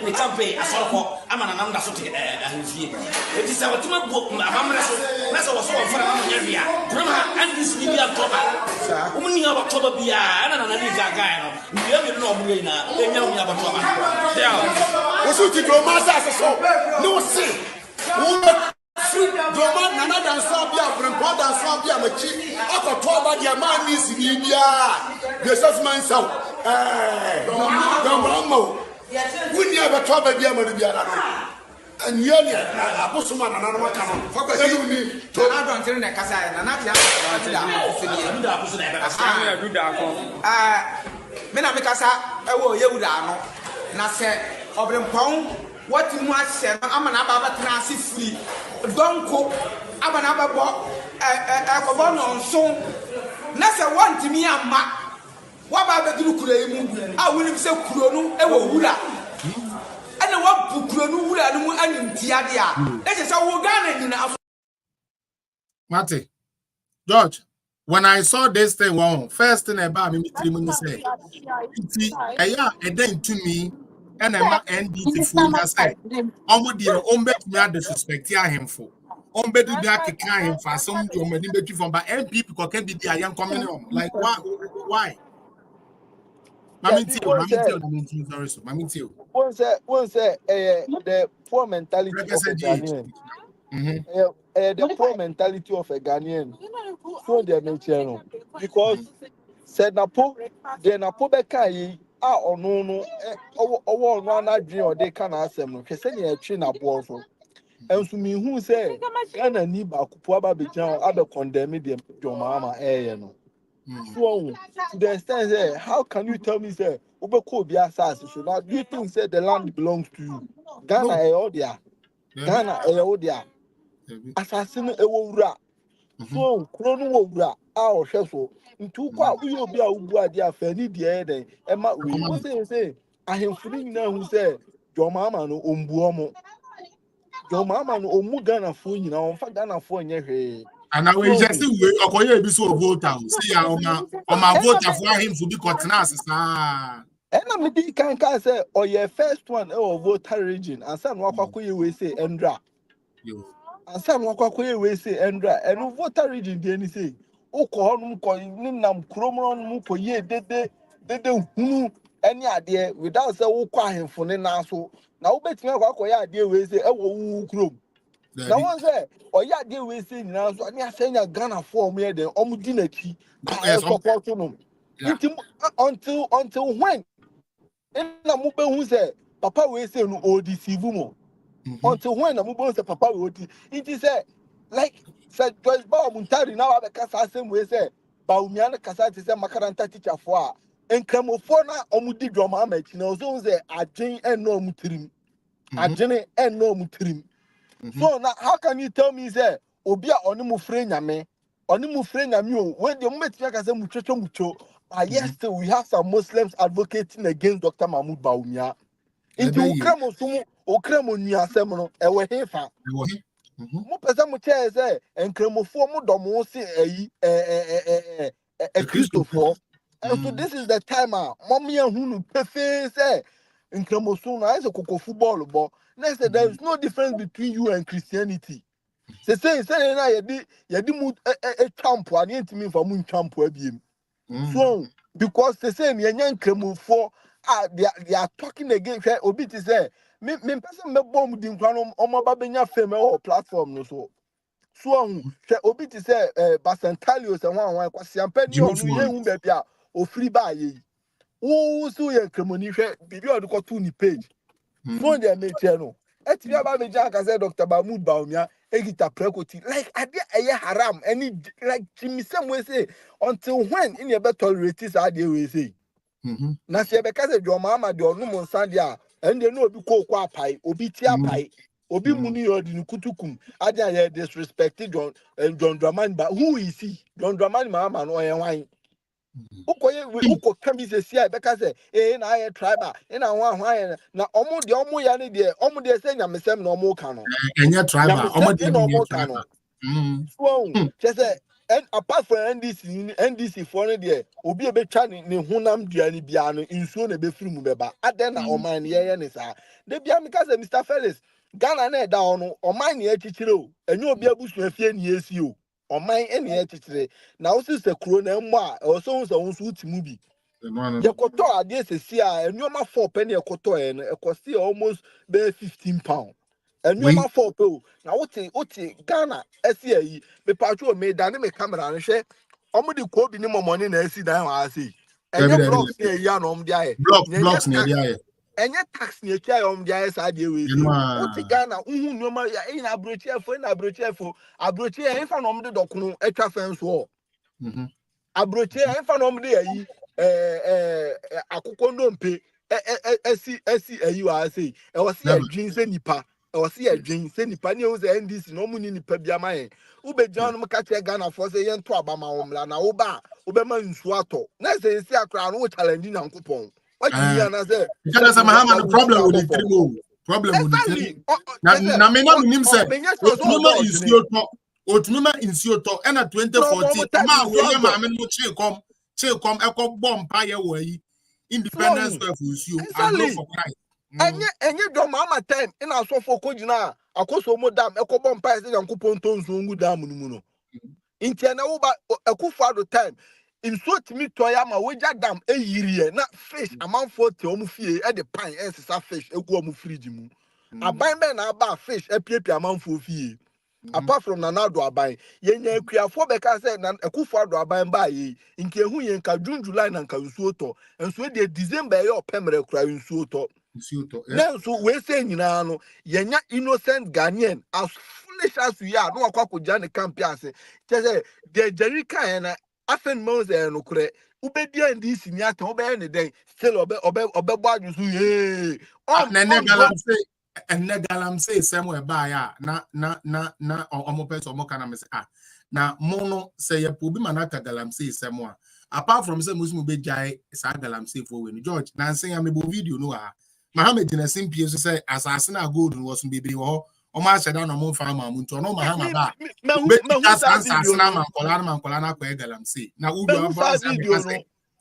We can't pay a sort of Amananda Soti. It is our two book, Massa was one for area. Brahma and this media cover. Only about Tobia and another guy. We have no Brina, they know me about Toba. What's it to Massa? No, see. Doma nana dan sabia brempa dan sabia machi akoto ba dia man ni sibia Jesus man saw doma wuni abeto ba bia ma bia na no anyele abosoma nana no maka no fakwa ni to adon tere na kasa na na tia da abusu na be kasa na du da ko me na me kasa ewo yewuda no na se obrempon what you want said, I'm an ababa transi free. Don't cook, I'm an ababo, a so. Nasa want to me a ma. What about the Kuremu? I will say Kuronu, Ewo Wura. And the one Kuronu Wura and Tiadia. That is how we're going in our Mate, George, when I saw this thing, first thing about me, 3 minutes say, then to me, and I'm NDT for that say, almost the ombet me disrespect him for. Ombet do back him for some from but MP can be the young community. Like, why? Mammy, Once the poor mentality of a Ghanaian. The poor mentality of a Ghanaian. So they mention because said Napo, then Napo Bekai or no, or one dream or they can ask them. Send a chin up also. And to me, who say, Ghana need Bakuaba Bijan, other condemn them, your mama, no. So, to the extent there, how can you tell me, sir, Ubeko be assassin? So now you think say the land belongs to you? Ghana, Eodia, Ghana, Eodia, assassin, Ewura. So, Chrono Wura, our chefo, into what we will be a Ubua, dear Fanny, dear, and Matt, we will say, I am free now who say, your mama no umbuomo. Your mama no umu Ghana for you now, for Ghana for you. And I will just see Okoye be so voter. See on my voter for him to be continuous. And I'm the can say, or your first one, or voter region, and some Wakakuye will say, Endra. And some Wakakuye will say, Endra, and voter region, then say, Okohon, Ninam, Cromon, Mukoye, did who any idea without say, Okahim for Nenaso. Now, bet me, Wakoya idea will say, Oh, Chrome. Now, one say, or ya deal with saying now, so I saying a Ghana for me, then Omudinati, I support them. Until when? And a mube who say, Papa will say no deceive mo. Until when a mube say Papa will it is a like said Joyce Bow Muntari now the Casa same way say, Baumiana Casati say Macaranta teacher for and Cramofona Omudi drama match, you know, so say a Jane and no mutrim. A Jane and no mutrim. So now, how can you tell me that Obia onimu frenya me, onimu frenya me? When the moment you can say mucho, yes, still we have some Muslims advocating against Dr. Mahmoud Bawumia. Into Ukramo, Ukramo niya semono, ewe hefa. Mo pesa mo chair say, and Kremofo mo domo si a Christopher. And so this is the time, mommy and who prefer say, in Kremosuna is a cocoa football ball. Next, there is no difference between you and Christianity. Say, you did a champ, I didn't mean for moon champ. So, because they say, young cremo for they are talking against Obi to say, me person me bomb dim crown on my babenya female platform. No, so Obi to say, Basantalios and one was champagne on baby or free by ye. Oh, so young cremoni, baby, or the cartoon page. So they make channel. Eti aba me jaka say Dr. Mahmoud Bawumia egita prekoti like ade eye haram any like chimisem we say until when in your better tolerate this ade we say. Na se be ka say do mama de onu mo nsan de a ende no obi ko apai obi ti apai obi muni yodi ni kutukum ade aye disrespect John Dramani ba who is he John Dramani mama no yen wan uko kami se sia be ka say na aye tribal na wan na omo de ya ne de omo de say nyamesem na omo ka no enye tribal omo de omo ka no so just say and apart from NDC for ne de obi e be twa ne hunam duani bia no nsuo na be firi mu beba aden na oman ye ne sa de bia me ka say Mr. Felix Ghana na da ono oman ne achichire o enye obi abusu afie ne esi o oman ene achichire na wo se kuro na mo a o so nso utimu bi yekoto ade sesi a enyoma 4 penny yekoto e no ekosi almost be 15 pound enyoma 4 pe o na wote Ghana esi ayi me patro me dane me camera no hwe omo de ko bi ni momoni na esi dan ha sei enye blocks ne ya no om dia ye blocks ne dia ye enye tax ne kia om dia ye sa de we sei wote Ghana uhu nyoma ya ina abrochi e fa no om de dokunu etwa fence wo abrochi e fa no om de ayi akoko ndompe esi ayi wa sei e wo se adwin se nipa or see a dream, say Nipani was NDC, no money in Pebiama. Ube John Macatya Ghana for say yen to Abama Omla, na Oba, Obama in Swato. Next day, see a crown, which challenging on coupon. What do you mean? I said, because I'm having a problem with the three. Problem with the three. Now, me not mean say, Otunuma is your talk. Otunuma is your talk. And at 2014, ma we ya ma me no che come echo bomb pie way. Independence of you. I go for Christ. And you don't mama time in our so for Kojina. I call so more damn echo bomb pies and coupon tones who damn muno. In Tiana a coup for the time. In so to me toyama wager dam a year, not fish amount 40 omufie at the pine as a fish a go mufrijimu. A buy men about fish a pepe amount for fee. Apart from Nanado abai, ye queer for because said a coup for the abai by ye in Kehu and June, July and Kawusoto, and so they December your pemere crying soto. Now, so we're saying, you know, you're not innocent Ghanaian as foolish as we are. No, Kwako Johnny Campiase. Just the Jerica and Afen Mose and Okre, Ubedia and this in Yato, Obe any day, still Obe Badu, yea. And Negalam say somewhere by na omopes or mokana na mono say a pubi manaka galam say somewhere. Apart from some Muslim be jai sagalam say for when George Nancy a video no Mohammed in a simple say assassin a good was baby or my shadow no farmer muntu no Mahama ba colana galam say now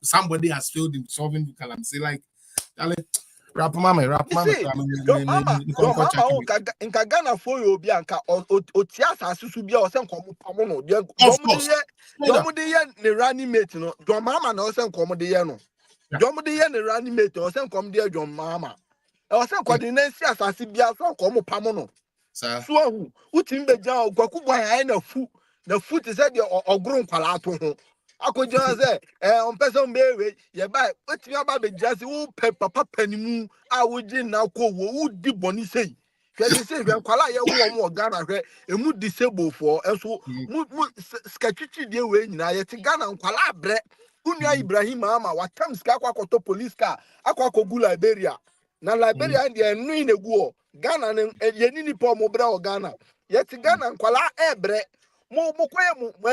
somebody has failed in solving the galam say like rap mama in Ghana for you be anka otiasa susu bia o se nkomo pamo no de domo de ye ne running mate no do mama na o se nkomo de ye no domo de ye ne running mate o se nkomo de do mama o se nkomo de na si asase bia so nkomo pamo no so hu utim be jan ogwaku boy aye na fu te se de ogro nkwala ato ho akoja say on person be ye buy otimi aba be jase wo papa panimu a wo gin na ko wo di boni sei kwese sei kwala ye wo mo Ghana hwe emu disable for enso mu sketchichi de we nyina ye ti Ghana nkwala abre unua Ibrahim ama watam ska akwakoto police car akwakogu Liberia na Liberia de enu inegu Ghana ye ni nipa mo bre o Ghana ye ti Ghana nkwala ebre mo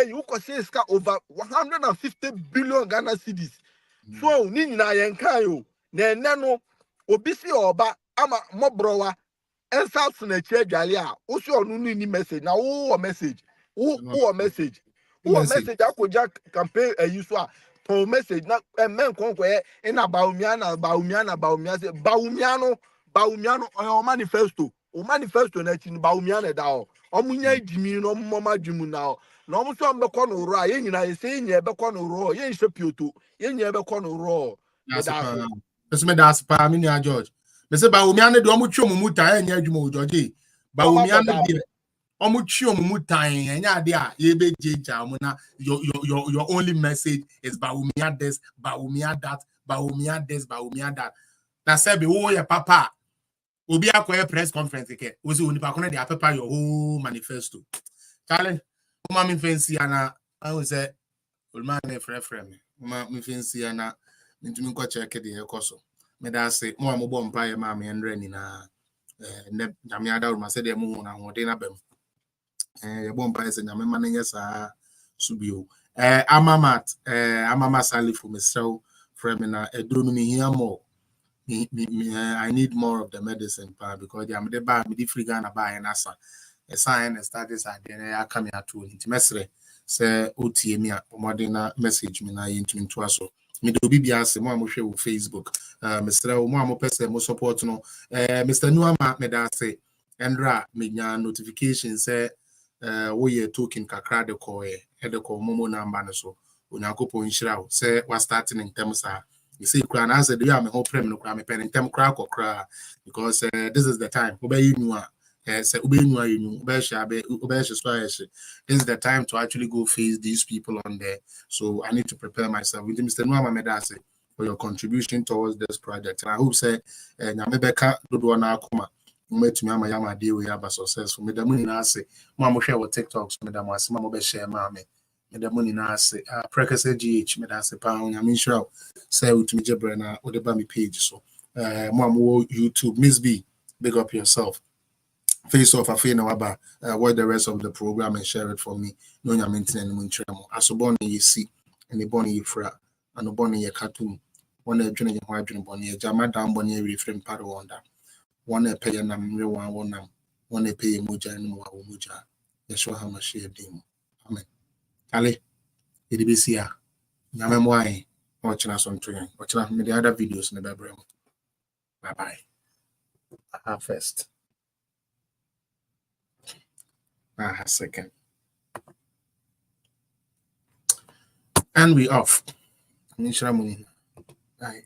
you could say over 150 billion Ghana cedis. So ni na yen kan yo na no obisi oba ama mo browa ensouth na che adwale a wo so onu ni message na wo message wo message akoja campaign so a to message na men konko e na baumia say baumia no o manifesto na chi baumia na da o omunya jimi no mama jimu na no mo so mbekọ no ro a ye nyina ye se nye bekọ no ro ye nhwe pioto ye nye bekọ no ro me das pa me nia George me se baumia ne de omu twa omu muta enya adwuma o George baumia ne de omu twa omu muta enya ade a ye be jeja mo na your only message is baumia this baumia that na say be wo ye papa obi akoye press conference ke wo se onipa kono dey prepare your whole manifesto challenge uma me fancy ana I will say ulma na frefrem uma me fancy ana ntumi nko check dey ekoso me da say mo ambo mpa ye ma me ndre ni na ne nyame ada urma say dey mu na hode na bam ye bo mpa say nyame ma nye sa subio amama salifu me so frame na edro no me hia mo I need more of the medicine because I'm the bar me free Ghana buy and asa a sign and status I then come here to intimesre say OTA me modern message me na into aso me do bibia se mo share with Facebook Mr. mo person mo support no Mr. Nuama me da say endra me nya notification say wo ye token kakra de call e de call momo number so onyakopo nhira say was starting in terms you see, Kran answered, "You am a whole prem no cram pen in tem crack or cry because this is the time. Obey you, say obey you, this is the time to actually go face these people on there. So I need to prepare myself with Mr. Nuama Medase for your contribution towards this project. And I hope say, Namebeka do na kuma. Met me ama yama deal we have a successful. Me the money na say, Mama share what TikToks. Me the Mama be share mama. Me the money na say prekese GH me da say pa onyame nhira say utumi jebre na odeba me page so mo YouTube Miss B big up yourself face off a fee na waba watch the rest of the program and share it for me. No nya maintain any muntremo. Asobon ye see and the bonny fra and the bonny ye cartoon. One a journey your hydrogen bonny, jama down bonny reframe part wonder. One a pay and one nam, one a pay muja and muja. Yeshua Hamashiach demo. Amen. Ale, it be see ya. Nyame why watching us on train. Watching us the other videos in the background. Bye bye. First. Second. And we off. Bye.